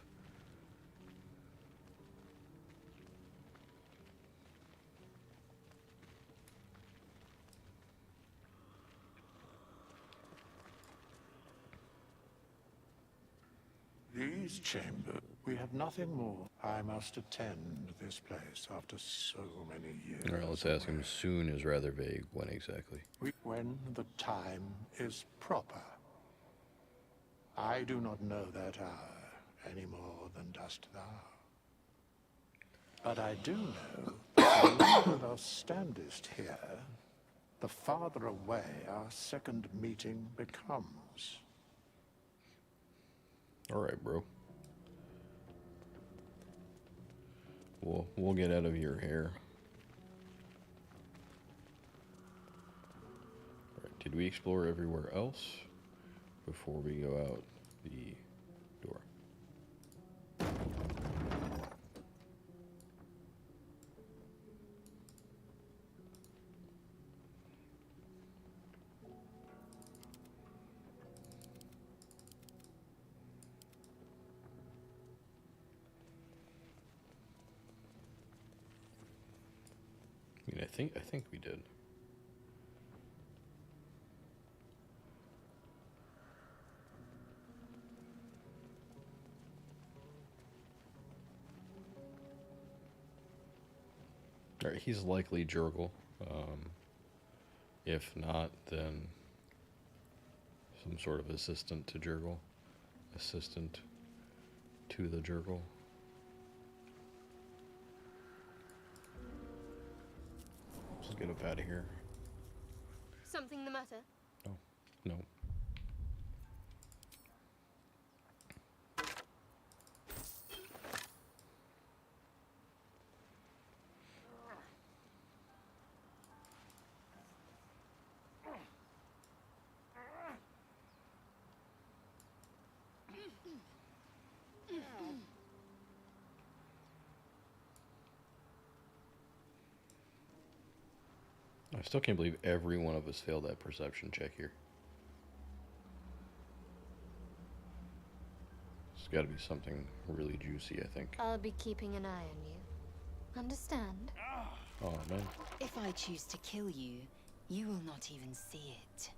These chambers, we have nothing more. I must attend this place after so many years. Alright, let's ask him. Soon is rather vague. When exactly? When the time is proper. I do not know that hour any more than dost thou. But I do know that the longer thou standest here, the farther away our second meeting becomes. Alright, bro. We'll get out of your hair. Alright, did we explore everywhere else before we go out the door? I mean, I think we did. Alright, he's likely Jurgle. If not, then some sort of assistant to Jurgle. Assistant to the Jurgle. Let's get up out of here. Something the matter? No. No. I still can't believe every one of us failed that perception check here. It's got to be something really juicy, I think. I'll be keeping an eye on you. Understand? Oh, man. If I choose to kill you, you will not even see it.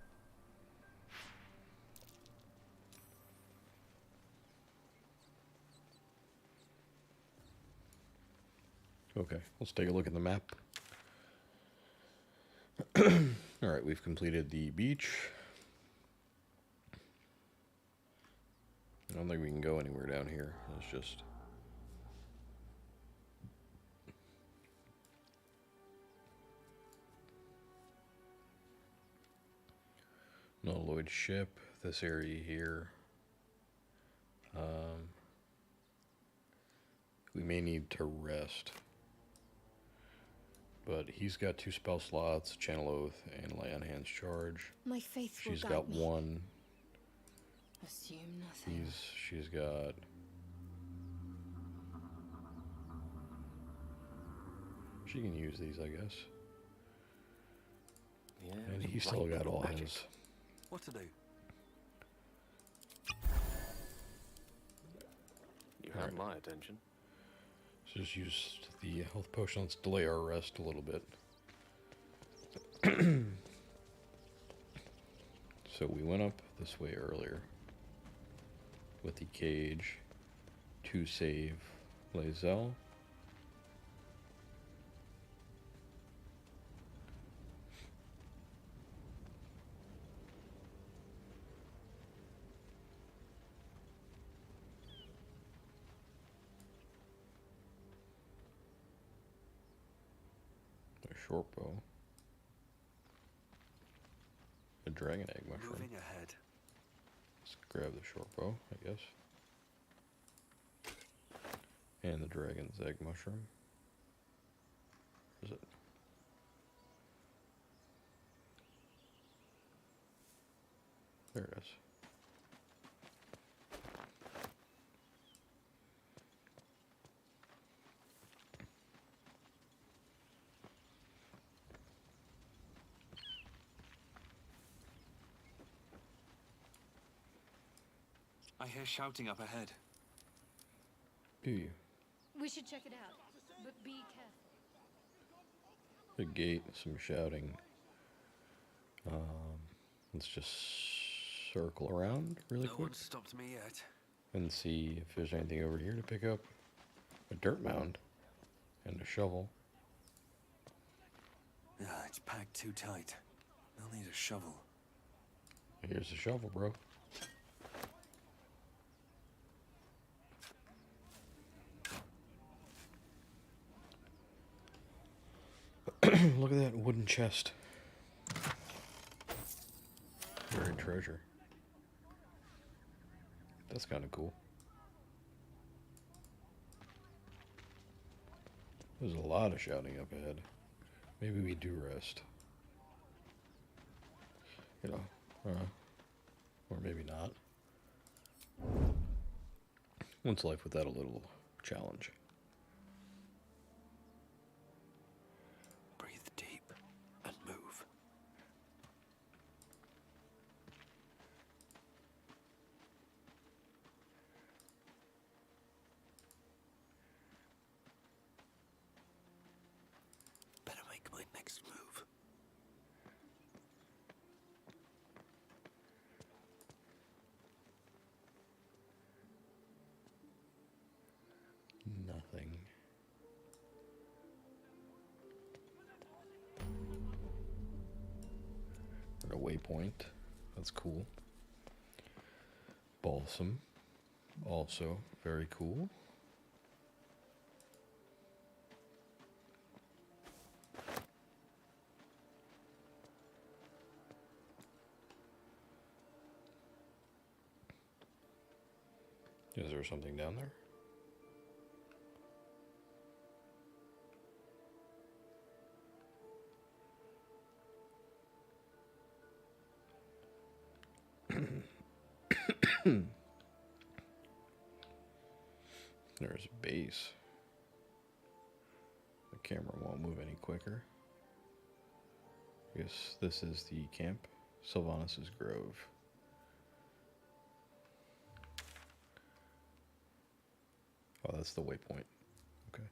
Okay, let's take a look at the map. Alright, we've completed the beach. I don't think we can go anywhere down here. It's just... Nulloid ship, this area here. We may need to rest. But he's got 2 spell slots, Channel Oath and Lay on Hands Charge. My faith will She's guide got me. 1. Assume nothing. She's got... She can use these, I guess. Yeah. And he's still got all Magic. his. What to do? You have my attention. So just use the health potion. Let's delay our rest a little bit. So we went up this way earlier with the cage to save Lae'zel. Short bow. A dragon egg mushroom. Moving ahead. Let's grab the short bow, I guess. And the dragon's egg mushroom. Where is it? There it is. I hear shouting up ahead. Do you? We should check it out, but be careful. A gate, some shouting. Let's just circle around really No quick one stopped me yet. and see if there's anything over here to pick up. A dirt mound and a shovel. Ah, it's packed too tight. I'll need a shovel. Here's a shovel, bro. Look at that wooden chest. Buried treasure. That's kind of cool. There's a lot of shouting up ahead. Maybe we do rest. You know, or maybe not. What's life without a little challenge? Breathe deep and move. Better make my next move. Nothing. A waypoint. That's cool. Balsam. Also very cool. Is there something down there? There's a base. The camera won't move any quicker. I guess this is the camp. Sylvanus' Grove. Oh, that's the waypoint. Okay.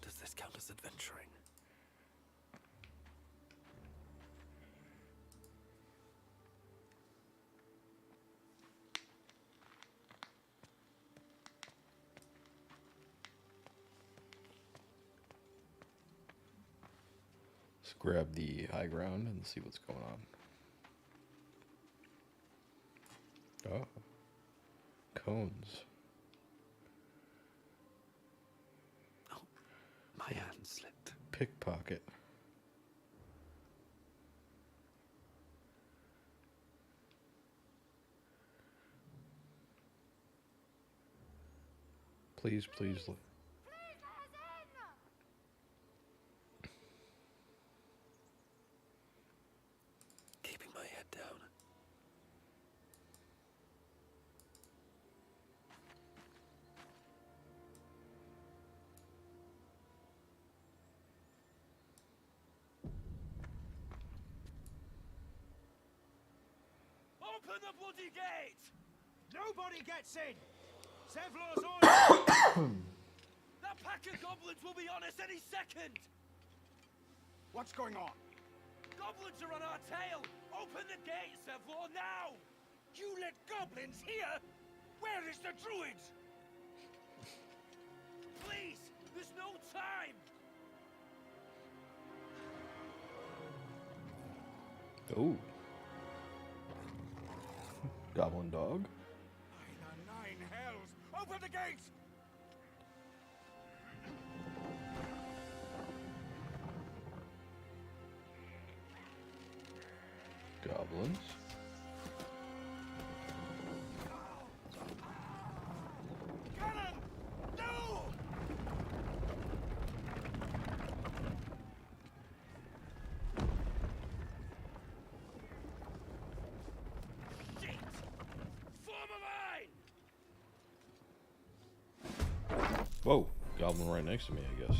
Does this count as adventuring? Let's grab the high ground and see what's going on. Oh. Cones. Oh, my hand slipped. Pickpocket. Please, please look. Keeping my head down. Open the bloody gate! Nobody gets in! Zevlor's order! That pack of goblins will be on us any second! What's going on? Goblins are on our tail! Open the gate, Zevlor, now! You let goblins here? Where is the druid? Please! There's no time! Oh. Goblin dog. By the nine hells! Open the gate! Goblins. Cannon! No! Shit! Form a line! Whoa. Goblin right next to me, I guess.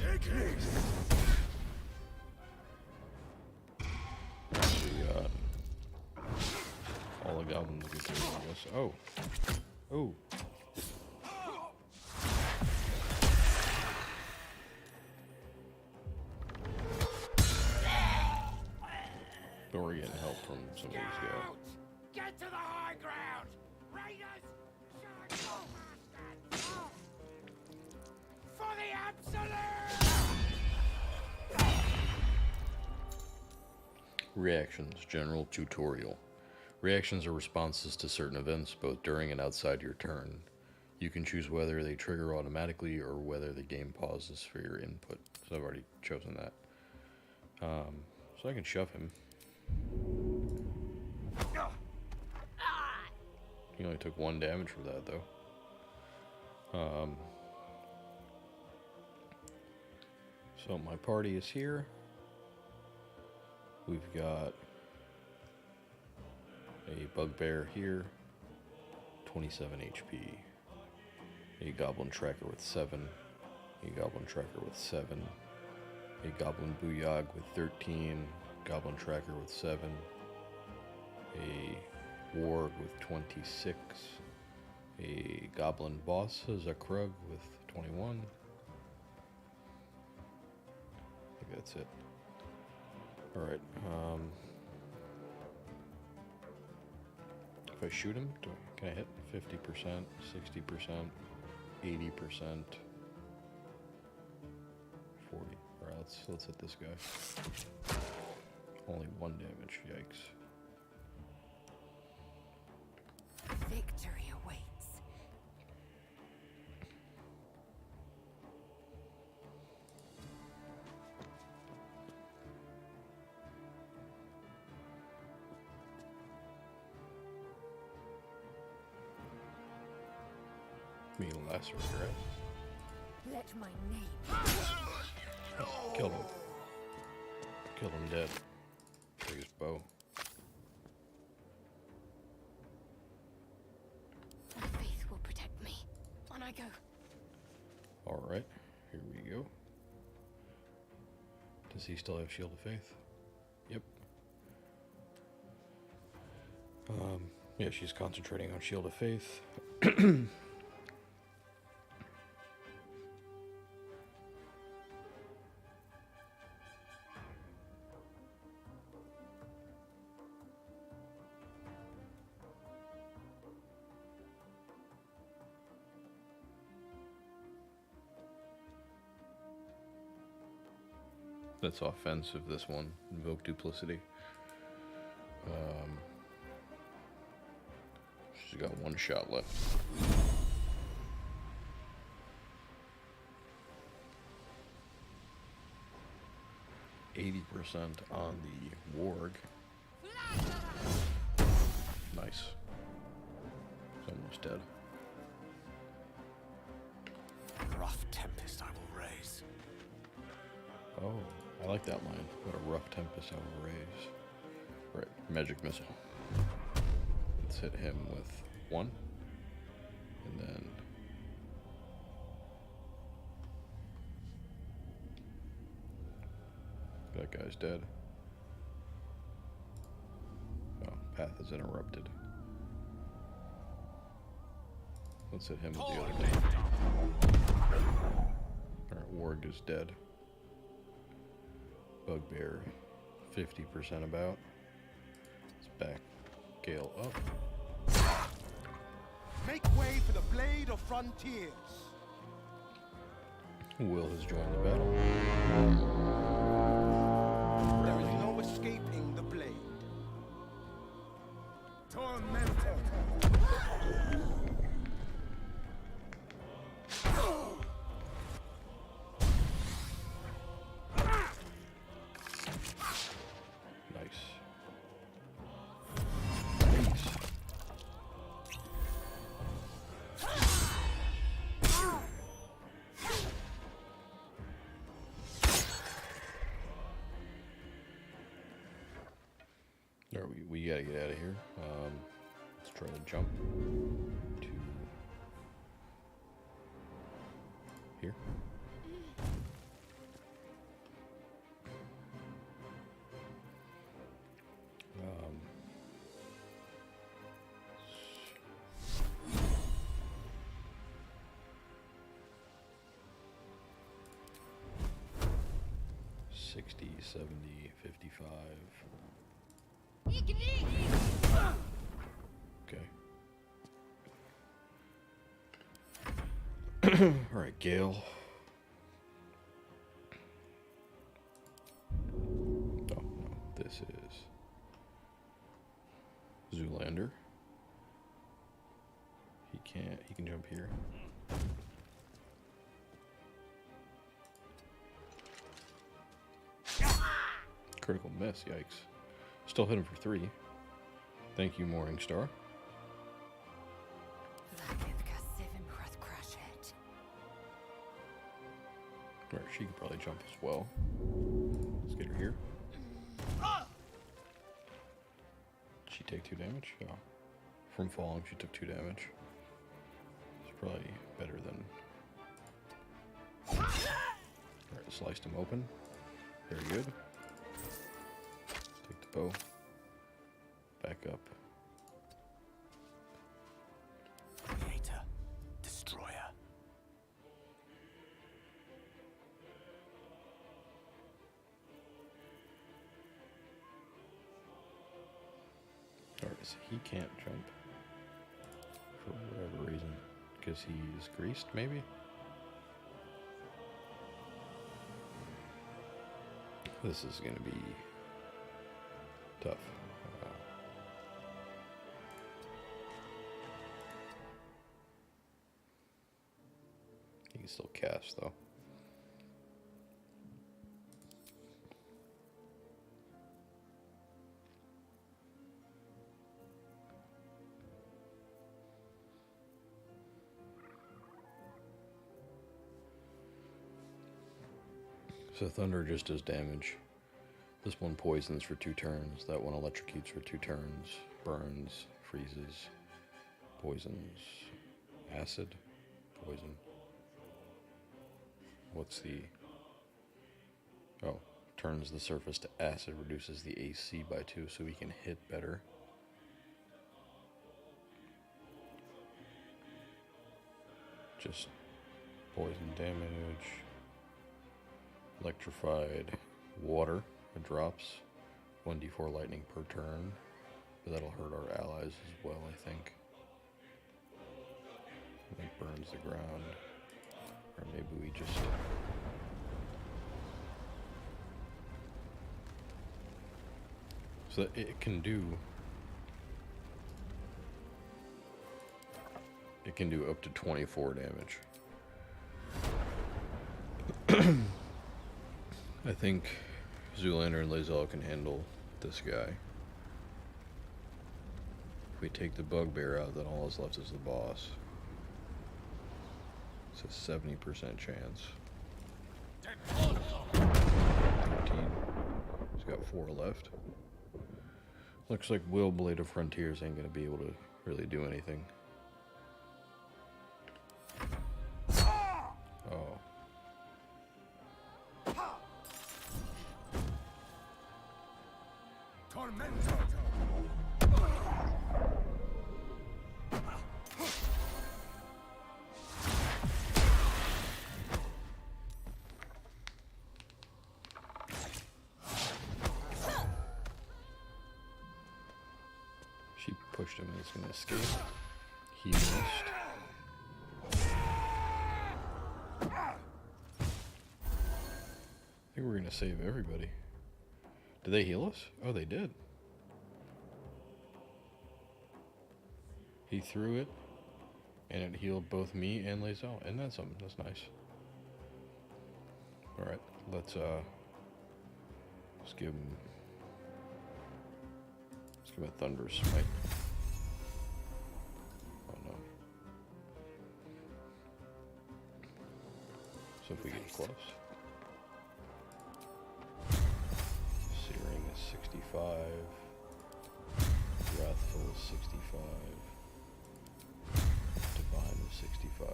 All the goblins get there, I guess. Oh. Oh. But we're getting help from some of these guys. Get to the high ground! Raiders! Charge! For the absolute! Reactions. General tutorial. Reactions are responses to certain events, both during and outside your turn. You can choose whether they trigger automatically or whether the game pauses for your input. So I've already chosen that. So I can shove him. He only took 1 damage for that, though. So my party is here. We've got a bugbear here, 27 HP. A goblin tracker with 7. A goblin tracker with 7. A goblin booyog with 13. Goblin tracker with 7. A warg with 26. A goblin boss is a krug with 21. I think that's it. Alright, if I shoot him, can I hit 50%, 60%, 80%, 40? Alright, let's hit this guy. Only 1 damage, yikes. Victory awaits. Me last regret. Let my name. Oh, killed him. Killed him dead. Take his bow. My faith will protect me. On I go. Alright, here we go. Does he still have Shield of Faith? Yep. Yeah, she's concentrating on Shield of Faith. That's offensive, this one. Invoke Duplicity. She's got one shot left. %80 on the warg. Nice. It's almost dead. Rough tempest I will raise. Oh, I like that line. What a rough tempest I will raise. Right, magic missile. Let's hit him with one. And then... that guy's dead. Oh, path is interrupted. Let's hit him with the other two. Alright, warg is dead. Bugbear, 50% about. Let's back Gale up. Make way for the Blade of Frontiers. Will has joined the battle. There is no escaping the Blade. Tormentor. We gotta get out of here. Let's try to jump to here. $60, $70, $55. Okay. Alright, Gale. Oh, no. This is Zoolander. He can jump here. Critical miss, yikes. Still hit him for 3. Thank you, Morningstar. Right, she could probably jump as well. Let's get her here. Did she take 2 damage? Oh. From falling, she took 2 damage. It's probably better than... Alright, sliced him open. Very good. Take the bow. Back up. Creator, destroyer. Alright, so he can't jump. For whatever reason. Because he's greased, maybe? This is gonna be tough. He can still cast, though. So Thunder just does damage. This one poisons for 2 turns. That one electrocutes for 2 turns. Burns, freezes, poisons, acid, poison. What's the... Oh, turns the surface to acid, reduces the AC by 2 so we can hit better. Just poison damage. Electrified water, it drops 1d4 lightning per turn, but that'll hurt our allies as well, I think. It burns the ground, or maybe we just... So it can do... It can do up to 24 damage. I think Zoolander and Lae'zel can handle this guy. If we take the bugbear out, then all that's left is the boss. It's a 70% chance. 13. He's got 4 left. Looks like Will Blade of Frontiers ain't gonna be able to really do anything. Oh. She pushed him and he's gonna escape. He missed. I think we're gonna save everybody. Did they heal us? Oh, they did. He threw it, and it healed both me and Lae'zel. And that's something. That's nice. All right, let's give him a thunder smite. Oh no. So if we get close. Searing is 65. Wrathful is 65. Divine is 65.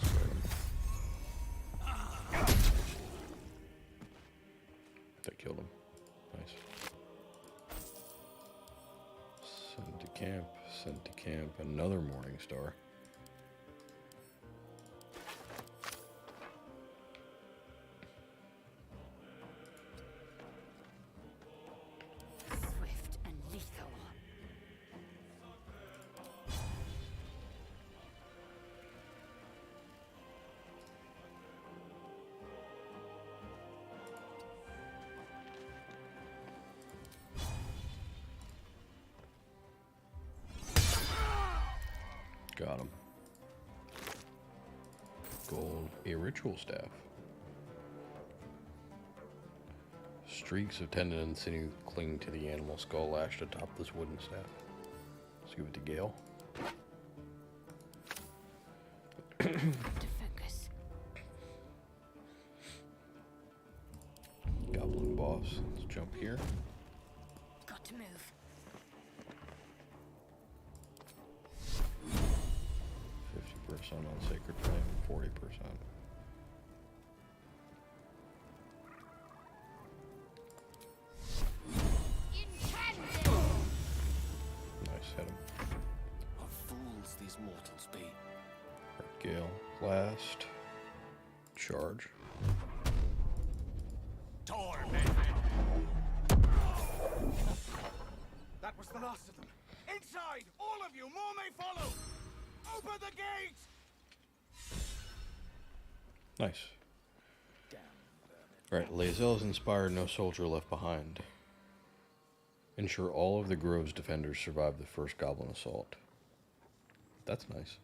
Spread him. That killed him. Nice. Sent to camp. Sent to camp. Another Morning Star. Swift and lethal. Got him. Gold, a ritual staff. Streaks of tendon and sinew cling to the animal skull lashed atop this wooden staff. Let's give it to Gale. To focus. Goblin boss. Let's jump here. Got to move. 50% on Sacred Flame, 40%. Nice, hit him. What fools these mortals be. Alright, Gale, last. Charge. That was the last of them. Inside! All of you! More may follow! Open the gate! Nice. Alright, Lae'zel is inspired, no soldier left behind. Ensure all of the Grove's defenders survive the first goblin assault. That's nice.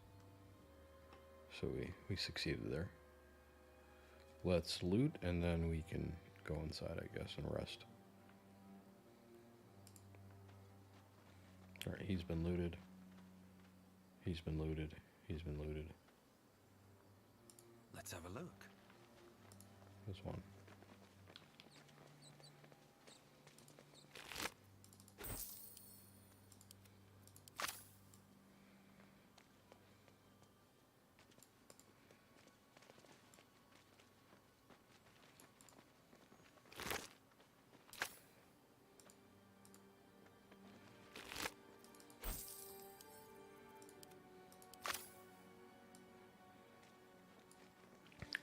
So we succeeded there. Let's loot and then we can go inside, I guess, and rest. Alright, he's been looted. He's been looted. He's been looted. Let's have a look. This one.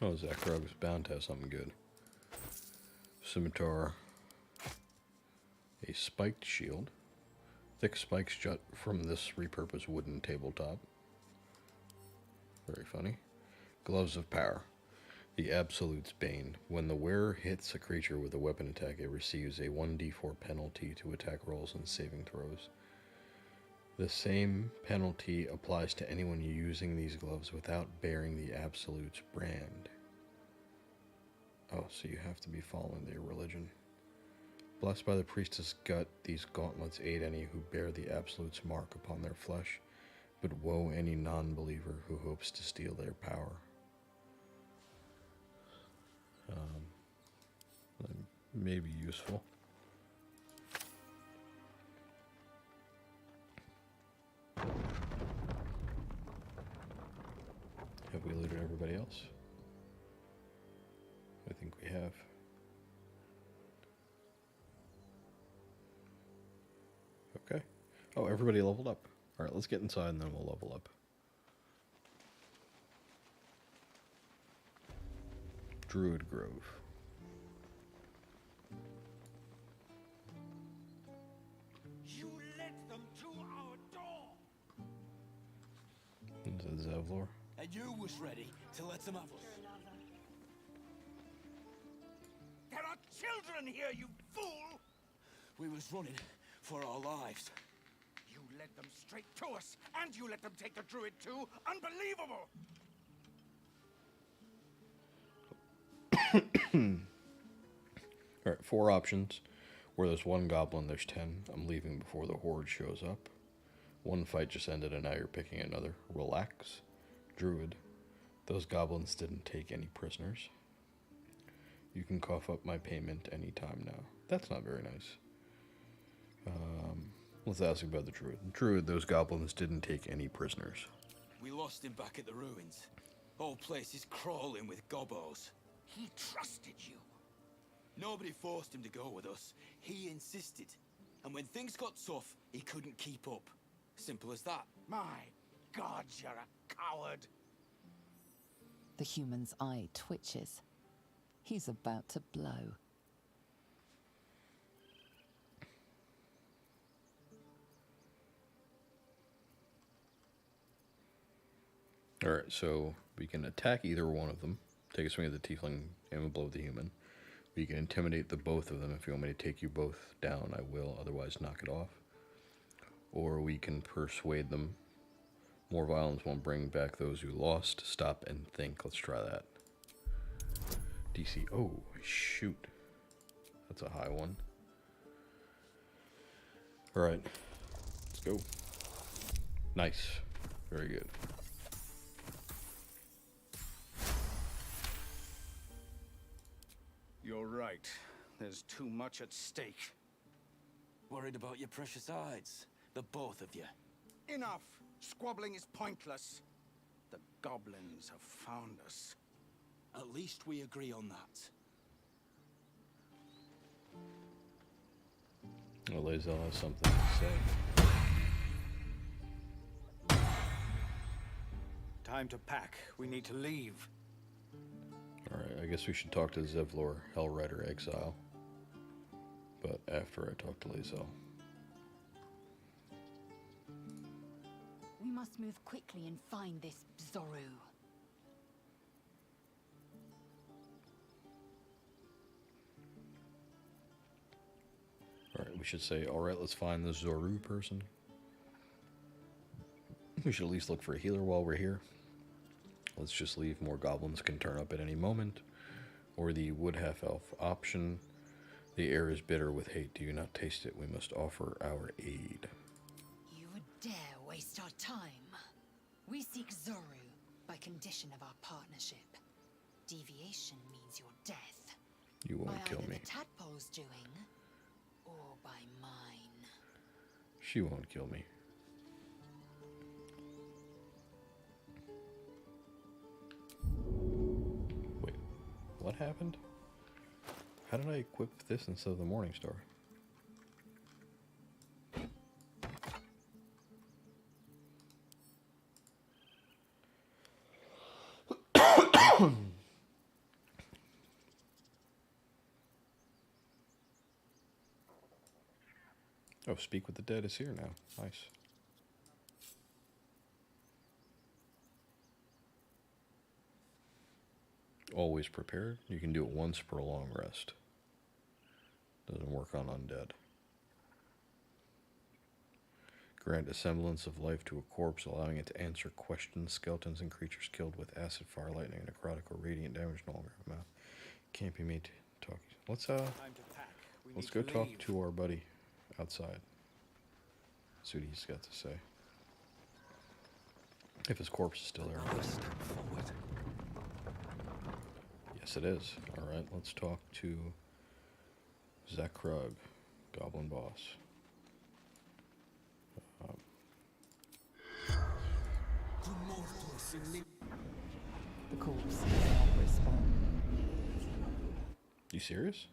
Oh, Zakrog's bound to have something good. Scimitar. A spiked shield. Thick spikes jut from this repurposed wooden tabletop. Very funny. Gloves of Power. The Absolute's Bane. When the wearer hits a creature with a weapon attack, it receives a 1d4 penalty to attack rolls and saving throws. The same penalty applies to anyone using these gloves without bearing the Absolute's brand. Oh, so you have to be following their religion. Blessed by the priestess gut, these gauntlets aid any who bear the Absolute's mark upon their flesh, but woe any non-believer who hopes to steal their power. That may be useful. Have we looted everybody else? I think we have. Okay. Oh, everybody leveled up. Alright, let's get inside and then we'll level up. Druid Grove. You led them to our door! Is that Zevlor? And you was ready to let them have us. There are children here, you fool! We was running for our lives. You led them straight to us, and you let them take the druid too? Unbelievable! Alright, 4 options. Where there's 1 goblin, there's 10. I'm leaving before the horde shows up. 1 fight just ended and now you're picking another. Relax. Druid. Those goblins didn't take any prisoners. You can cough up my payment anytime now. That's not very nice. Let's ask about the Druid. Druid, those goblins didn't take any prisoners. We lost him back at the ruins. Whole place is crawling with gobos. He trusted you. Nobody forced him to go with us. He insisted. And when things got tough, he couldn't keep up. Simple as that. My God, you're a coward. The human's eye twitches. He's about to blow. Alright, so we can attack either one of them. Take a swing at the tiefling, aim a blow at the human. We can intimidate the both of them. If you want me to take you both down, I will. Otherwise, knock it off. Or we can persuade them. More violence won't bring back those who lost. Stop and think. Let's try that. DC. Oh, shoot. That's a high one. Alright. Let's go. Nice. Very good. You're right. There's too much at stake. Worried about your precious hides? The both of you. Enough! Squabbling is pointless. The goblins have found us. At least we agree on that. Well, Lae'zel has something to say. Time to pack. We need to leave. Alright, I guess we should talk to Zevlor, Hellrider Exile. But after I talk to Lae'zel. We must move quickly and find this Zoru. Alright, we should say, alright, let's find this Zoru person. We should at least look for a healer while we're here. Let's just leave. More goblins can turn up at any moment. Or the wood half-elf option. The air is bitter with hate. Do you not taste it? We must offer our aid. You would dare waste our time. We seek Zoru by condition of our partnership. Deviation means your death. You won't kill me. By either the tadpole's doing, or by mine. She won't kill me. Wait, what happened? How did I equip this instead of the Morning Star? Oh, Speak with the Dead is here now. Nice. Always prepared. You can do it once per long rest. Doesn't work on undead. Grant a semblance of life to a corpse, allowing it to answer questions. Skeletons and creatures killed with acid, fire, lightning, necrotic, or radiant damage no longer have a mouth. Can't be made to talk. Let's go talk to our buddy outside. See what he's got to say. If his corpse is still there. Yes, it is. Alright, let's talk to Zakrug, Goblin Boss. The corpse does not respond. You serious?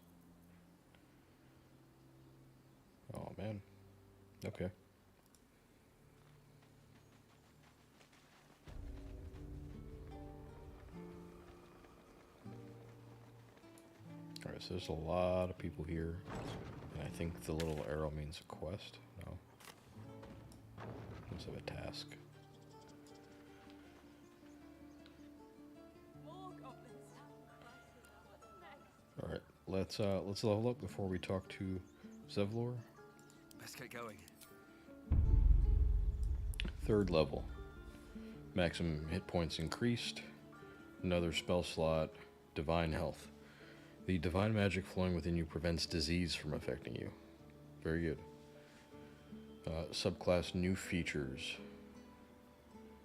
Oh man. Okay. Alright, so there's a lot of people here. And I think the little arrow means a quest. No. Let's have a task. Alright, let's level up before we talk to Zevlor. Let's get going. 3rd level. Maximum hit points increased. Another spell slot. Divine Health. The divine magic flowing within you prevents disease from affecting you. Very good. Subclass new features.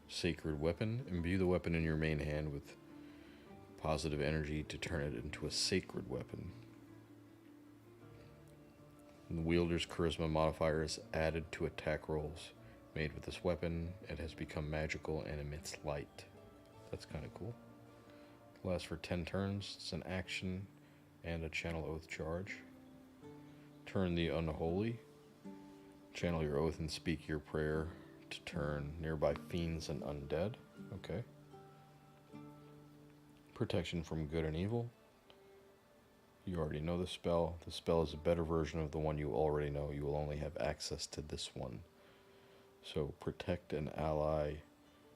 Sacred Weapon. Imbue the weapon in your main hand with positive energy to turn it into a sacred weapon. The wielder's charisma modifier is added to attack rolls made with this weapon. It has become magical and emits light. That's kind of cool. Lasts for 10 turns. It's an action and a channel oath charge. Turn the unholy. Channel your oath and speak your prayer to turn nearby fiends and undead. Okay. Protection from good and evil. You already know the spell. The spell is a better version of the one you already know. You will only have access to this one. So protect an ally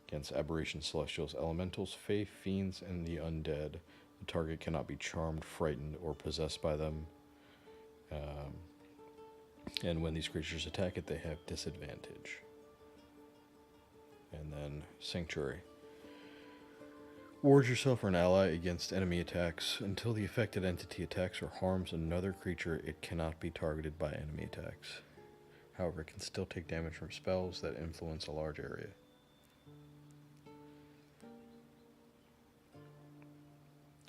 against aberrations, celestials, elementals, fae, fiends, and the undead. The target cannot be charmed, frightened, or possessed by them. And when these creatures attack it, they have disadvantage. And then Sanctuary. Ward yourself or an ally against enemy attacks. Until the affected entity attacks or harms another creature, it cannot be targeted by enemy attacks. However, it can still take damage from spells that influence a large area.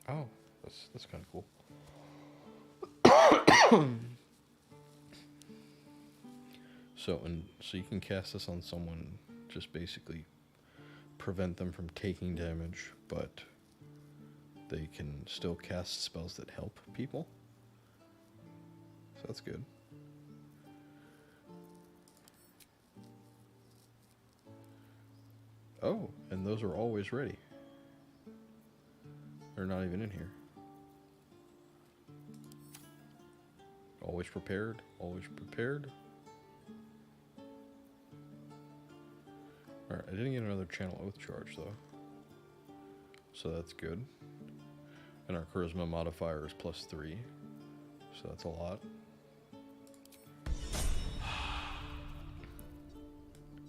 Oh, that's kind of cool. So you can cast this on someone, just basically prevent them from taking damage, but they can still cast spells that help people. So that's good. Oh, and those are always ready. They're not even in here. Always prepared, always prepared. Alright, I didn't get another channel oath charge though. So that's good. And our charisma modifier is +3. So that's a lot.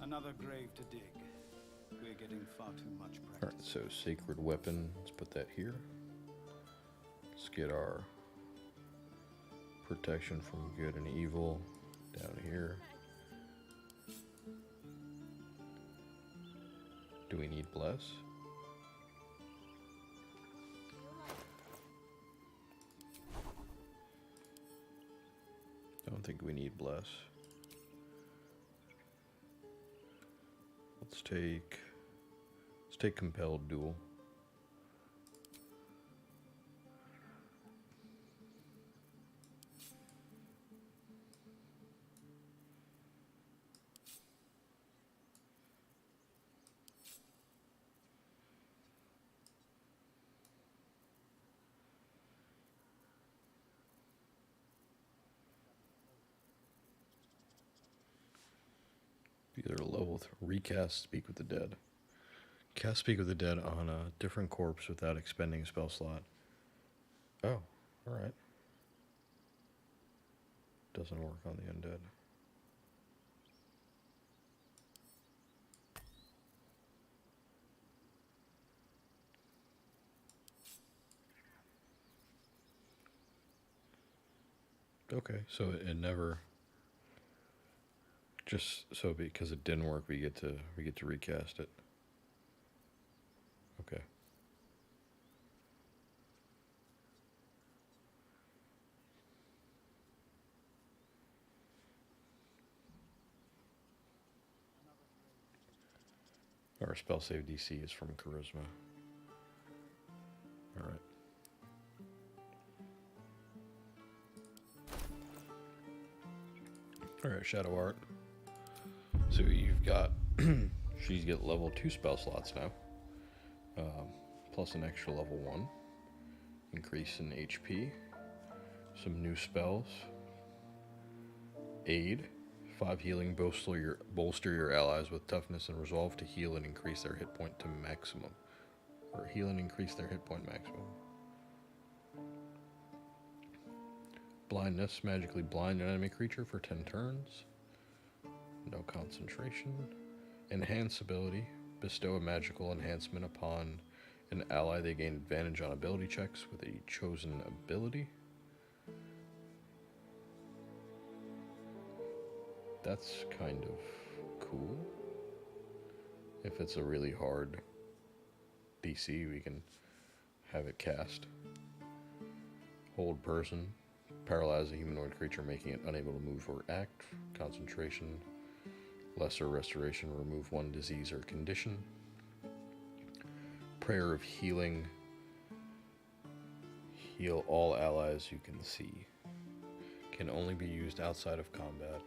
Another grave to dig. We're getting far too much practice. Alright, so sacred weapon, let's put that here. Let's get our protection from good and evil down here. Do we need bless? I don't think we need bless. Let's take compelled duel. Either level recast Speak with the Dead. Cast Speak with the Dead on a different corpse without expending a spell slot. Oh, alright. Doesn't work on the undead. Okay, so it never, just so because it didn't work, we get to recast it. Okay. Our spell save DC is from Charisma. Alright. Alright, Shadow Art. So you've got, she's got level 2 spell slots now. Plus an extra level 1. Increase in HP. Some new spells. Aid. 5 healing, bolster your allies with toughness and resolve to heal and increase their hit point to maximum. Or heal and increase their hit point maximum. Blindness, magically blind an enemy creature for 10 turns. No concentration. Enhance ability, bestow a magical enhancement upon an ally. They gain advantage on ability checks with a chosen ability. That's kind of cool. If it's a really hard DC, we can have it cast. Hold person. Paralyze a humanoid creature, making it unable to move or act. Concentration. Lesser restoration. Remove 1 disease or condition. Prayer of healing. Heal all allies you can see. Can only be used outside of combat.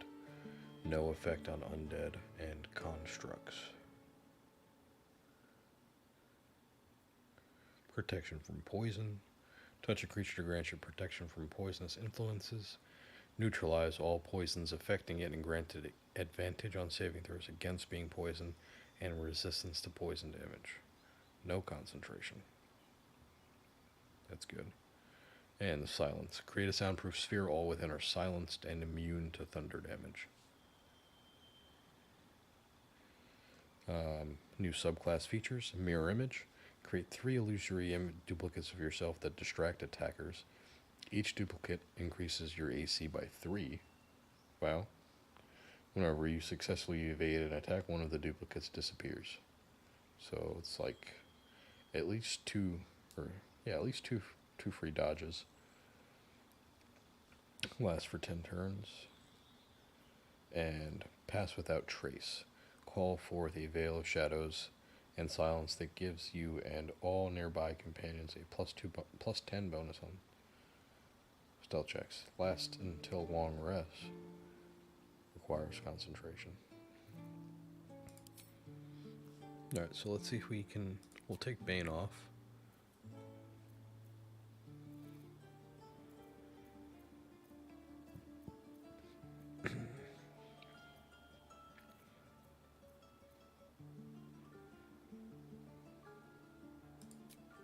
No effect on undead and constructs. Protection from poison. Touch a creature to grant you protection from poisonous influences. Neutralize all poisons affecting it and granted it advantage on saving throws against being poisoned and resistance to poison damage. No concentration. That's good. And the silence. Create a soundproof sphere. All within are silenced and immune to thunder damage. New subclass features. Mirror image. Create 3 illusory duplicates of yourself that distract attackers. Each duplicate increases your AC by 3. Wow. Whenever you successfully evade an attack, one of the duplicates disappears. So it's like at least two free dodges. Last for 10 turns. And pass without trace. Call forth a veil of shadows and silence that gives you and all nearby companions a plus 10 bonus on stealth checks. Last until long rest. Requires concentration. Alright, so let's see if we can... We'll take Bane off.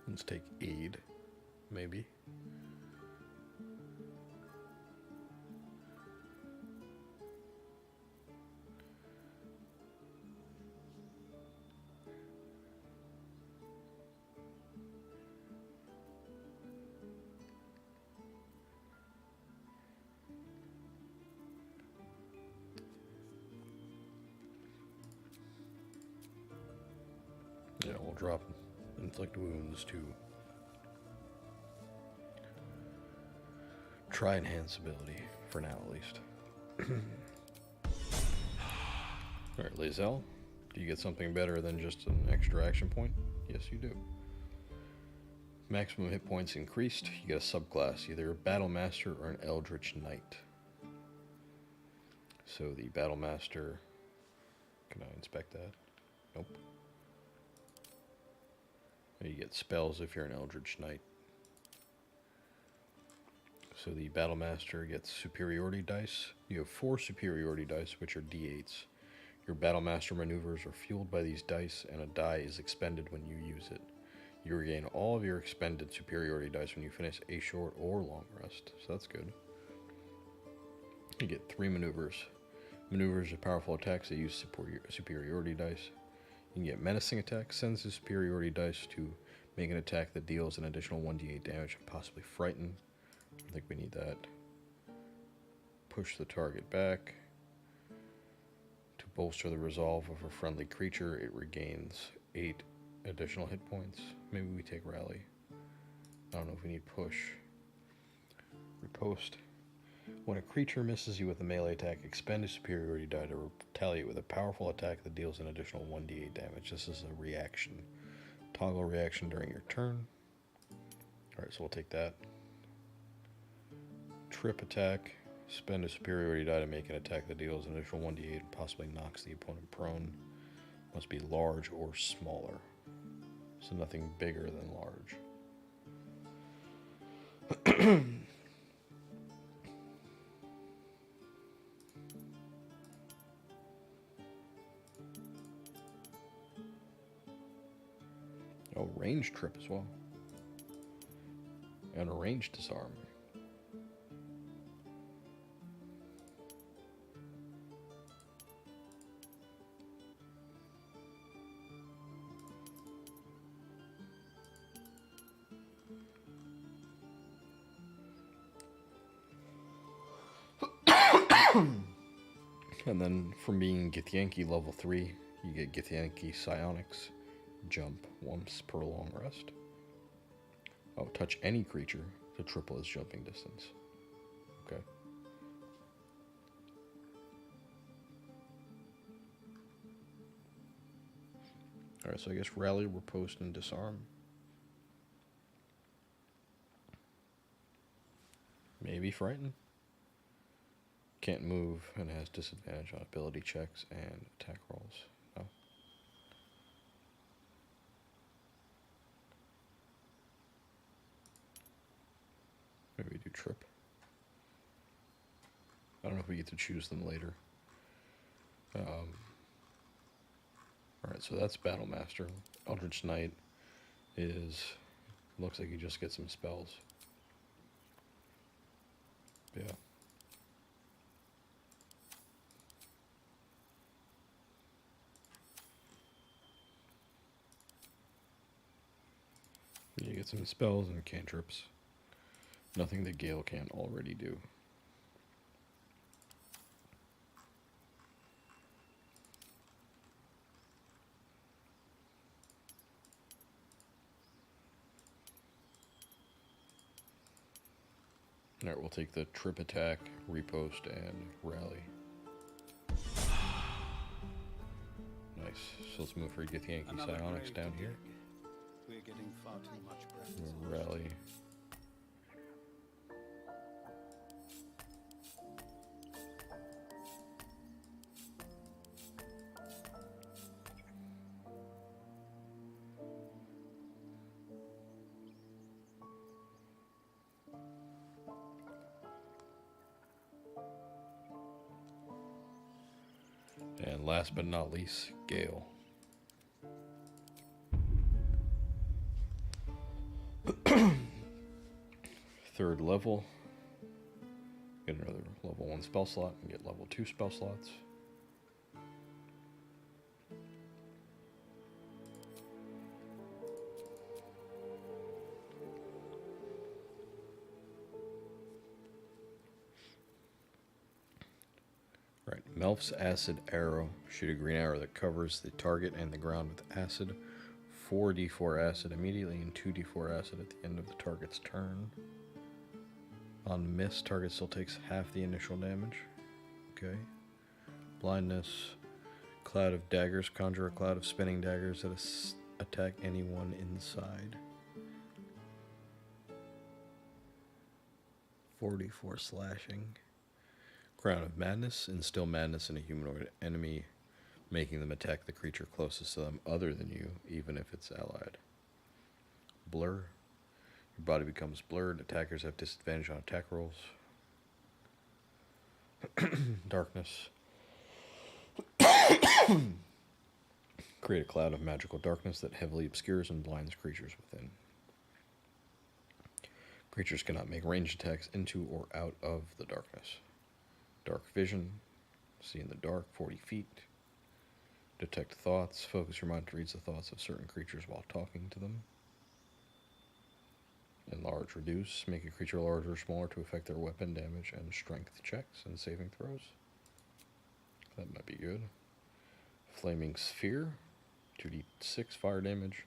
Let's take Aid, maybe. Yeah, we'll drop inflict wounds to try enhance ability, for now at least. Alright, Lae'zel, do you get something better than just an extra action point? Yes, you do. Maximum hit points increased. You get a subclass, either a Battle Master or an Eldritch Knight. So the Battle Master, can I inspect that? Nope. You get spells if you're an Eldritch Knight. So the Battle Master gets superiority dice. You have 4 superiority dice, which are d8s. Your Battlemaster maneuvers are fueled by these dice, and a die is expended when you use it. You regain all of your expended superiority dice when you finish a short or long rest, so that's good. You get 3 maneuvers. Maneuvers are powerful attacks that use superiority dice. You can get menacing attacks, sends the superiority dice to make an attack that deals an additional 1d8 damage, and possibly frighten. I think we need that. Push the target back. To bolster the resolve of a friendly creature, it regains 8 additional hit points. Maybe we take rally. I don't know if we need push. Riposte. When a creature misses you with a melee attack, expend a superiority die to retaliate with a powerful attack that deals an additional 1d8 damage. This is a reaction. Toggle reaction during your turn. Alright, so we'll take that. Trip attack. Spend a superiority die to make an attack that deals an additional 1d8 and possibly knocks the opponent prone. Must be large or smaller. So nothing bigger than large. Oh, range trip as well. And a range disarm. And then from being Githyanki level 3, you get Githyanki Psionics. Jump once per long rest. Oh, touch any creature to triple its jumping distance. Okay. Alright, so I guess rally, riposte, and disarm. Maybe frighten. Can't move and has disadvantage on ability checks and attack rolls. No. Maybe we do trip. I don't know if we get to choose them later. Alright, so that's Battlemaster. Eldritch Knight looks like you just get some spells. Yeah. You get some spells and cantrips. Nothing that Gale can't already do. Alright, we'll take the trip attack, riposte, and rally. Nice. So let's move for Githyanki Psionics down here. We're getting far too much preference. Rally. And last but not least, Gale. Third level. Get another level 1 spell slot and get level 2 spell slots. Right, Melf's Acid Arrow. Shoot a green arrow that covers the target and the ground with acid. 4d4 acid immediately and 2d4 acid at the end of the target's turn. On miss, target still takes half the initial damage. Okay. Blindness. Cloud of daggers. Conjure a cloud of spinning daggers that attack anyone inside. 44 slashing. Crown of Madness. Instill madness in a humanoid enemy, making them attack the creature closest to them other than you, even if it's allied. Blur. Your body becomes blurred. Attackers have disadvantage on attack rolls. Darkness. Create a cloud of magical darkness that heavily obscures and blinds creatures within. Creatures cannot make ranged attacks into or out of the darkness. Dark vision, see in the dark, 40 feet. Detect thoughts, focus your mind to read the thoughts of certain creatures while talking to them. Enlarge, reduce, make a creature larger or smaller to affect their weapon damage and strength checks and saving throws. That might be good. Flaming Sphere, 2d6 fire damage.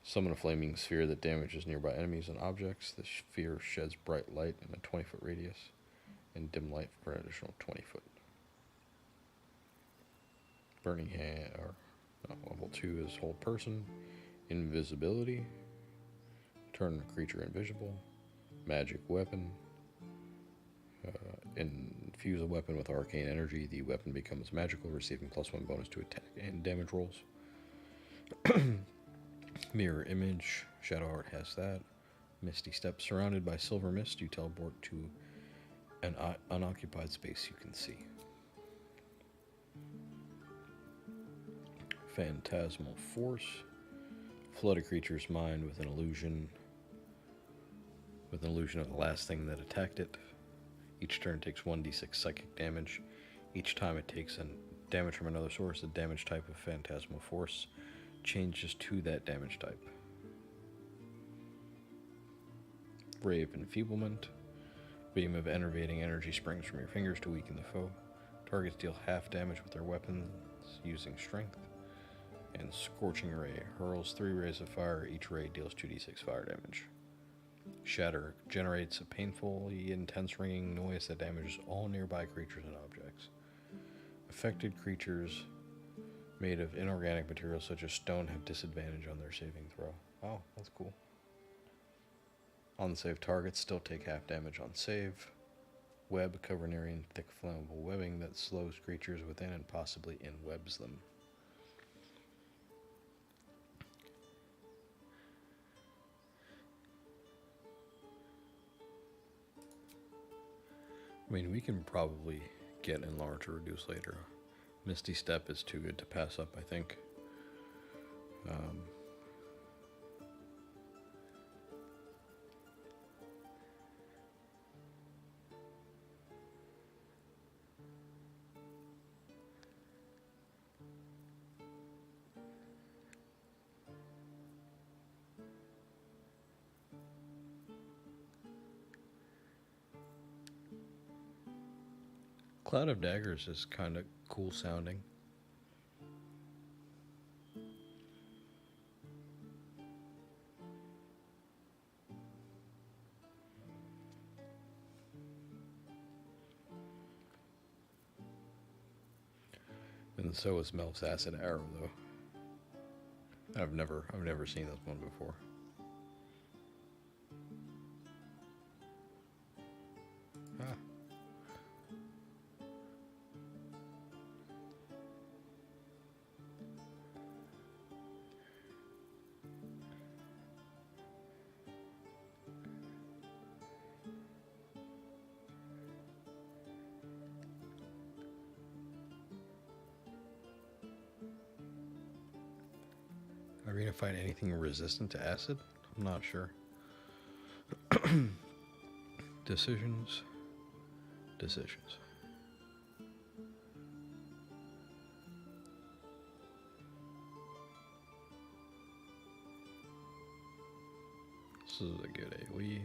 Summon a flaming sphere that damages nearby enemies and objects. The sphere sheds bright light in a 20-foot radius and dim light for an additional 20 foot. Burning Hand, or level 2 is Hold Person. Invisibility, turn a creature invisible. Magic Weapon, infuse a weapon with arcane energy. The weapon becomes magical, receiving +1 bonus to attack and damage rolls. Mirror Image, Shadow Heart has that. Misty Step, surrounded by silver mist, you teleport to an unoccupied space you can see. Phantasmal Force, flood a creature's mind with an illusion of the last thing that attacked it. Each turn takes 1d6 psychic damage. Each time it takes damage from another source, the damage type of Phantasmal Force changes to that damage type. Ray of Enfeeblement, beam of enervating energy springs from your fingers to weaken the foe. Targets deal half damage with their weapons using strength. And Scorching Ray, hurls 3 rays of fire. Each ray deals 2d6 fire damage. Shatter, generates a painfully intense ringing noise that damages all nearby creatures and objects. Affected creatures made of inorganic materials such as stone have disadvantage on their saving throw. Oh, that's cool. On save, targets still take half damage on save. Web, cover an area in thick flammable webbing that slows creatures within and possibly inwebs them. I mean, we can probably get Enlarge or Reduce later. Misty Step is too good to pass up, I think. Cloud of Daggers is kind of cool sounding. And so is Melf's Acid Arrow, though. I've never seen this one before. Ah. Are we gonna find anything resistant to acid? I'm not sure. Decisions. This is a good AoE.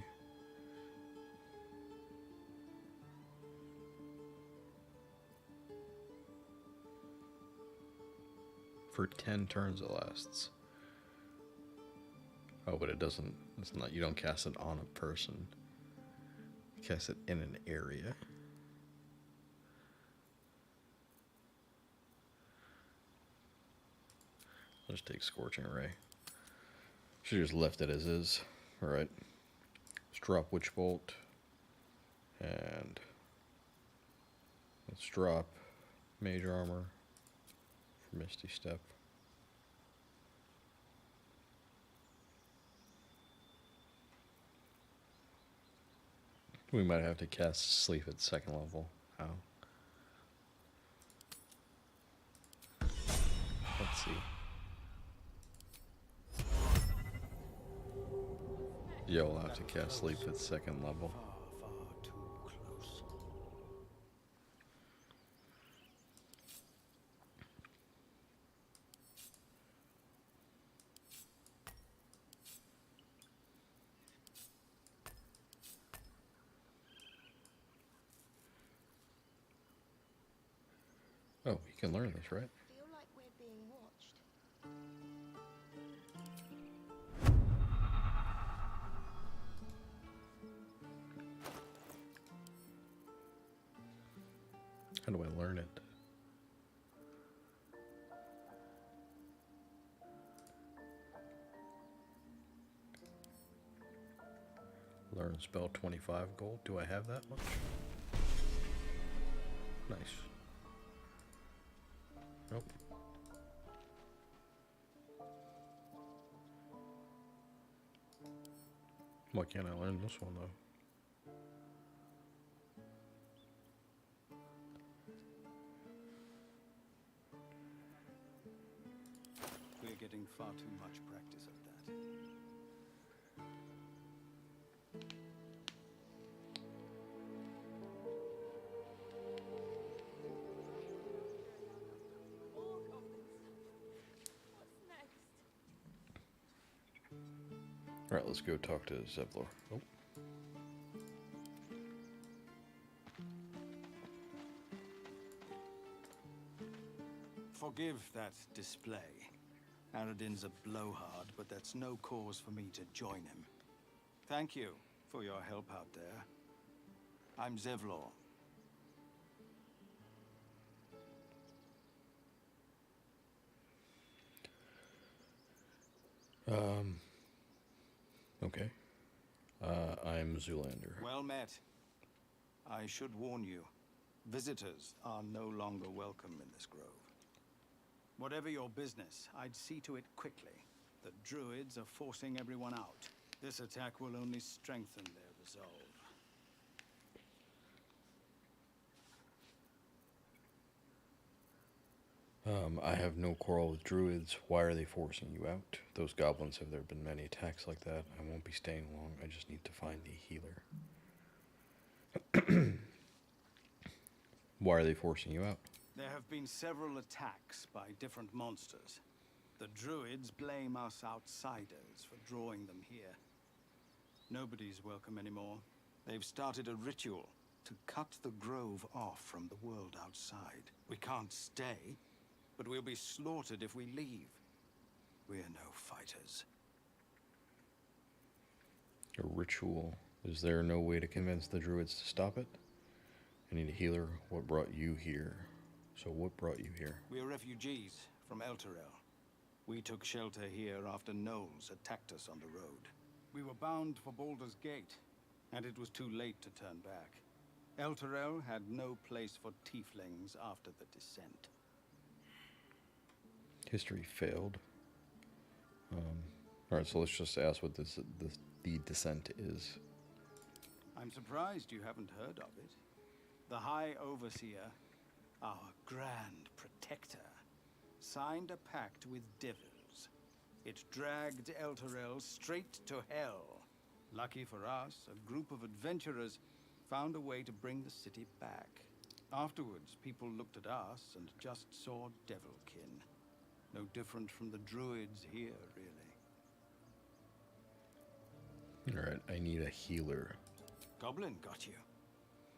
For 10 turns it lasts. Oh, but it's not, you don't cast it on a person. You cast it in an area. Let's take Scorching Ray. Should just left it as is. Alright. Let's drop Witch Bolt. And let's drop Mage Armor for Misty Step. We might have to cast Sleep at 2nd level. How? see. Yeah, we'll have to cast sleep at 2nd level. Oh, you can learn this, right? Feel like we're being watched. How do I learn it? Learn spell 25 gold. Do I have that much? Nice. Nope. Why can't I learn this one though? We're getting far too much practice at that. Alright, let's go talk to Zevlor. Oh. Forgive that display. Aradin's a blowhard, but that's no cause for me to join him. Thank you for your help out there. I'm Zevlor. Okay. I'm Zoolander. Well met. I should warn you, visitors are no longer welcome in this grove. Whatever your business, I'd see to it quickly. The druids are forcing everyone out. This attack will only strengthen their resolve. I have no quarrel with druids. Why are they forcing you out? Those goblins, have there been many attacks like that? I won't be staying long. I just need to find a healer. Why are they forcing you out? There have been several attacks by different monsters. The druids blame us outsiders for drawing them here. Nobody's welcome anymore. They've started a ritual to cut the grove off from the world outside. We can't stay, but we'll be slaughtered if we leave. We're no fighters. A ritual. Is there no way to convince the druids to stop it? I need a healer. What brought you here? So what brought you here? We're refugees from Elturel. We took shelter here after gnolls attacked us on the road. We were bound for Baldur's Gate, and it was too late to turn back. Elturel had no place for tieflings after the descent. History failed. Alright, so let's just ask what the descent is. I'm surprised you haven't heard of it. The High Overseer, our Grand Protector, signed a pact with devils. It dragged Elturel straight to hell. Lucky for us, a group of adventurers found a way to bring the city back. Afterwards, people looked at us and just saw devilkin. No different from the druids here, really. Alright, I need a healer. Goblin got you.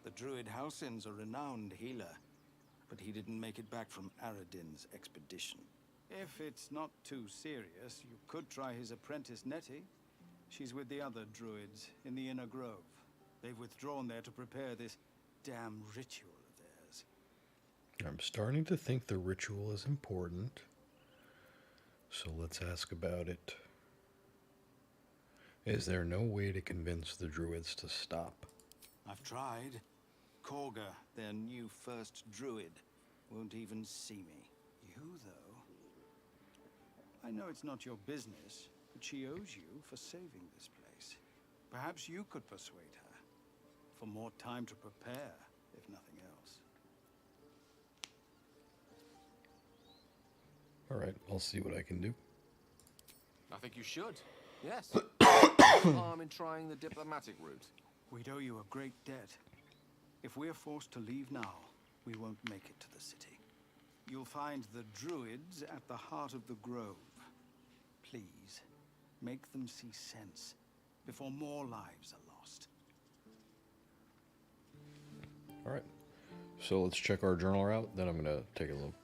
The druid Halsin's a renowned healer, but he didn't make it back from Aradin's expedition. If it's not too serious, you could try his apprentice Nettie. She's with the other druids in the Inner Grove. They've withdrawn there to prepare this damn ritual of theirs. I'm starting to think the ritual is important. So let's ask about it. Is there no way to convince the druids to stop? I've tried. Korga, their new first druid, won't even see me. You, though? I know it's not your business, but she owes you for saving this place. Perhaps you could persuade her. For more time to prepare, if nothing else. Alright, I'll see what I can do. I think you should. Yes. No harm in trying the diplomatic route. We'd owe you a great debt. If we're forced to leave now, we won't make it to the city. You'll find the druids at the heart of the grove. Please, make them see sense before more lives are lost. Alright. So let's check our journal out. Then I'm going to take a little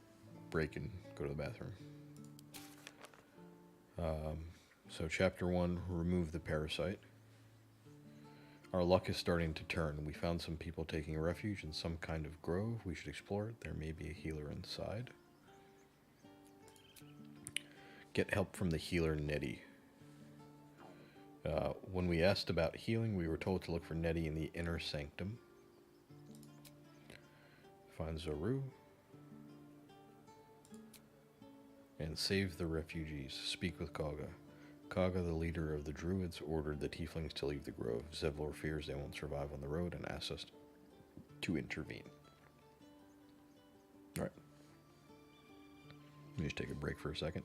break and go to the bathroom. So chapter 1, remove the parasite. Our luck is starting to turn. We found some people taking refuge in some kind of grove. We should explore it. There may be a healer inside. Get help from the healer Nettie. When we asked about healing, we were told to look for Nettie in the inner sanctum. Find Zoru. And save the refugees. Speak with Kaga. Kaga, the leader of the druids, ordered the tieflings to leave the grove. Zevlor fears they won't survive on the road and asks us to intervene. Alright. Let me just take a break for a second.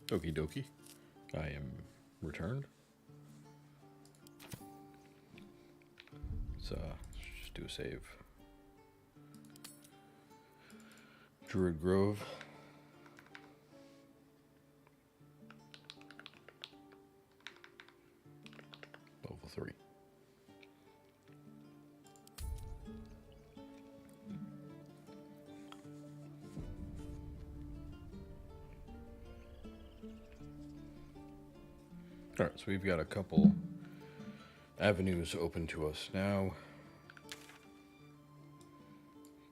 Okie dokie. I am returned. Let's just do a save. Druid Grove. Level 3. Alright, so we've got a couple avenues open to us now.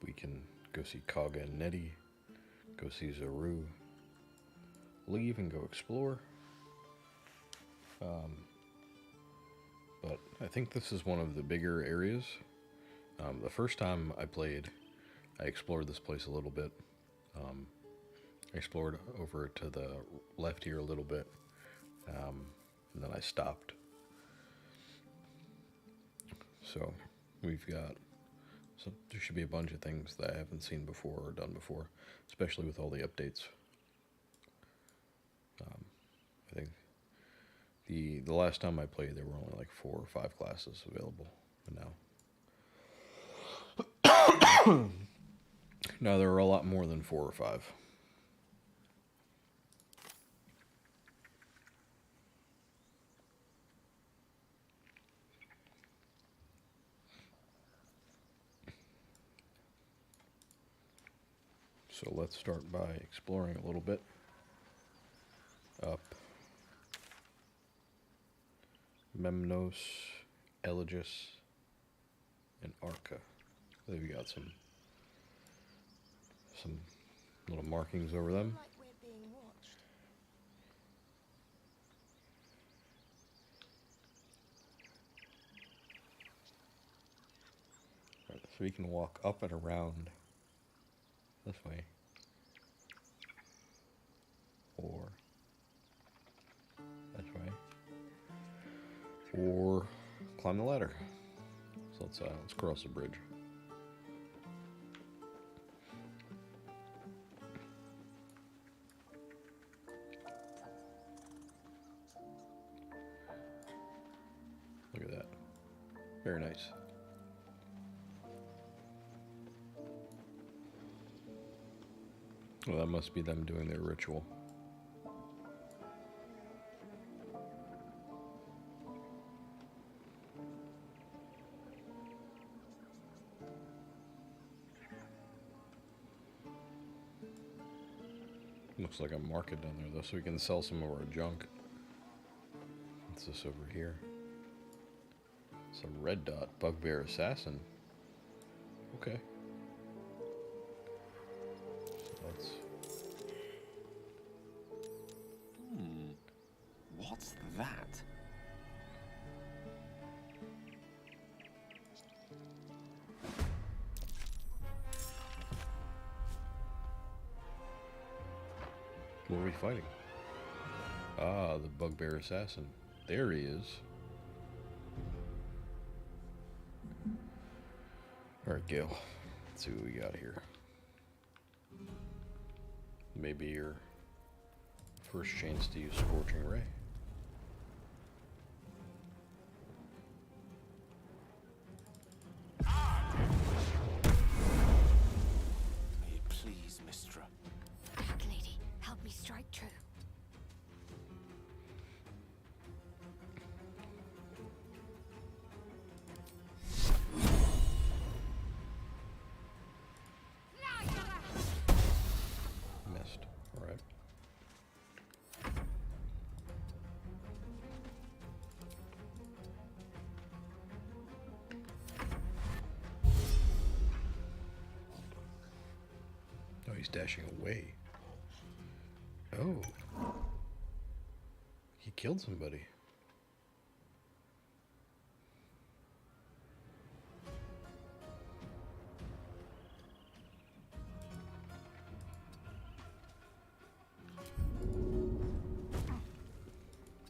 We can go see Kaga and Nettie, go see Zaru, leave and go explore. But I think this is one of the bigger areas. The first time I played, I explored this place a little bit. I explored over to the left here a little bit, and then I stopped. So we've got, so there should be a bunch of things that I haven't seen before or done before, especially with all the updates. I think the last time I played, there were only like 4 or 5 classes available, and now there are a lot more than 4 or 5. So let's start by exploring a little bit. Up. Memnos, Elegus, and Arca. They've got some little markings over them. Like we're being watched. Right, so we can walk up and around this way, or this way, or climb the ladder. So let's cross the bridge. Look at that. Very nice. Well, that must be them doing their ritual. Looks like a market down there, though, so we can sell some of our junk. What's this over here? It's a red dot, bugbear assassin. Okay. Let's... What's that? What are we fighting? Ah, the bugbear assassin. There he is. Alright, Gale. Let's see what we got here. Maybe your first chance to use Scorching Ray. May it please, Mistra. Black Lady, help me strike true. Missed. Alright. Oh, he's dashing away. Oh. He killed somebody.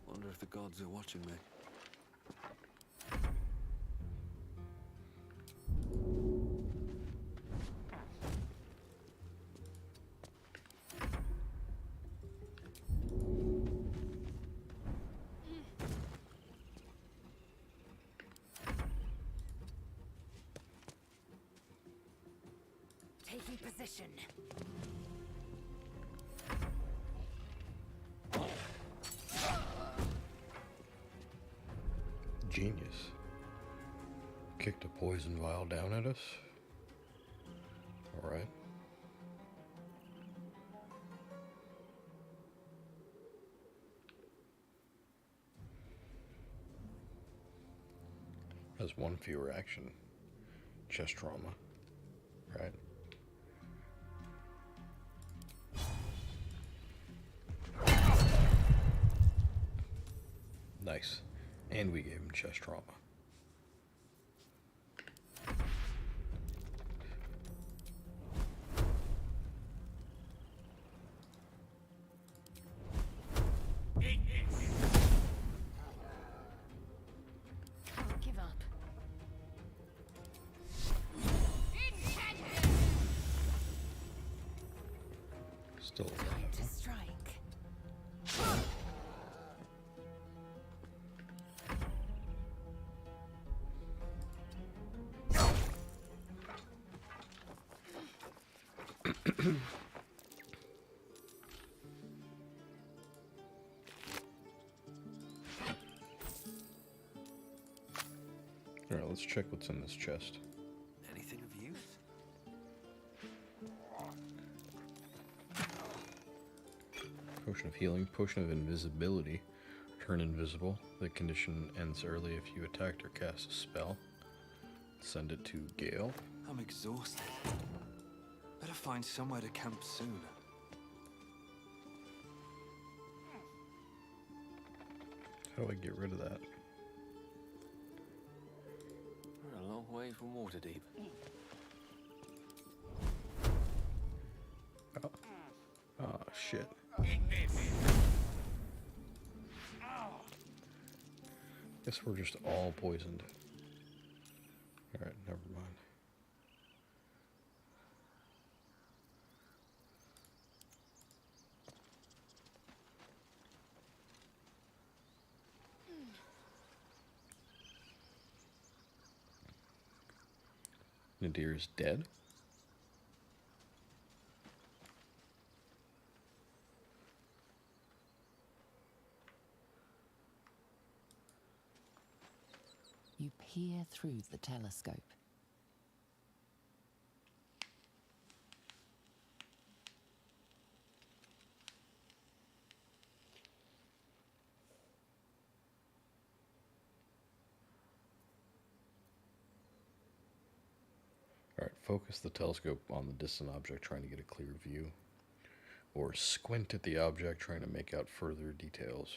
Wonder if the gods are watching me. Taking position. Genius. Kicked a poison vial down at us. Alright. Has one fewer action. Chest trauma. Right. Nice. And we gave him chest trauma. Don't give up. Still Time alive. to strike. Alright, let's check what's in this chest. Anything of use? Potion of healing, potion of invisibility. Turn invisible. The condition ends early if you attacked or cast a spell. Send it to Gale. I'm exhausted. Better find somewhere to camp soon. How do I get rid of that? We're a long way from Waterdeep. Oh, shit. Guess we're just all poisoned. Alright, never mind. Nadir's dead? You peer through the telescope. Alright, focus the telescope on the distant object trying to get a clear view. Or squint at the object trying to make out further details.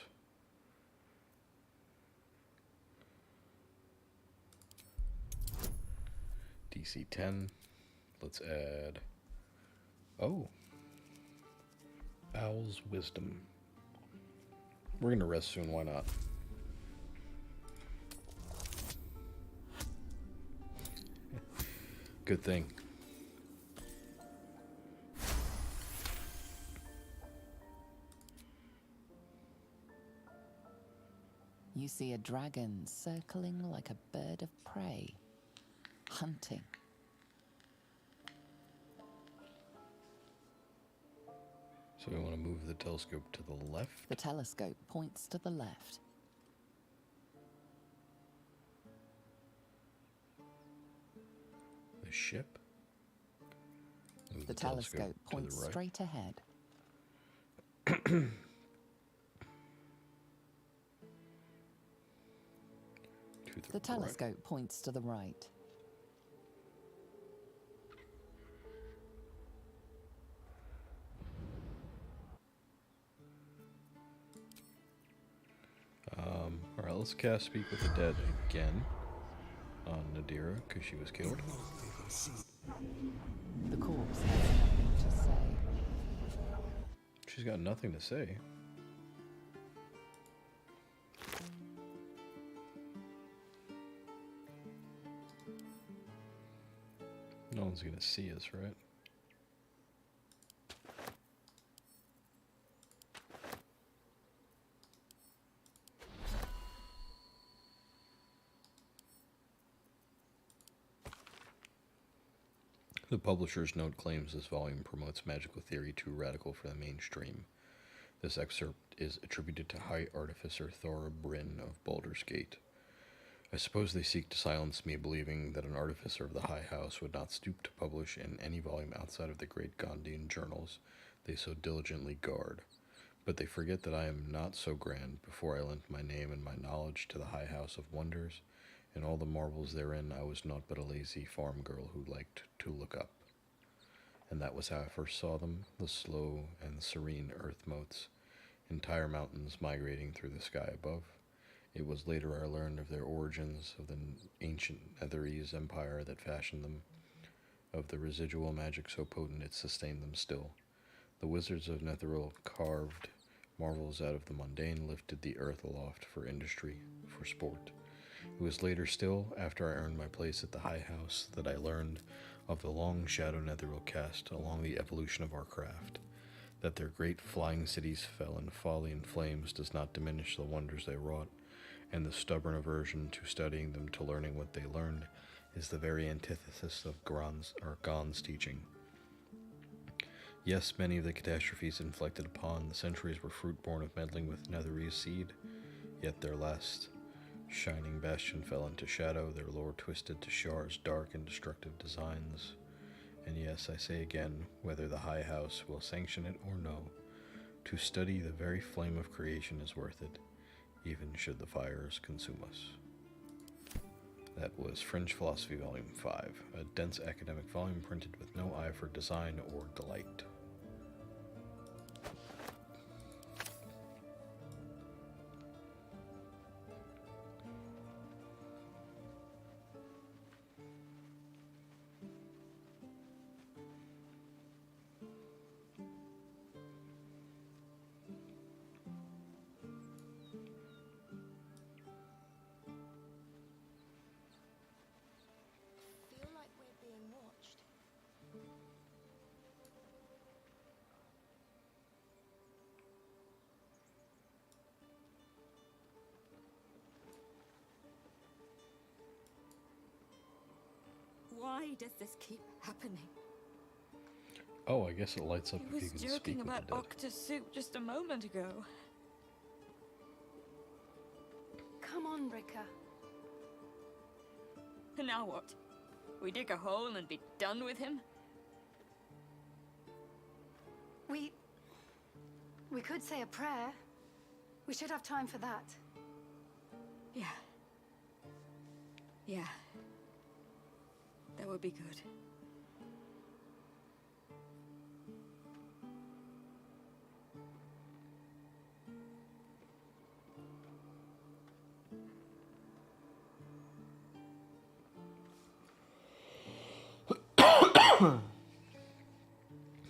DC 10. Let's add... Oh. Owl's Wisdom. We're gonna rest soon, why not? Good thing. You see a dragon circling like a bird of prey, hunting. So we want to move the telescope to the left. The telescope points to the left. The ship. Move The telescope points to the right. straight ahead. The telescope points to the right. Alright, let's cast Speak with the Dead again on Nadira, because she was killed. The corpse has nothing to say. She's got nothing to say. No one's gonna see us, right? The publisher's note claims this volume promotes magical theory too radical for the mainstream. This excerpt is attributed to High Artificer Thora Bryn of Baldur's Gate. I suppose they seek to silence me, believing that an artificer of the High House would not stoop to publish in any volume outside of the great Gondian journals they so diligently guard. But they forget that I am not so grand. Before I lent my name and my knowledge to the High House of Wonders, and all the marvels therein, I was naught but a lazy farm girl who liked to look up. And that was how I first saw them, the slow and serene earth motes, entire mountains migrating through the sky above. It was later I learned of their origins, of the ancient Netherese empire that fashioned them, of the residual magic so potent it sustained them still. The wizards of Netheril carved marvels out of the mundane, lifted the earth aloft for industry, for sport. It was later still, after I earned my place at the High House, that I learned of the long shadow Netheril cast along the evolution of our craft. That their great flying cities fell in folly and flames does not diminish the wonders they wrought, and the stubborn aversion to studying them, to learning what they learned, is the very antithesis of Gon's teaching. Yes, many of the catastrophes inflicted upon the centuries were fruit born of meddling with Netherese seed, yet their last shining bastion fell into shadow, their lore twisted to Shar's dark and destructive designs. And yes, I say again, whether the High House will sanction it or no, to study the very flame of creation is worth it, even should the fires consume us. That was French Philosophy Volume 5, a dense academic volume printed with no eye for design or delight. Feel like we're being watched. Why does this keep happening? Oh, I guess it lights up He if was you can speak joking with about the dead. Octa's soup just a moment ago. Come on, Rika. And now what? We dig a hole and be done with him? We could say a prayer. We should have time for that. Yeah. Yeah. That would be good.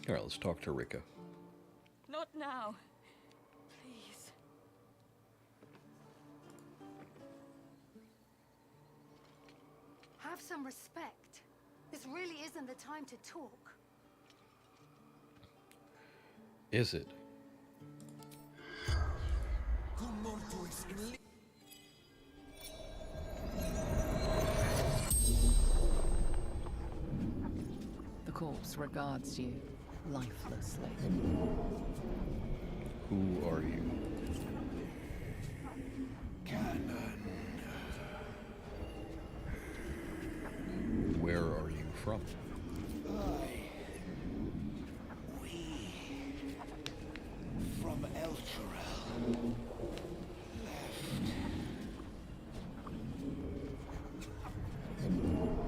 Alright, let's talk to Rika. Not now. Please. Have some respect. This really isn't the time to talk. Is it? The corpse regards you lifelessly. Who are you? Where are you from? From Elturel.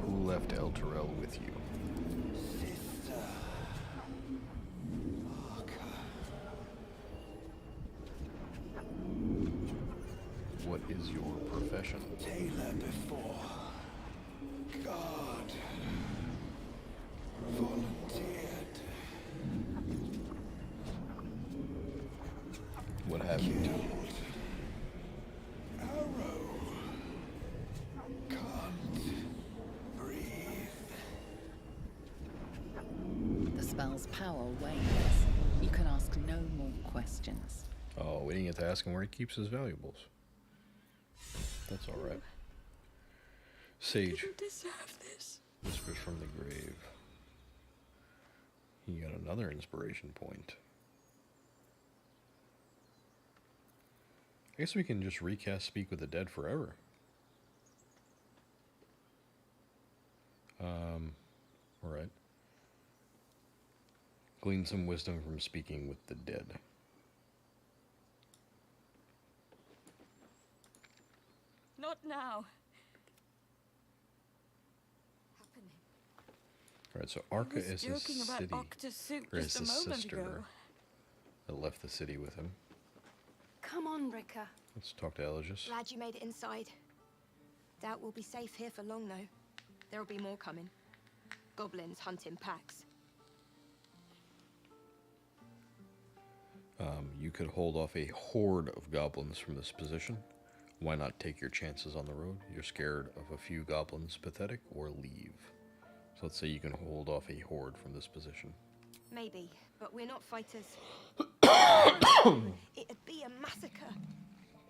Who left Elturel with you? Sister. What is your profession? Tailor before. God. Volunteered. What happened to you? Arrow. Can't breathe. The spell's power wanes. You can ask no more questions. Oh, we didn't get to ask him where he keeps his valuables. That's alright. Sage. Didn't deserve this. Whispers from the grave. You got another inspiration point. I guess we can just recast Speak with the Dead forever. Alright. Glean some wisdom from speaking with the dead. Not now. Alright, so Arca was is his joking about city, Octa's suit or is just a his moment sister ago. that left the city with him. Come on, Ricker. Let's talk to Eligius. Glad you made it inside. Doubt we'll be safe here for long, though. There'll be more coming. Goblins hunting packs. You could hold off a horde of goblins from this position. Why not take your chances on the road? You're scared of a few goblins, pathetic, or leave. So let's say you can hold off a horde from this position. Maybe, but we're not fighters. It'd be a massacre.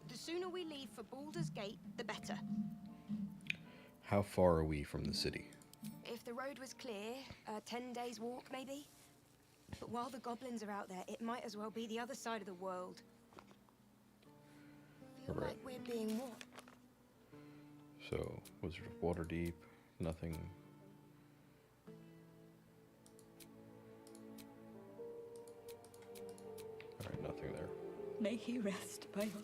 The sooner we leave for Baldur's Gate, the better. How far are we from the city? If the road was clear, 10 days walk maybe. But while the goblins are out there, it might as well be the other side of the world. Feel Right. like we're being watched. So, Wizard of Waterdeep, nothing. Alright, nothing there. May he rest by your...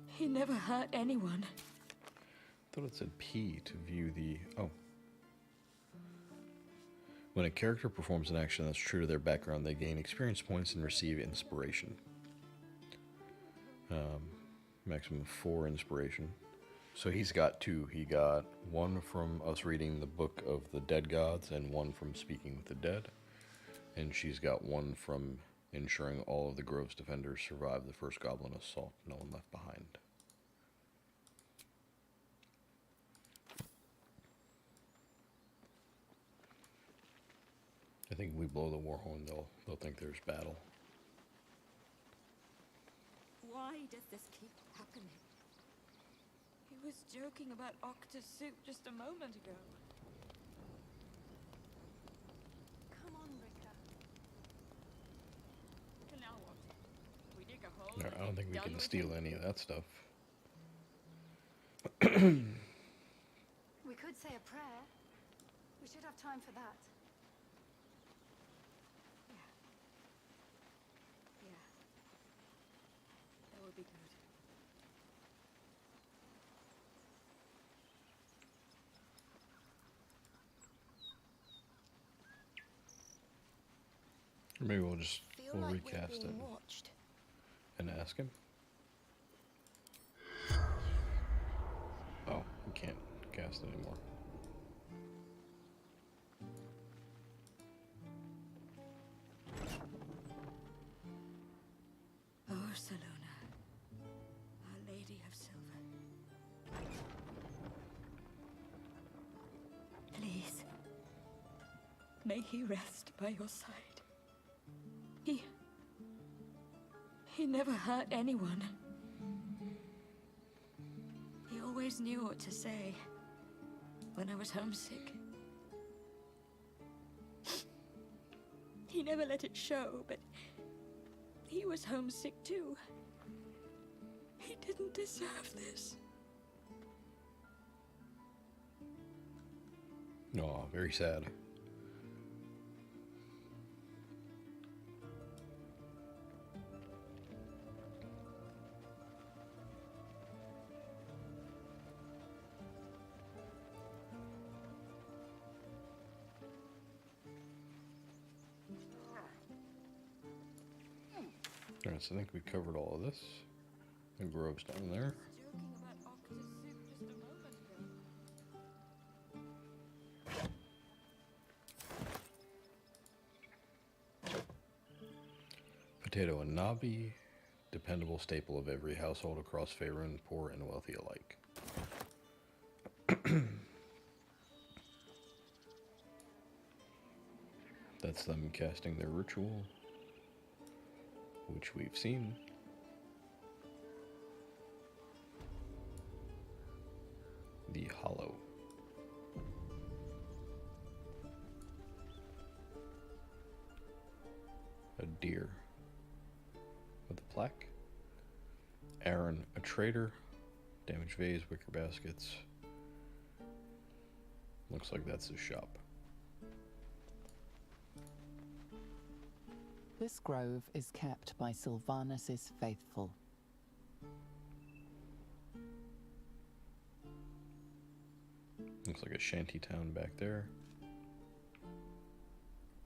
He never hurt anyone. I thought it said P to view the... Oh. When a character performs an action that's true to their background, they gain experience points and receive inspiration. Maximum 4 inspiration. So he's got 2. He got 1 from us reading the Book of the Dead Gods and 1 from Speaking with the Dead. And she's got 1 from ensuring all of the Grove's defenders survive the first goblin assault. No one left behind. I think if we blow the war horn, they'll think there's battle. Why does this keep happening? He was joking about Octa's suit just a moment ago. Come on, Ricker. And now what? We dig a hole. No, and I don't be think we done can with steal him? any of that stuff. We could say a prayer. We should have time for that. Yeah. That would be good. Maybe we'll Feel like recast we're it being watched. and ask him. Oh, we can't cast anymore. Oh, Salona, Our Lady of Silver. Please, may he rest by your side. He never hurt anyone. He always knew what to say when I was homesick. He never let it show, but he was homesick too. He didn't deserve this. No, very sad. Alright, so I think we covered all of this. The grove's down there. Potato and Nabi, dependable staple of every household across Faerun, poor and wealthy alike. That's them casting their ritual, which we've seen. The Hollow. A deer. With a plaque. Aaron, a trader. Damaged vase, wicker baskets. Looks like that's his shop. This grove is kept by Sylvanus's faithful. Looks like a shanty town back there.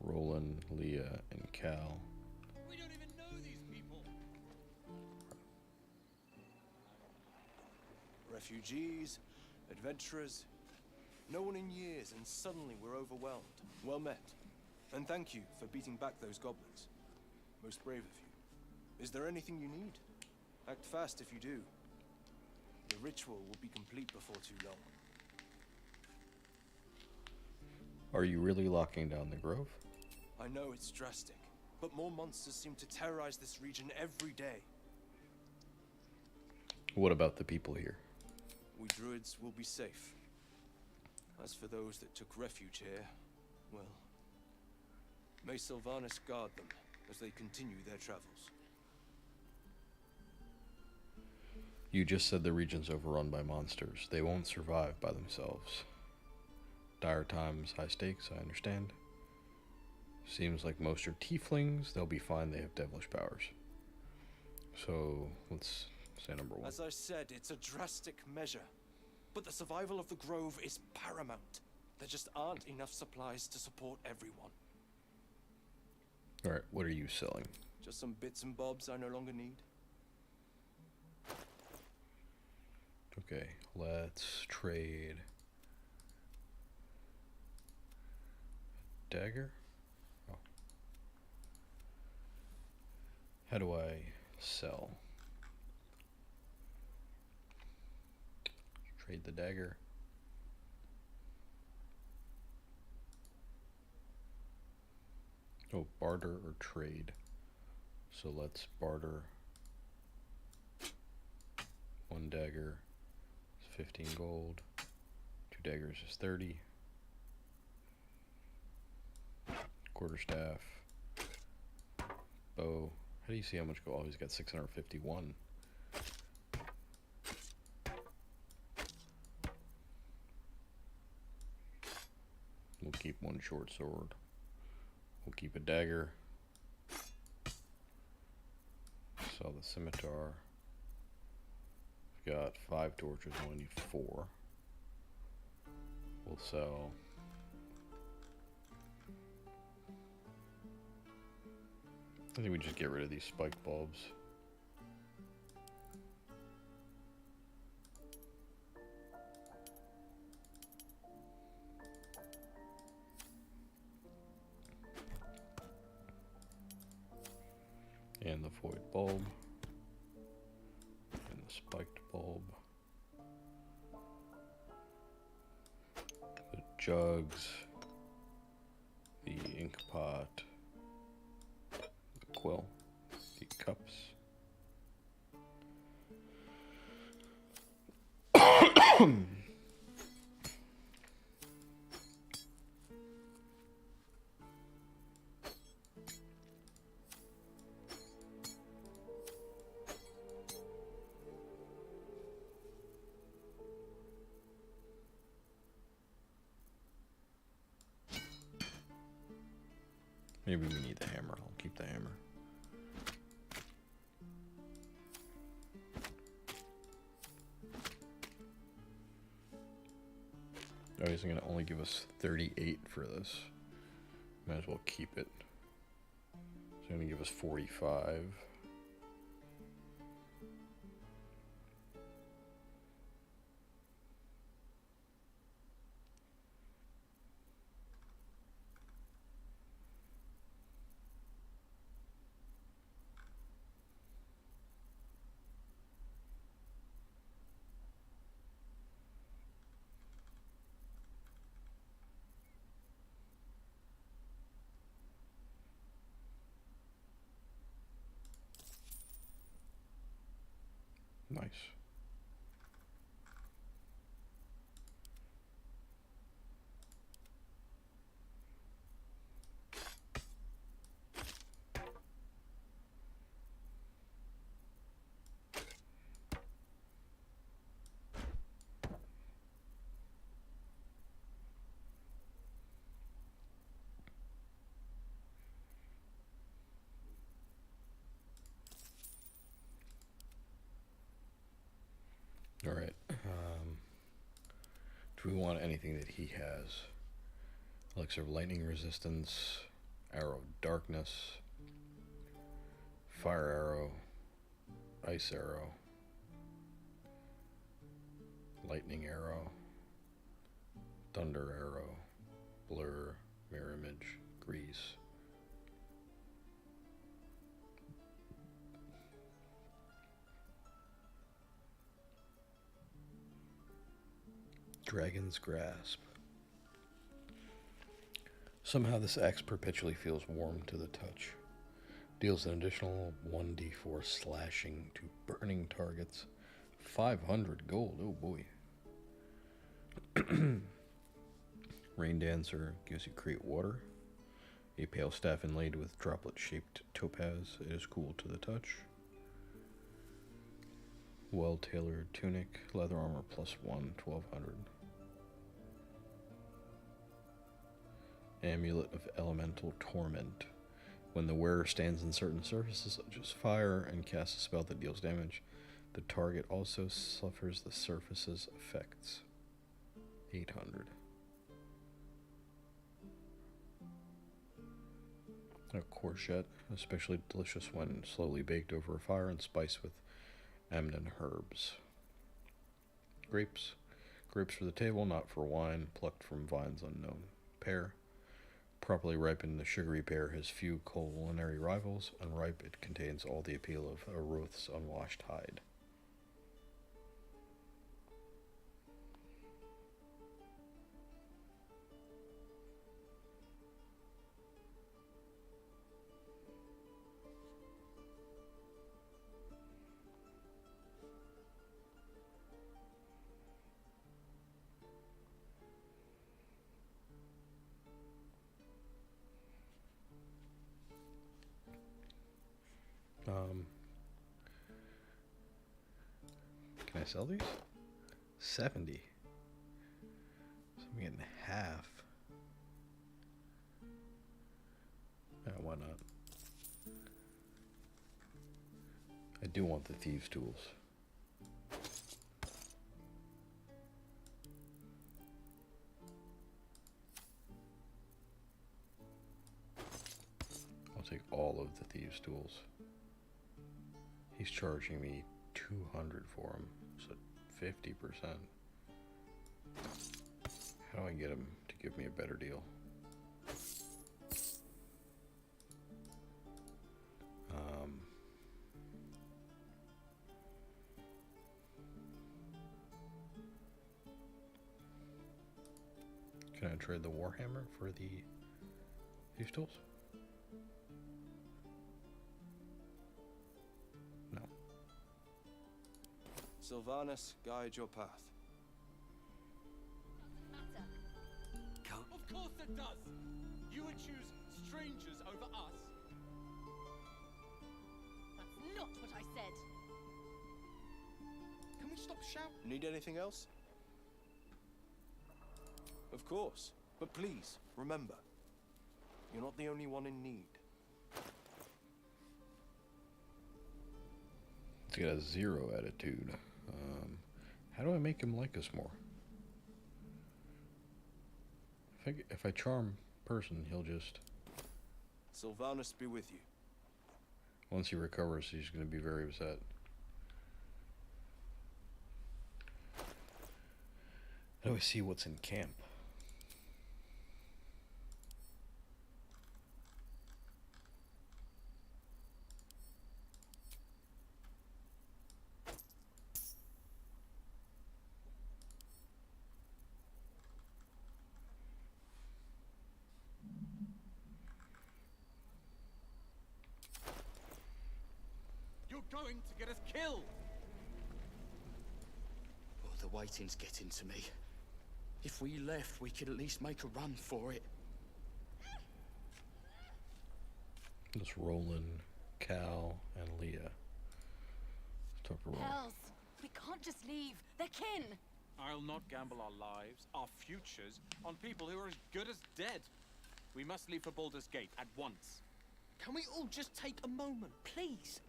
Roland, Leah, and Cal. We don't even know these people. Refugees, adventurers. No one in years, and suddenly we're overwhelmed. Well met. And thank you for beating back those goblins. Most brave of you. Is there anything you need? Act fast if you do. The ritual will be complete before too long. Are you really locking down the grove? I know it's drastic, but more monsters seem to terrorize this region every day. What about the people here? We druids will be safe. As for those that took refuge here, well, may Sylvanus guard them as they continue their travels. You just said the region's overrun by monsters. They won't survive by themselves. Dire times, high stakes, I understand. Seems like most are tieflings. They'll be fine, they have devilish powers. So, let's say number one. As I said, it's a drastic measure. But the survival of the grove is paramount. There just aren't enough supplies to support everyone. Alright, what are you selling? Just some bits and bobs I no longer need. Okay, let's trade. Dagger? Oh. How do I sell? Trade the dagger. Oh, barter or trade. So let's barter. One dagger is 15 gold. 2 daggers is 30. Quarterstaff. Bow. How do you see how much gold? Oh, he's got 651. We'll keep one short sword. We'll keep a dagger. Sell the scimitar. We've got 5 torches, we only need 4. We'll sell. I think we just get rid of these spiked bulbs. And the void bulb. And the spiked bulb. The jugs. The ink pot. The quill. The cups. Maybe we need the hammer. I'll keep the hammer. Oh, he's going to only give us 38 for this. Might as well keep it. He's going to give us 45. Nice. we want anything that he has. Elixir of lightning resistance, arrow of darkness, fire arrow, ice arrow, lightning arrow, thunder arrow, blur, mirror image, grease. Dragon's Grasp. Somehow this axe perpetually feels warm to the touch. Deals an additional 1d4 slashing to burning targets. 500 gold, oh boy. Rain Dancer gives you create water. A pale staff inlaid with droplet-shaped topaz. It is cool to the touch. Well-tailored tunic, leather armor +1, 1200. Amulet of Elemental Torment. When the wearer stands in certain surfaces such as fire and casts a spell that deals damage, the target also suffers the surface's effects. 800. A courgette, especially delicious when slowly baked over a fire and spiced with Amnon herbs. Grapes. Grapes for the table, not for wine, plucked from vines unknown. Pear. Properly ripened, the sugary pear has few culinary rivals. Unripe, it contains all the appeal of a Roth's unwashed hide. Can I sell these? 70. So I'm getting half. Yeah, why not? I do want the thieves' tools. I'll take all of the thieves' tools. He's charging me 200 for them, so 50%. How do I get him to give me a better deal? Can I trade the Warhammer for the thieves' tools? No. Sylvanus, guide your path. Of course it does! You would choose strangers over us? That's not what I said. Can we stop shouting? Need anything else? Of course. But please, remember, you're not the only one in need. It's got a 0 attitude. How do I make him like us more? If I charm person, he'll just... Sylvanus be with you. Once he recovers, he's going to be very upset. How do I see what's in camp? Going to get us killed! Oh, the waiting's getting to me. If we left, we could at least make a run for it. It's Roland, Cal, and Leah. Talk to Roland. Hells, we can't just leave. They're kin. I'll not gamble our lives, our futures, on people who are as good as dead. We must leave for Baldur's Gate at once. Can we all just take a moment, please?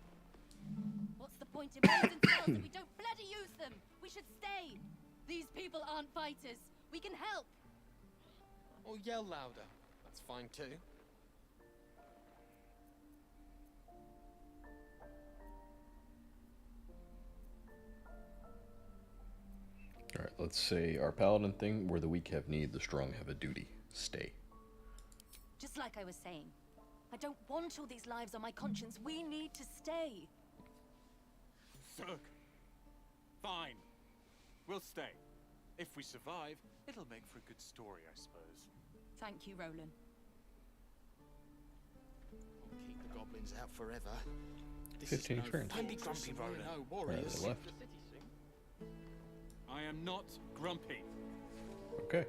What's the point in raising spells if we don't bloody use them? We should stay. These people aren't fighters. We can help. Or yell louder. That's fine too. Alright, let's say our paladin thing, where the weak have need, the strong have a duty. Stay. Just like I was saying, I don't want all these lives on my conscience. We need to stay. Zerg. Fine. We'll stay. If we survive, it'll make for a good story, I suppose. Thank you, Roland. I'll keep the goblins out forever. This 15 is no turns. Don't be grumpy, Roland. No warriors. They left. I am not grumpy. Okay.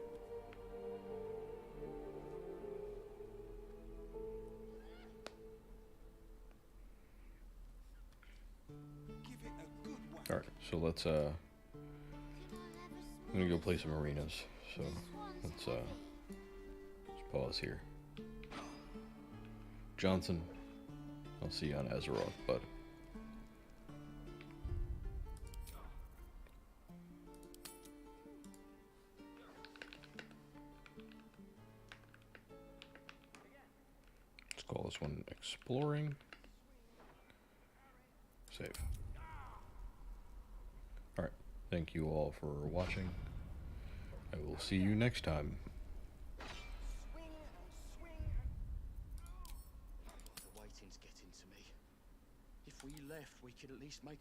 Give it a good whack. Alright, so let's I'm gonna go play some arenas. So let's pause here. Johnson, I'll see you on Azeroth, bud. Let's call this one Exploring. Save. Alright, thank you all for watching. I will see you next time. The waiting's getting to me. If we left, we could at least make